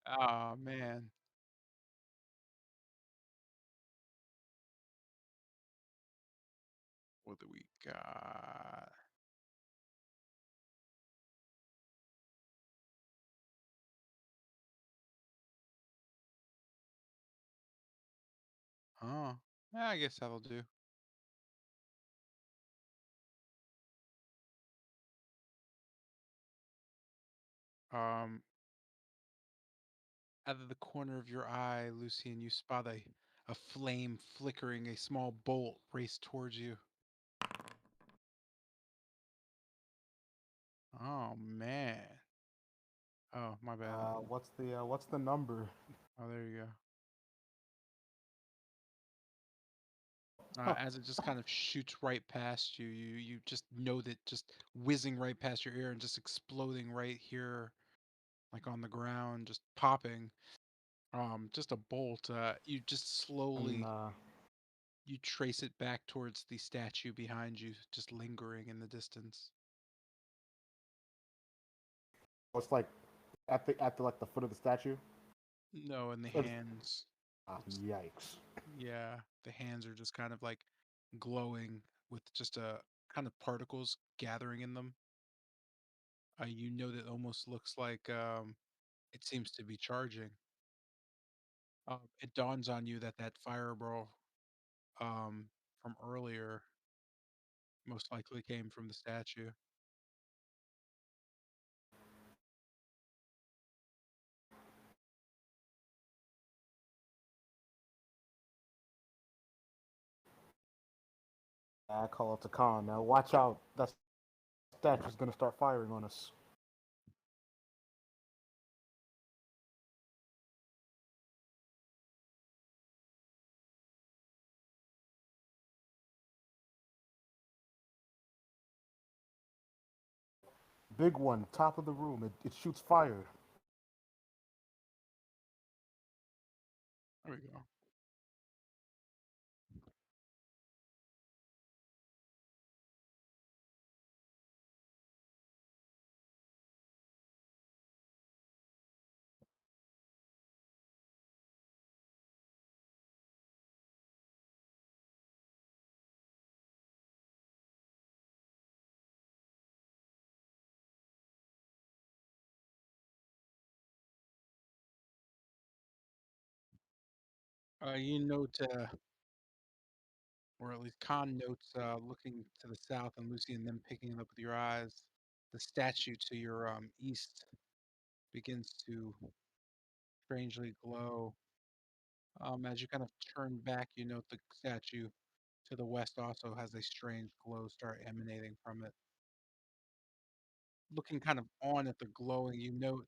Oh man. What do we got? Oh. Yeah, I guess that'll do. Um, Out of the corner of your eye, Lucian, you spot a flame flickering, a small bolt race towards you. Oh man. Oh, my bad. What's the number? Oh, there you go. Huh. as it just kind of shoots right past you. You just know that just whizzing right past your ear and just exploding right here, like on the ground, just popping. Just a bolt. You just And slowly you trace it back towards the statue behind you, just lingering in the distance. it's like at the like the foot of the statue. No, and the Or just- hands. Yikes! Yeah, the hands are just kind of like glowing with just kind of particles gathering in them. You know that almost looks like it seems to be charging. It dawns on you that that fireball from earlier most likely came from the statue. I call it to Khan. Now watch out. That statue's gonna start firing on us. Big one, top of the room. It shoots fire. There we go. You note, or at least Khan notes, looking to the south and Lucy and them picking it up with your eyes. The statue to your east begins to strangely glow. As you kind of turn back, you note the statue to the west also has a strange glow start emanating from it. Looking kind of on at the glowing, you note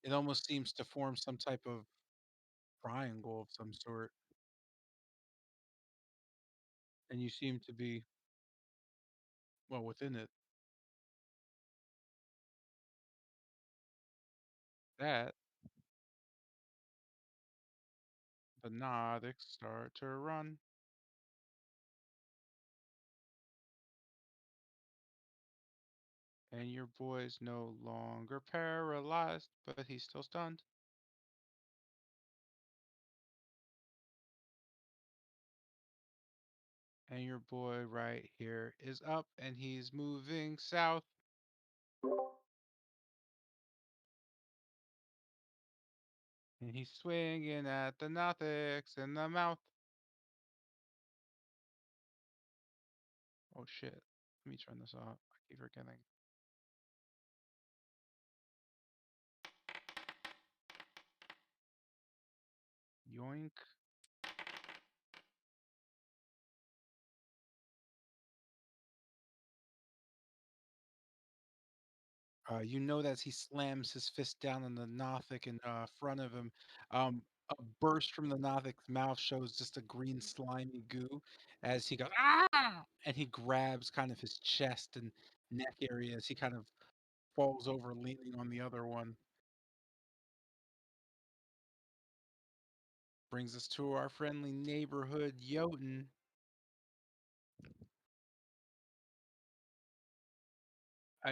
it almost seems to form some type of triangle of some sort, and you seem to be, well, within it. That the Nordics start to run. And your boy's no longer paralyzed, but he's still stunned. And your boy right here is up and he's moving south. And he's swinging at the Nothics in the mouth. Oh shit. Let me turn this off. I keep forgetting. Yoink. You know that as he slams his fist down on the Nothic in front of him, a burst from the Nothic's mouth shows just a green slimy goo as he goes, ah! And he grabs kind of his chest and neck area as he kind of falls over, leaning on the other one. Brings us to our friendly neighborhood, Jotun.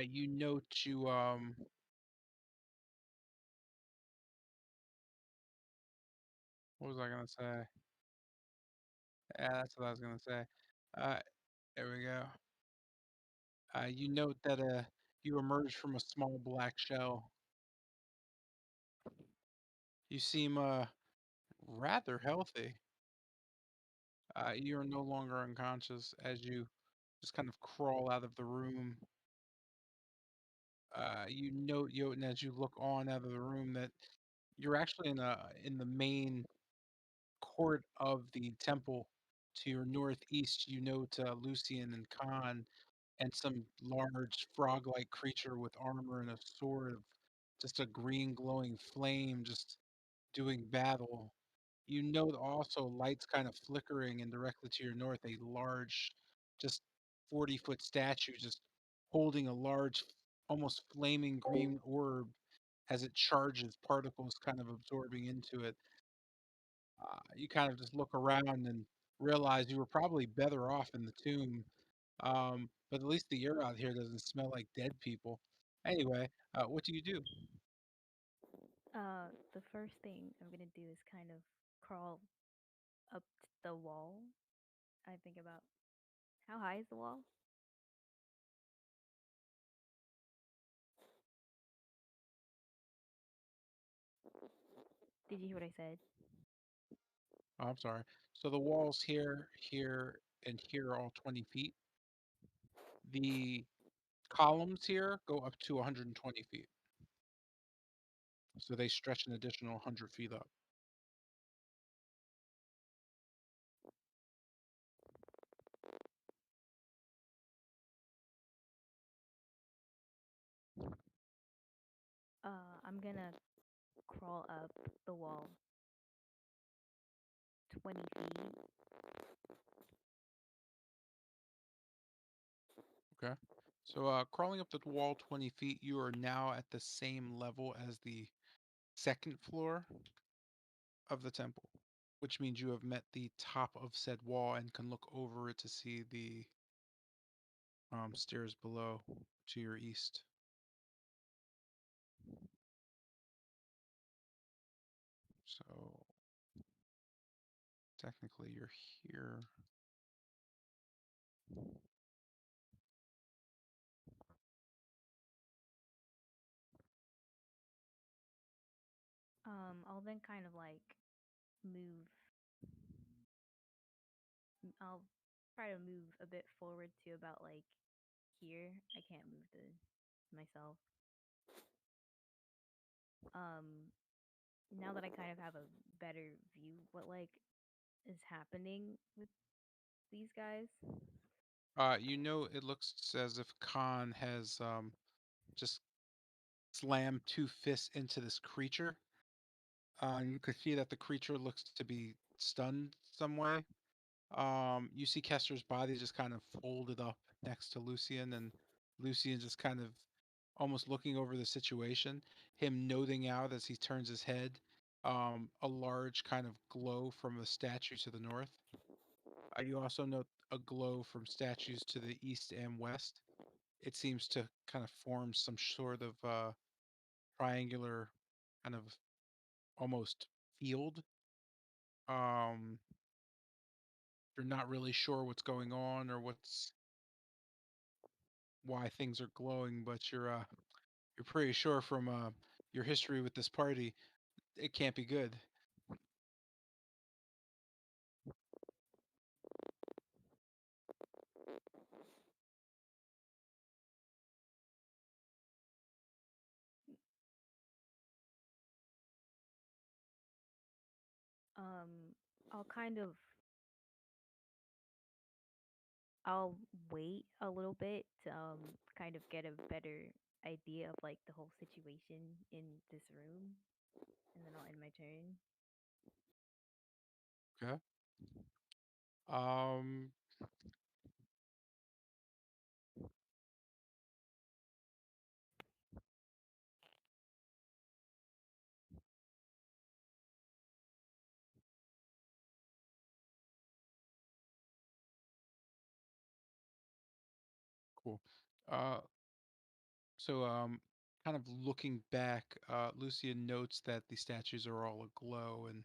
You note you, what was I gonna say? Yeah, that's what I was gonna say. Uh, there we go. You note that you emerge from a small black shell. You seem rather healthy. You're no longer unconscious as you just kind of crawl out of the room. You note, Jotun, as you look on out of the room that you're actually in the main court of the temple. To your northeast, you note Lucian and Khan and some large frog-like creature with armor and a sword of just a green glowing flame just doing battle. You note also lights kind of flickering, and directly to your north, a large, just 40-foot statue just holding a large, almost flaming green orb as it charges, particles kind of absorbing into it. You kind of just look around and realize you were probably better off in the tomb. But at least the air out here doesn't smell like dead people. Anyway, what do you do? The first thing I'm gonna do is kind of crawl up the wall. I think about how high is the wall? Did you hear what I said? Oh, I'm sorry. So the walls here, here, and here are all 20 feet. The columns here go up to 120 feet. So they stretch an additional 100 feet up. I'm gonna crawl up the wall 20 feet. Okay. So crawling up the wall 20 feet, you are now at the same level as the second floor of the temple, which means you have met the top of said wall and can look over it to see the stairs below to your east. So technically you're here. I'll then kind of like move. I'll try to move a bit forward to about like here. I can't move myself. Um, now that I kind of have a better view, what like is happening with these guys? You know, it looks as if Khan has just slammed two fists into this creature. And you can see that the creature looks to be stunned some way. You see Kester's body just kind of folded up next to Lucian, and Lucian just kind of almost looking over the situation, him noting out as he turns his head, a large kind of glow from a statue to the north. You also note a glow from statues to the east and west. It seems to kind of form some sort of triangular kind of almost field. Um, you're not really sure what's going on or why things are glowing, but you're pretty sure from your history with this party, it can't be good. Um, I'll kind of I'll wait a little bit to kind of get a better idea of like the whole situation in this room, and then I'll end my turn. Okay. Um, cool. Uh, so kind of looking back, Lucian notes that the statues are all aglow, and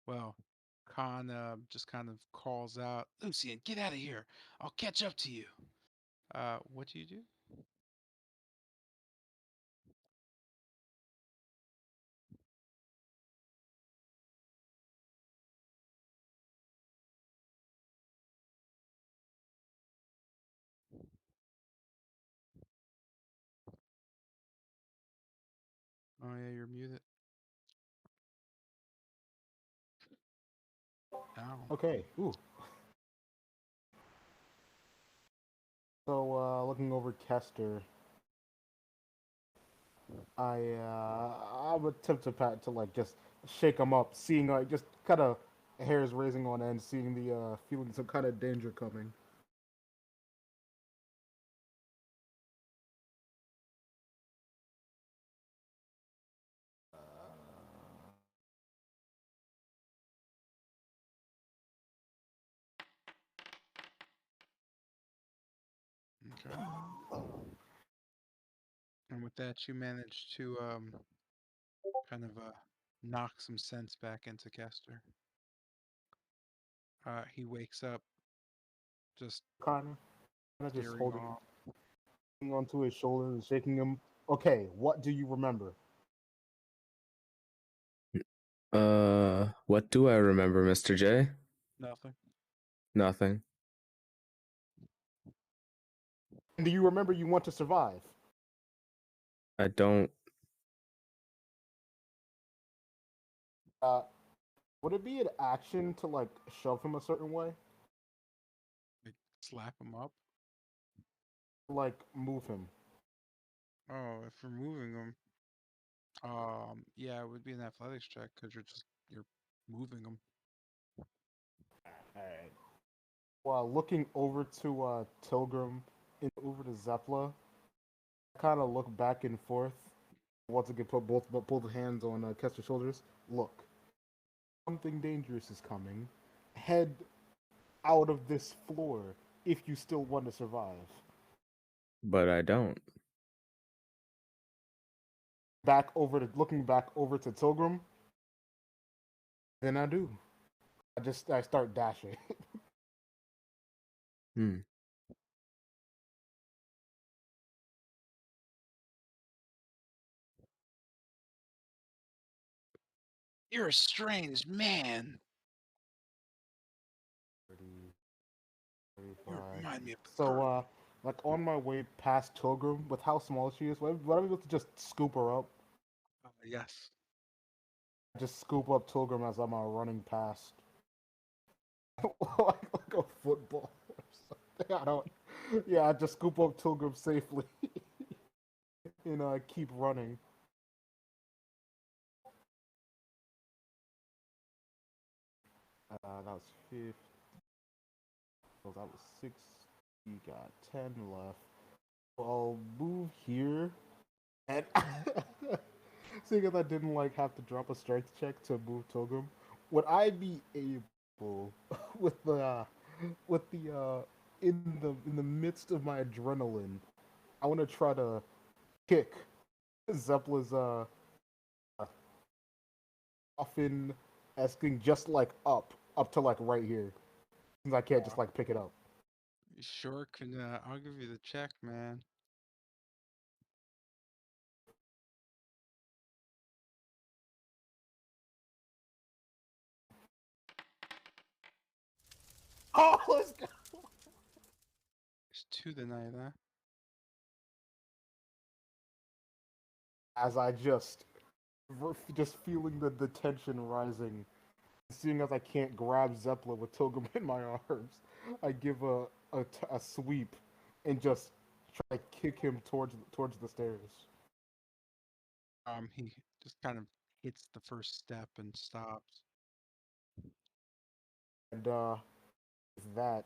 well, Khan just kind of calls out, "Lucian, get out of here! I'll catch up to you." What do you do? Oh yeah, you're muted. Ow. Okay. Ooh. So looking over Kester, I would attempt to pat to like just shake him up, seeing like just kind of hairs raising on end, seeing the feeling some kind of danger coming. Okay. And with that, you manage to kind of knock some sense back into Kester. He wakes up just Kind of just staring holding off. onto his shoulder and shaking him. Okay, what do you remember? What do I remember, Mr. J? Nothing. Nothing. And do you remember you want to survive? I don't. Uh, would it be an action to like shove him a certain way, Like, slap him up. like move him? Oh, if you're moving him, yeah, it would be an athletics check because you're moving him. All right. While looking over to Tilgrim and over to Zepla, I kind of look back and forth. Once again, put both hands on Kester's shoulders. Look, something dangerous is coming. Head out of this floor if you still want to survive. But I don't. Looking back over to Tilgrim. Then I do. I start dashing. Hmm. You're a strange man. 30, You 35. remind me of the So, girl. like on my way past Tilgrim, with how small she is, would I be able to just scoop her up? Yes. Just scoop up Tilgrim as I'm running past. like a football or something. I don't. Yeah, I just scoop up Tilgrim safely and keep running. That was 50. So that was 6. You got 10 left. So I'll move here. And seeing as I didn't like have to drop a strength check to move Tilgrim, would I be able with the in the midst of my adrenaline, I want to try to kick Zeppela's coffin asking just like up to like right here, since I can't just like pick it up. You sure can. I'll give you the check, man. Oh, let's go. It's two tonight, huh? As I just feeling the tension rising, seeing as I can't grab Zeppela with Tilgrim in my arms, I give a sweep and just try to kick him towards the stairs. He just kind of hits the first step and stops. And with that,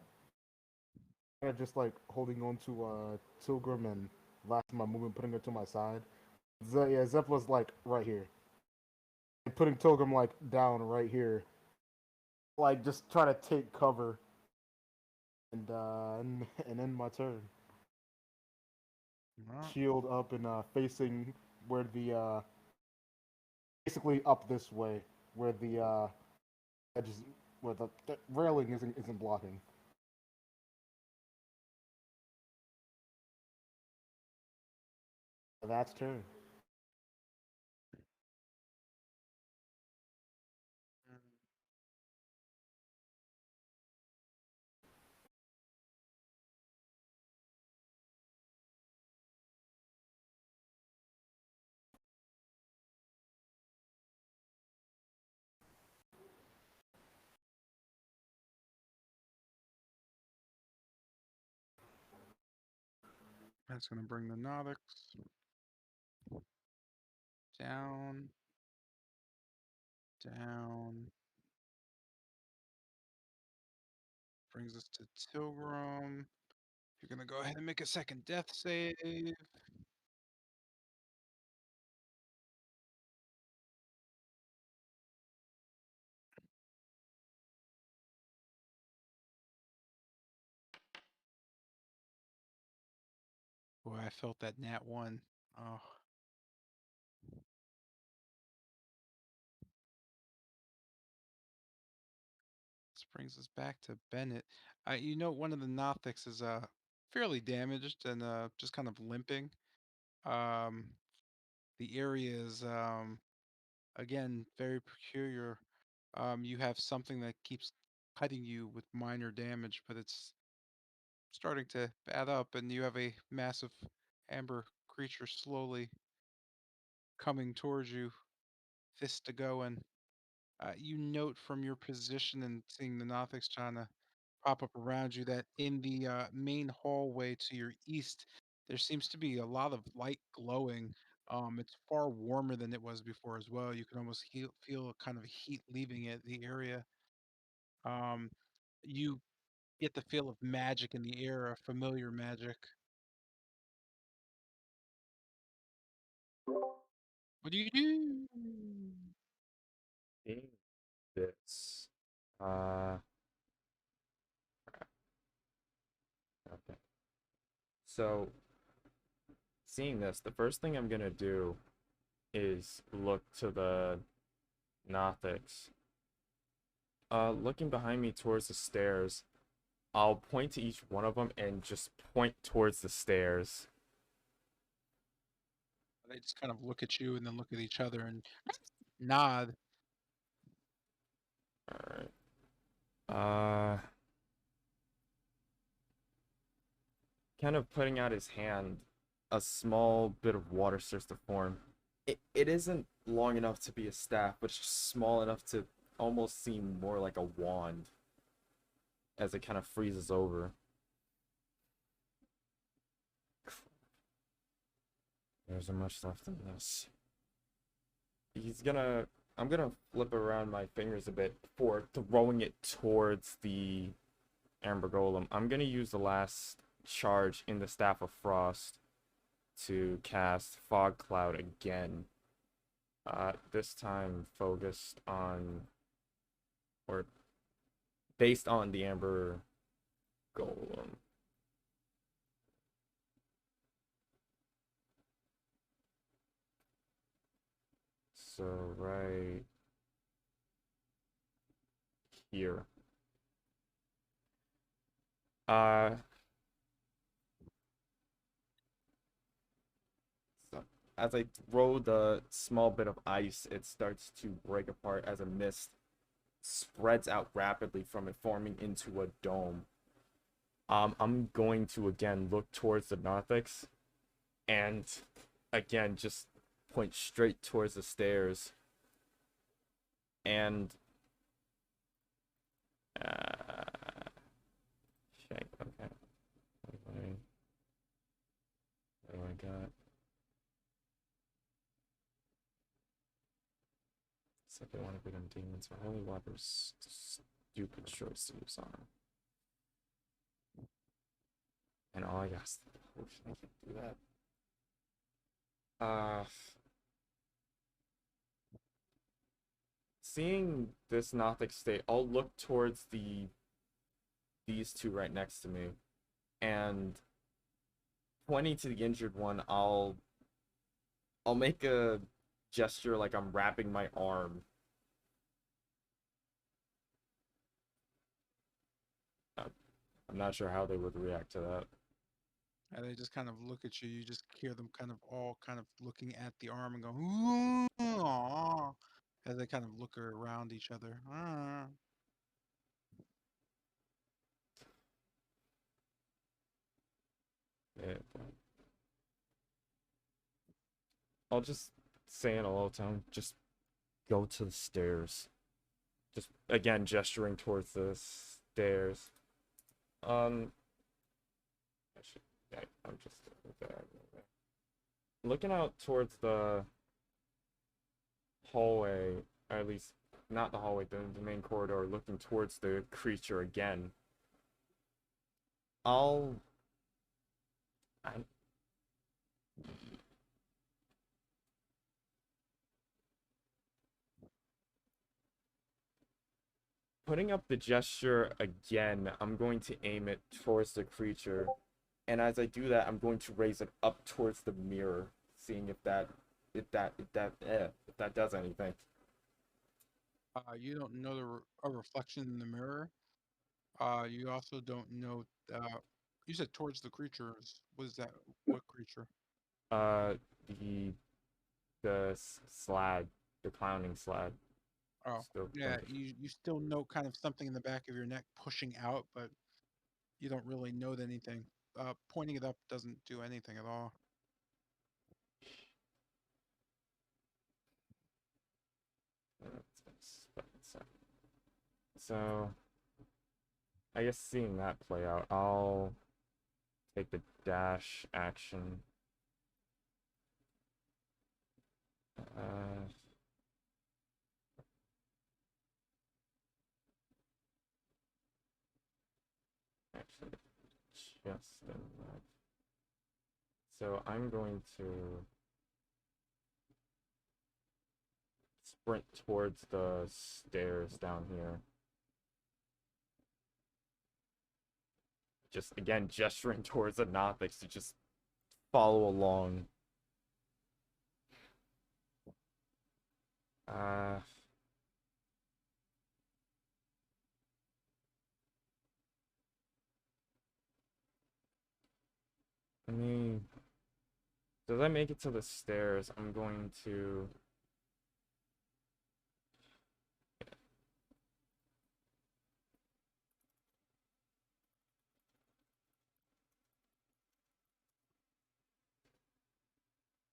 kind of just like holding on to Tilgrim and last my movement, putting it to my side. Yeah, Zeppela's like right here. And putting Tilgrim like down right here. Like just try to take cover and end my turn. Well, Shield up and facing where the basically up this way where the edges where the railing isn't blocking. That's turn. that's gonna bring the Nautics. Down. Down. Brings us to Tilgrim. You're gonna go ahead and make a second death save. Boy, I felt that nat one. Oh. This brings us back to Bennett. You know, one of the Nothics is fairly damaged and just kind of limping. Um, the area is again very peculiar. You have something that keeps cutting you with minor damage, but it's starting to add up, and you have a massive amber creature slowly coming towards you, fist to go, and you note from your position and seeing the Nothics trying to pop up around you that in the main hallway to your east, there seems to be a lot of light glowing. It's far warmer than it was before as well. You can almost feel a kind of heat leaving it, the area. Um, you get the feel of magic in the air, a familiar magic. What do you do? Seeing this, uh, okay. So, seeing this, the first thing I'm gonna do is look to the Nothics. Looking behind me towards the stairs, I'll point to each one of them and just point towards the stairs. They just kind of look at you and then look at each other and nod. Alright. Kind of putting out his hand, a small bit of water starts to form. It isn't long enough to be a staff, but it's just small enough to almost seem more like a wand as it kind of freezes over. There isn't much left in this. I'm gonna flip around my fingers a bit before throwing it towards the Amber Golem. I'm gonna use the last charge in the Staff of Frost to cast Fog Cloud again. This time focused on, or based on the Amber Golem. So right here. Uh, so as I throw the small bit of ice, it starts to break apart as a mist spreads out rapidly from it, forming into a dome. I'm going to again look towards the Nothics and again just point straight towards the stairs and shake. Okay. What do I got? Second one of them demons or holy water's stupid choice to use on him. And all I got is the potion. I can't do that. Seeing this Nothic state, I'll look towards these two right next to me, and pointing to the injured one, I'll make a gesture like I'm wrapping my arm. I'm not sure how they would react to that. And they just kind of look at you. You just hear them kind of all kind of looking at the arm and go, ooh, aw, as they kind of look around each other. Ah. Yeah, I'll just say in a low tone, just go to the stairs. Just again gesturing towards the stairs. Actually, yeah, I'm just there. Looking out towards the hallway, or at least not the hallway, the main corridor, looking towards the creature again. I'll. I, putting up the gesture again, I'm going to aim it towards the creature. And as I do that, I'm going to raise it up towards the mirror, seeing if that does anything. You don't know a reflection in the mirror. You also don't know. You said towards the creatures. Was that what creature? Uh, the slad, the clowning slad. Oh, Still yeah. pointed. You still know kind of something in the back of your neck pushing out, but you don't really know anything. Pointing it up doesn't do anything at all. So, I guess seeing that play out, I'll take the dash action. Uh, actually, just enough. So I'm going to sprint towards the stairs down here. Just again gesturing towards the Nothics to just follow along. Uh, I mean, does I make it to the stairs? I'm going to.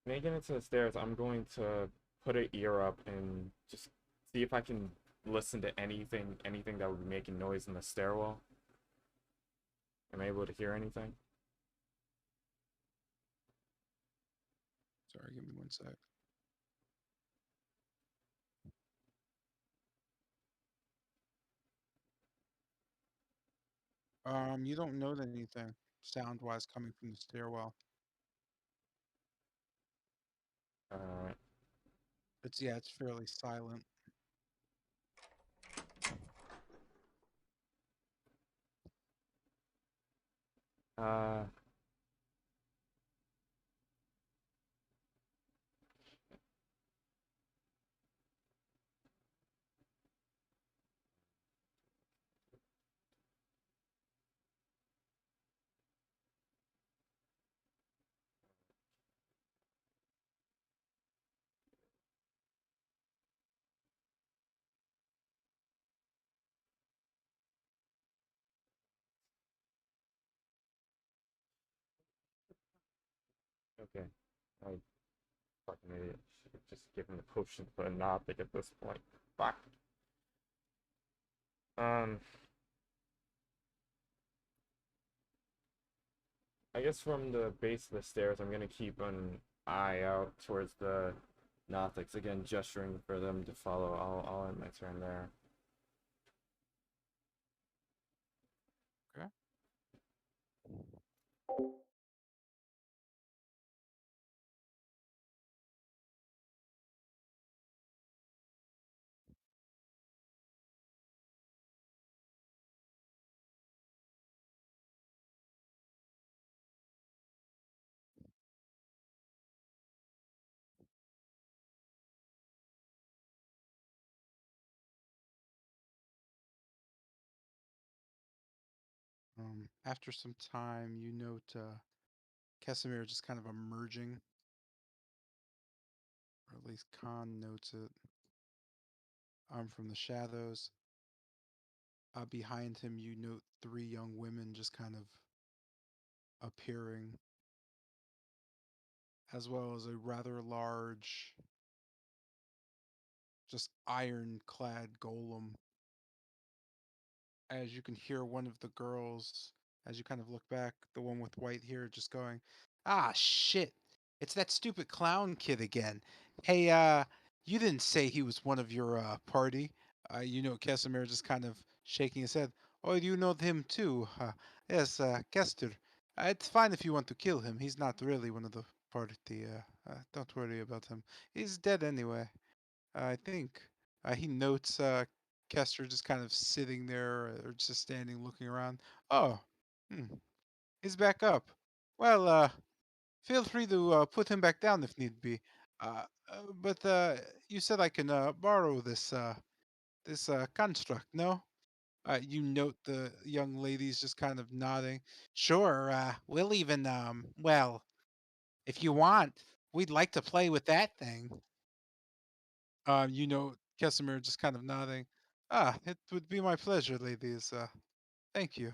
Making it to the stairs, I'm going to put an ear up and just see if I can listen to anything that would be making noise in the stairwell. Am I able to hear anything? Sorry, give me one sec. You don't know anything sound-wise coming from the stairwell. Alright. It's fairly silent. Uh, okay. I fucking idiot. Should have just given the potion for a Nothic at this point. Fuck. Um, I guess from the base of the stairs, I'm gonna keep an eye out towards the Nothics, again gesturing for them to follow. I'll end my turn there. Okay. After some time, you note Casimir just kind of emerging, or at least Khan notes it, from the shadows. Behind him, you note three young women just kind of appearing, as well as a rather large, just ironclad golem. As you can hear one of the girls, as you kind of look back, the one with white hair, just going, "Ah, shit! It's that stupid clown kid again. Hey, You didn't say he was one of your party. Casimir just kind of shaking his head. Oh, you know him too. Yes, Kester. It's fine if you want to kill him. He's not really one of the party. Don't worry about him. He's dead anyway. I think. He notes Kester just kind of sitting there or just standing looking around. Oh, hmm. He's back up. Well, feel free to put him back down if need be. But you said I can borrow this construct, no? You note the young lady's just kind of nodding. Sure, we'll even well, if you want, we'd like to play with that thing. Casimir just kind of nodding. It would be my pleasure, ladies. Thank you.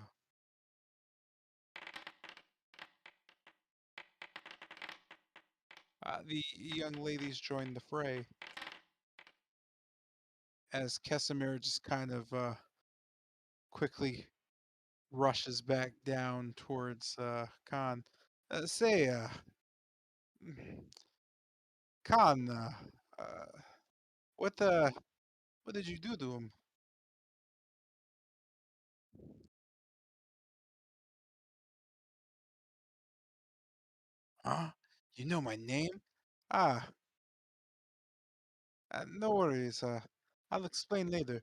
The young ladies join the fray as Casimir just kind of quickly rushes back down towards Khan. Say, Khan, uh, what what did you do to him? Huh? You know my name? Ah, no worries. I'll explain later.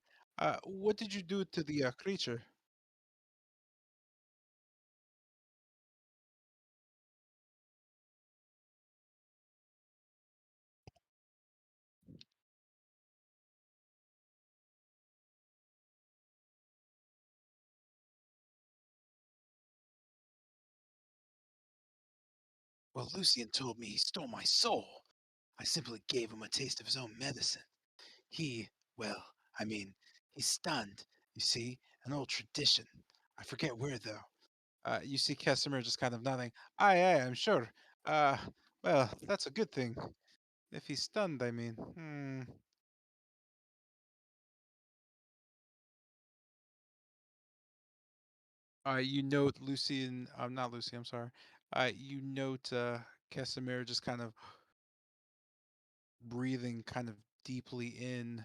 What did you do to the creature? Well, Lucian told me he stole my soul. I simply gave him a taste of his own medicine. He, well, I mean, he's stunned. You see, an old tradition. I forget where though. You see Casimir just kind of nodding. Aye, I'm sure. Uh, well, that's a good thing. If he's stunned, I mean. You note Lucian, not Lucy, I'm sorry. You note Casimir just kind of breathing kind of deeply in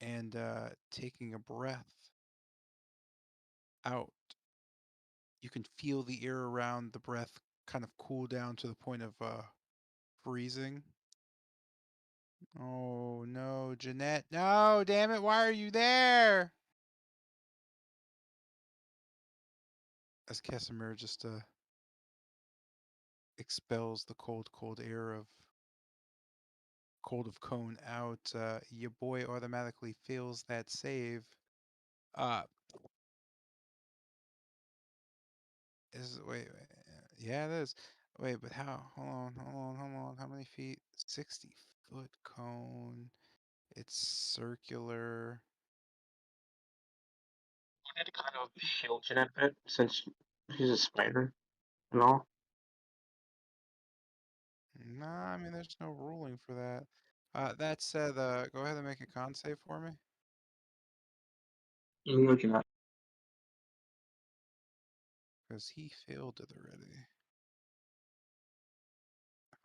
and taking a breath out. You can feel the air around the breath kind of cool down to the point of freezing. Oh no, Jeanette. No, damn it, why are you there? As Casimir just expels the cold air of Cold of Cone out, your boy automatically fails that save. Uh, wait, yeah, it is. Wait, but how? Hold on. How many feet? 60-foot cone. It's circular. I had to kind of shield Jeanette a bit since she's a spider and all. Nah, I mean, there's no ruling for that. That said, go ahead and make a con save for me, I'm looking at. because he failed it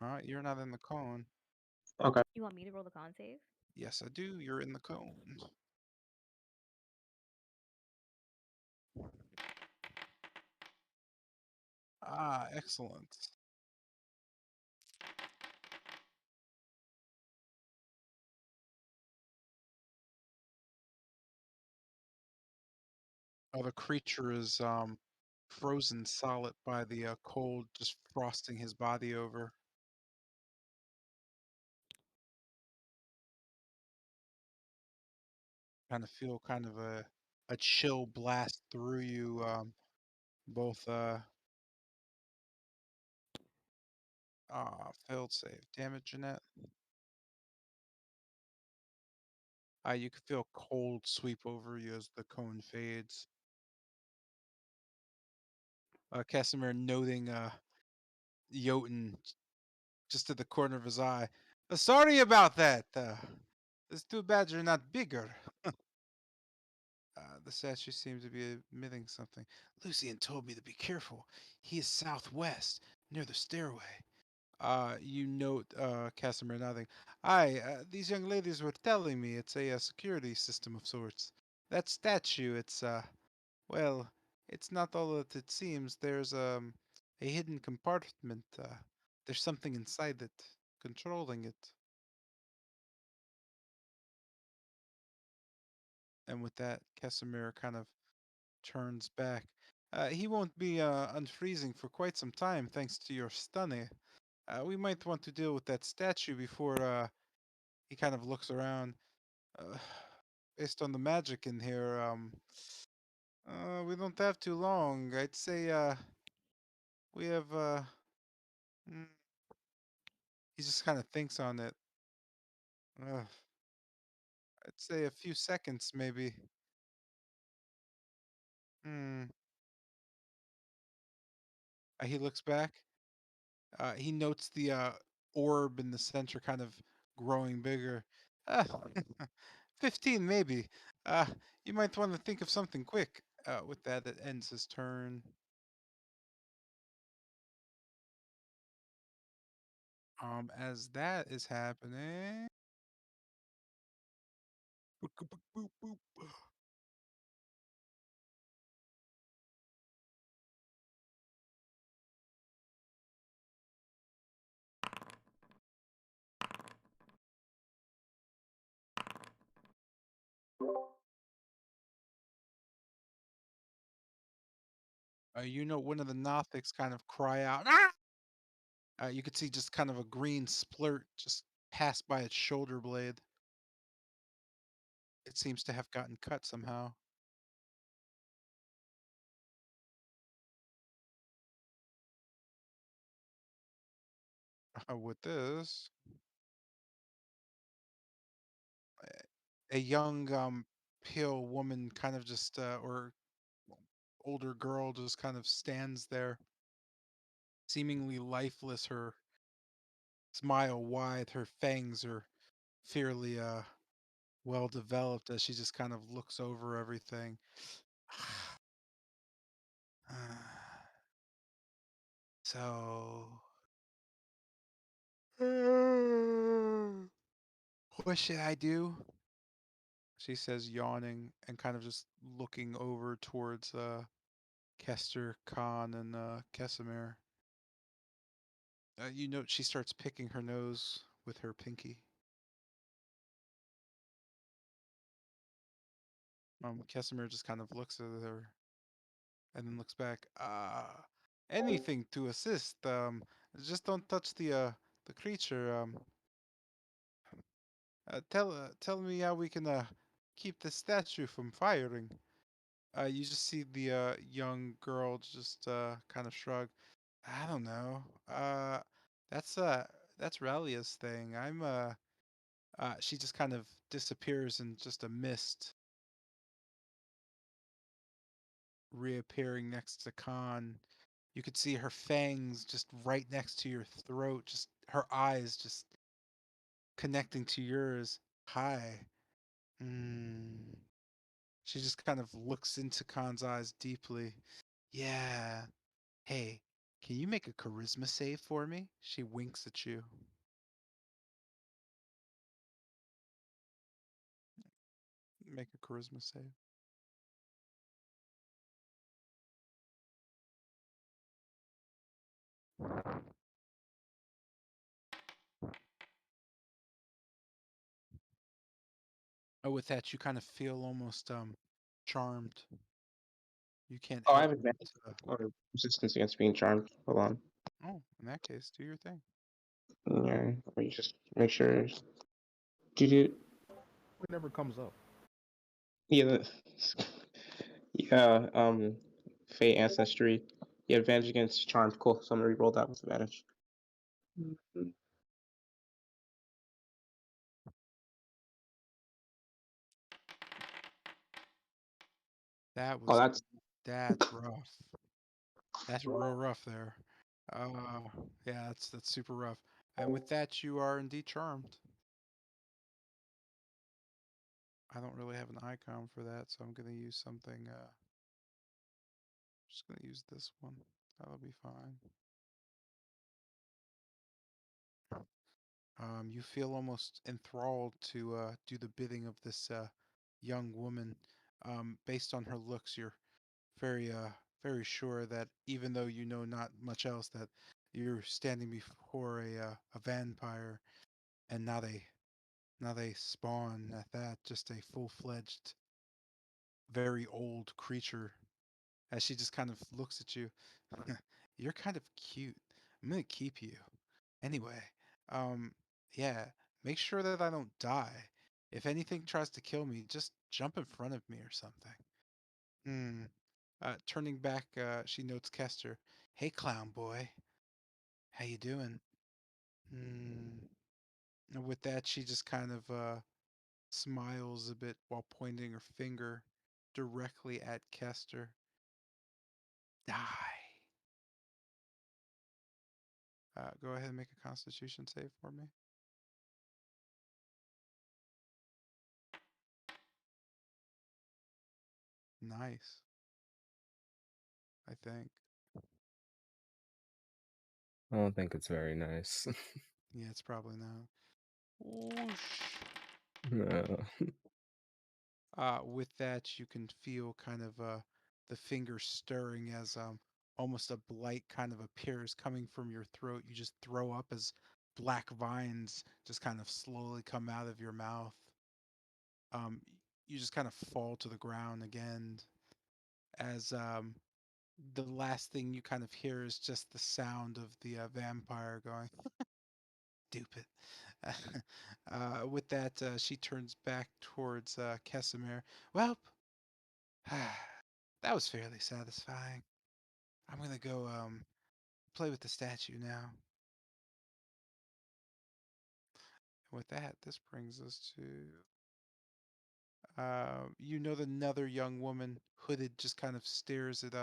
already. You're not in the cone. Okay. You want me to roll the con save? Yes, I do. You're in the cone. Excellent. The creature is frozen solid by the cold, just frosting his body over. Kind of feel kind of a chill blast through you. Both failed save. Damn it, Jeanette. You can feel cold sweep over you as the cone fades. Casimir noting Jotun just at the corner of his eye. Sorry about that. It's too bad you're not bigger. The statue seems to be admitting something. Lucian told me to be careful. He is southwest, near the stairway. You note Casimir nodding. Aye, these young ladies were telling me it's a, security system of sorts. That statue, well, it's not all that it seems. There's a hidden compartment. There's something inside it, controlling it. And with that, Casimir kind of turns back. He won't be unfreezing for quite some time, thanks to your stunning. We might want to deal with that statue before he kind of looks around. Uh, based on the magic in here, we don't have too long. I'd say we have. Mm, he just kind of thinks on it. Uh, I'd say a few seconds, maybe. Hmm. He looks back. He notes the orb in the center kind of growing bigger. Uh, 15, maybe. Uh, you might want to think of something quick. With that, it ends his turn. As that is happening. You know, one of the Nothics kind of cry out. Ah! You could see just kind of a green splurt just pass by its shoulder blade. It seems to have gotten cut somehow. With this, a young, pale woman kind of just, or older girl just kind of stands there, seemingly lifeless, her smile wide, her fangs are fairly, well developed as she just kind of looks over everything. So, what should I do? She says, yawning and kind of just looking over towards Kester, Khan, and Kesimir. You note she starts picking her nose with her pinky. Kesimir just kind of looks at her and then looks back. Anything to assist. Just don't touch the creature. Tell me how we can keep the statue from firing. You just see the young girl just kind of shrug. I don't know. That's uh that's Relia's thing. She just kind of disappears in just a mist, reappearing next to Khan. You could see her fangs just right next to your throat, just her eyes just connecting to yours. Hi. Hmm. She just kind of looks into Khan's eyes deeply. Yeah. Hey, can you make a charisma save for me? She winks at you. Make a charisma save. Oh, with that, you kind of feel almost charmed. You can't Oh, I help have but advantage or resistance against being charmed. Hold on. oh, in that case, do your thing. Yeah, let me just make sure. Did you? It never comes up. Yeah, yeah. Fate ancestry. Yeah, advantage against charmed. Cool. So I'm gonna reroll that with advantage. Mhm. That Oh, was that's that's rough. That's real rough there. Yeah, that's super rough. And with that, you are indeed charmed. I don't really have an icon for that, so I'm gonna use something. Just gonna use this one. That'll be fine. You feel almost enthralled to do the bidding of this young woman. Based on her looks, you're very very sure that even though you know not much else, that you're standing before a vampire, and not a spawn at that, just a full-fledged, very old creature. As she just kind of looks at you, you're kind of cute. I'm gonna keep you. Anyway, um, yeah, make sure that I don't die. If anything tries to kill me, just jump in front of me or something. Hmm. Turning back, she notes Kester. Hey, clown boy. How you doing? Hmm. And with that, she just kind of smiles a bit while pointing her finger directly at Kester. Die. Go ahead and make a Constitution save for me. Nice, I think. I don't think it's very nice. Yeah, it's probably not. Whoosh. No. With that, you can feel kind of the finger stirring as almost a blight kind of appears coming from your throat. You just throw up as black vines just kind of slowly come out of your mouth. Um, you just kind of fall to the ground again as the last thing you kind of hear is just the sound of the vampire going, stupid. With that, she turns back towards Casimir. Well, that was fairly satisfying. I'm gonna go play with the statue now. And with that, this brings us to you know that another young woman, hooded, just kind of stares at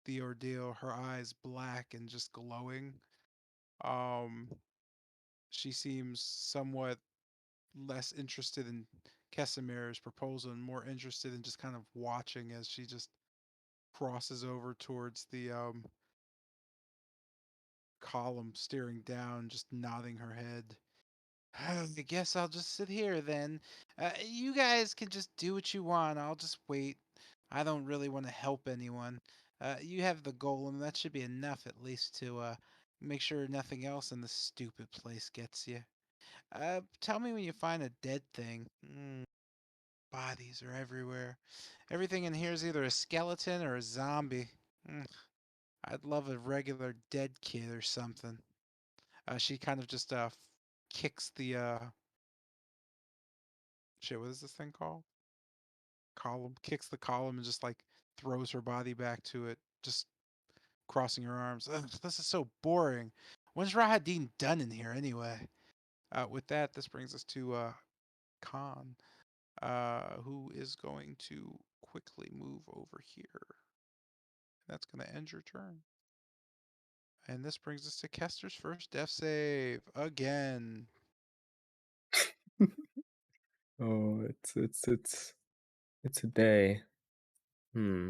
the ordeal, her eyes black and just glowing. Um, she seems somewhat less interested in Casimir's proposal and more interested in just kind of watching as she just crosses over towards the column, staring down, just nodding her head. I guess I'll just sit here then. You guys can just do what you want. I'll just wait. I don't really want to help anyone. You have the golem. That should be enough at least to make sure nothing else in this stupid place gets you. Tell me when you find a dead thing. Bodies are everywhere. Everything in here is either a skeleton or a zombie. Mm, I'd love a regular dead kid or something. She kind of just kicks the shit. What is this thing called? Column. Kicks the column and just like throws her body back to it, just crossing her arms. Ugh, this is so boring. When's Rahadin done in here anyway? With that, this brings us to Khan, who is going to quickly move over here. That's going to end your turn. And this brings us to Kester's first death save again. Oh, it's a day. Hmm.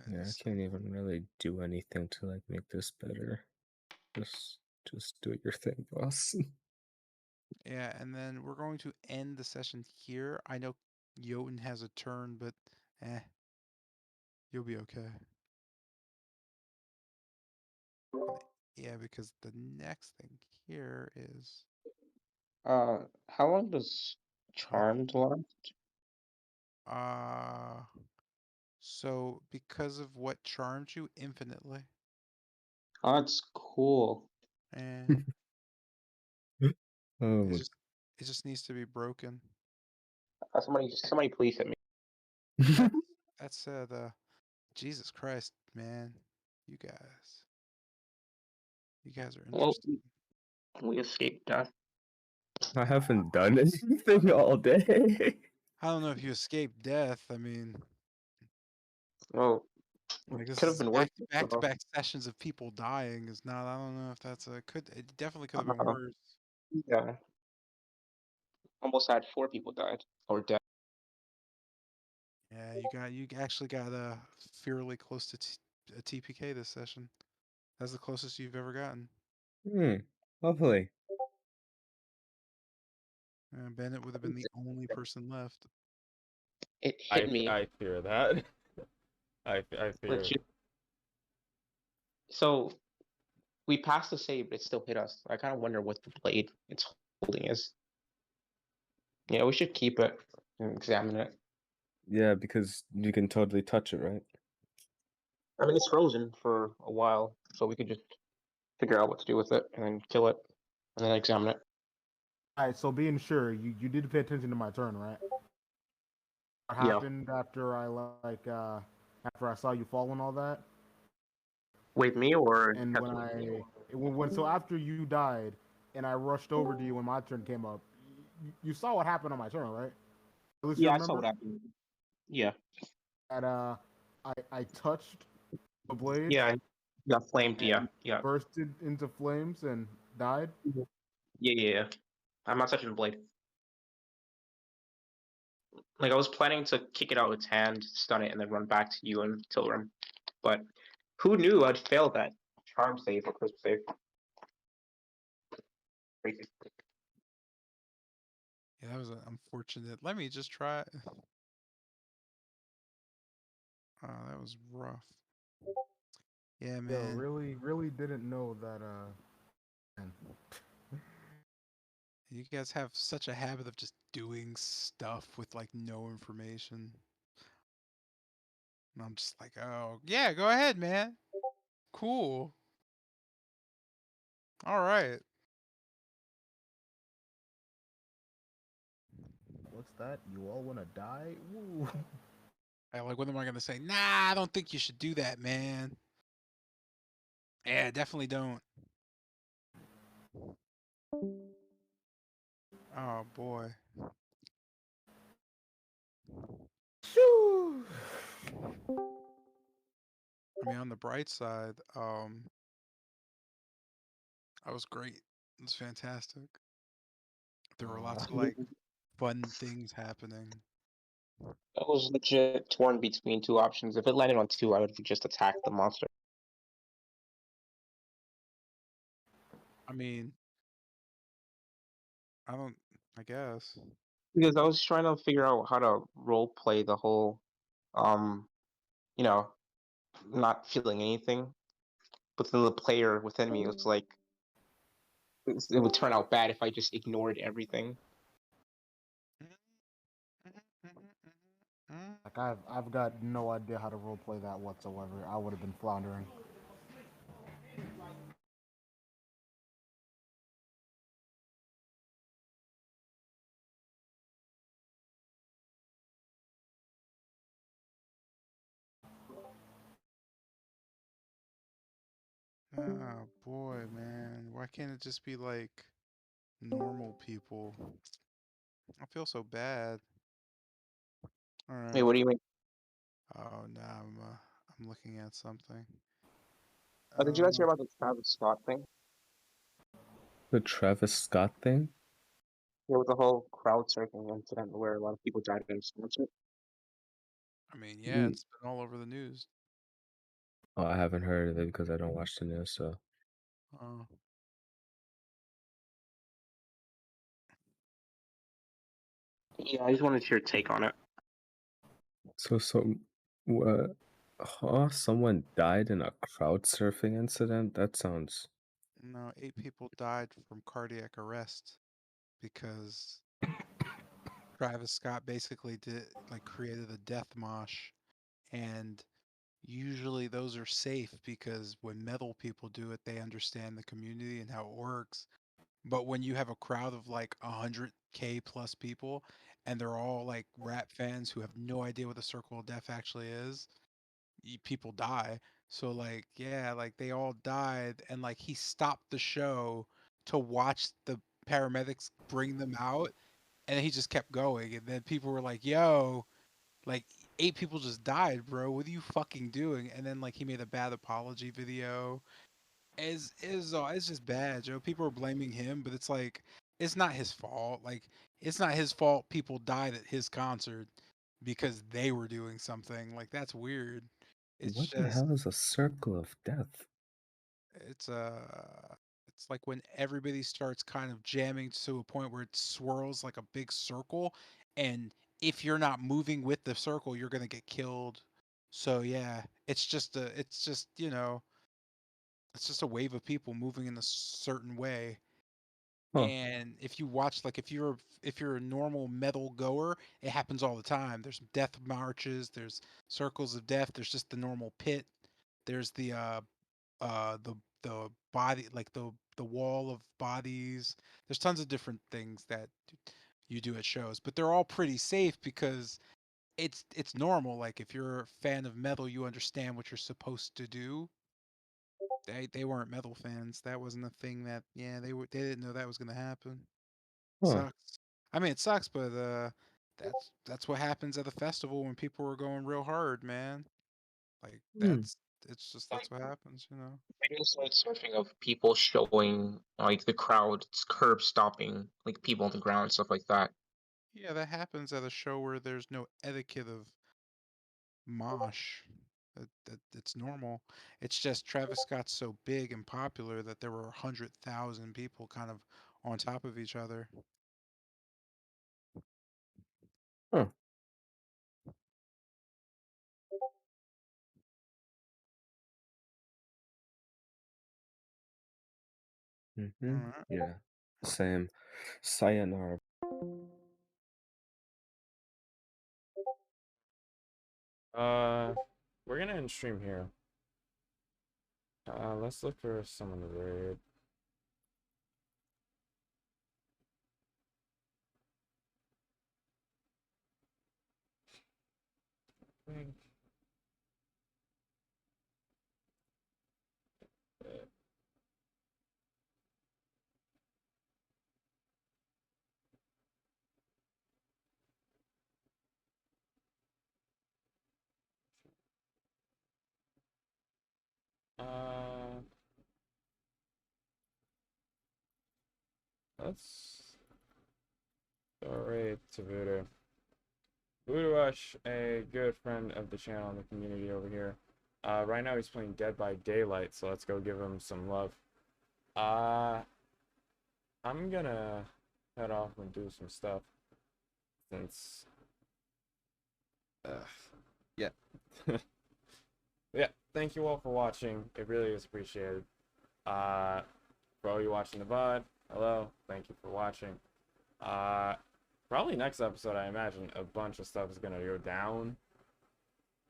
And Yeah, I this, can't even really do anything to like make this better. Just do your thing, boss. yeah, and then we're going to end the session here. I know Jotun has a turn, but eh, you'll be okay. Yeah, because the next thing here is How long does uh Charmed last? uh so because of what charms you infinitely, Oh, that's cool. and it Oh. just it just needs to be broken. Somebody please hit me. That that said, Jesus Christ, man, you guys, you guys are Well, interesting. we escaped death. I haven't done anything all day. I don't know if you escaped death. I mean, Well, like this could have is been worse. So, back sessions of people dying is not. I don't know if that's a could. It definitely could have been uh, worse. yeah, almost had 4 people died or dead. Yeah, you actually got fairly close to a TPK this session. That's the closest you've ever gotten. Hmm. Lovely. Bennett would have been the only person left. It hit me. I fear that. I fear it. Legit. So we passed the save, but it still hit us. I kind of wonder what the blade it's holding is. Yeah, we should keep it and examine it. Yeah, because you can totally touch it, right? I mean, it's frozen for a while, so we could just figure out what to do with it and then kill it and then examine it. All right, so being sure, you did pay attention to my turn, right? What Yeah. happened after after I saw you fall and all that? Wait, me or And Tetsu? so after you died, and I rushed over to you when my turn came up, you saw what happened on my turn, right? At least you Yeah, I saw what remember happened. Yeah. that I touched the blade Yeah, I got flamed. and Yeah, yeah. bursted into flames and died. Yeah, yeah, yeah. I'm not touching the blade. Like, I was planning to kick it out of its hand, stun it, and then run back to you and Tilram. But who knew I'd fail that charm save or crisp save? Crazy. Yeah, that was unfortunate. Let me just try. Oh, that was rough. Yeah, Yo, man. really didn't know that. Man. You guys have such a habit of just doing stuff with like no information. And I'm just like, oh, yeah, go ahead, man. Cool. All right. What's that? You all want to die? Woo. Like, what am I going to say? Nah, I don't think you should do that, man. Yeah, definitely don't. Oh, boy. Shoo. I mean, on the bright side, that was great. It was fantastic. There were lots of like fun things happening. I was legit torn between two options. If it landed on two, I would have just attacked the monster. I mean, I guess. Because I was trying to figure out how to role play the whole, um, you know, not feeling anything. But then the player within me was like, it would turn out bad if I just ignored everything. Like I've got no idea how to roleplay that whatsoever. I would have been floundering. Oh boy, man. Why can't it just be like normal people? I feel so bad. All Wait, right. what do you mean? Oh no, I'm looking at something. Did you guys hear Uh, about the Travis Scott thing? The Travis Scott thing? Yeah, with the whole crowd surfing incident where a lot of people died in response to it. I mean, yeah, Mm. it's been all over the news. Oh, I haven't heard of it because I don't watch the news. So, Uh, Yeah, I just wanted your take on it. what? Huh? Someone died in a crowd surfing incident? That sounds. no, 8 people died from cardiac arrest because Travis Scott basically created a death mosh, and usually those are safe because when metal people do it, they understand the community and how it works. But when you have a crowd of like 100K plus people and they're all like rap fans who have no idea what the circle of death actually is, people die. So like, yeah, like they all died and like he stopped the show to watch the paramedics bring them out, and he just kept going, and then people were like, "Yo, like 8 people just died, bro. What are you fucking doing?" And then like he made a bad apology video. It's just bad, Joe. People are blaming him, but it's like it's not his fault. Like it's not his fault people died at his concert because they were doing something. Like that's weird. It's What the just hell is a circle of death? it's It's like when everybody starts kind of jamming to a point where it swirls like a big circle, and if you're not moving with the circle, you're gonna get killed. So yeah, it's just a wave of people moving in a certain way. Huh. And if you watch, like, if you're a normal metal goer, it happens all the time. There's death marches, there's circles of death, there's just the normal pit, there's the body, like the wall of bodies. There's tons of different things that you do at shows, but they're all pretty safe because it's normal. Like, if you're a fan of metal, you understand what you're supposed to do. They weren't metal fans. That wasn't a thing that, yeah, they didn't know that was gonna happen. Huh. Sucks. I mean, it sucks, but that's what happens at the festival when people are going real hard, man. Like, Hmm. that's what happens, you know. Videos like surfing of people showing like the crowd curb stopping like people on the ground, stuff like that. Yeah, that happens at a show where there's no etiquette of mosh. It's normal. It's just Travis Scott's so big and popular that there were 100,000 people kind of on top of each other. Huh. All Mm-hmm. right. Yeah. Same. Sayonara. We're gonna end stream here. Let's look for someone to raid. Think, Uh, let's go raid to Voodoo. Voodoo Rush, a good friend of the channel and the community over here. Right now he's playing Dead by Daylight, so let's go give him some love. Uh, I'm gonna head off and do some stuff since, yeah. Yeah, thank you all for watching. It really is appreciated. For all you watching the VOD, hello, thank you for watching. Probably next episode, I imagine a bunch of stuff is gonna go down.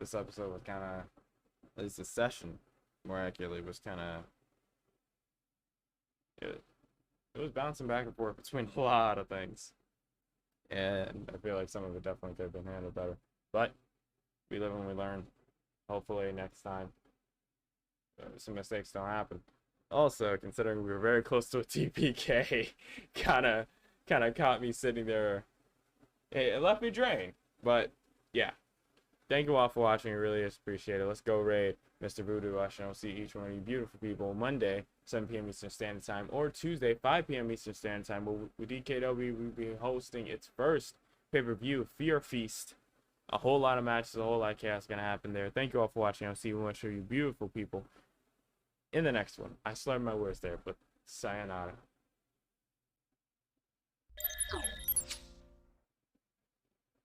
This episode was kind of, at least this session, more accurately, was kind of, it was bouncing back and forth between a lot of things, and I feel like some of it definitely could have been handled better. But we live and we learn. Hopefully next time, some mistakes don't happen. Also, considering we were very close to a TPK, kind of caught me sitting there. It left me drained. But yeah, thank you all for watching. I really appreciate it. Let's go raid Mr. Voodoo Rush, and I'll see each one of you beautiful people Monday, 7 p.m. Eastern Standard Time, or Tuesday, 5 p.m. Eastern Standard Time. With DKW, we'll be hosting its first pay-per-view, Fear Feast. A whole lot of matches, a whole lot of chaos going to happen there. Thank you all for watching. I'll see one of you beautiful people in the next one. I slurred my words there, but sayonara.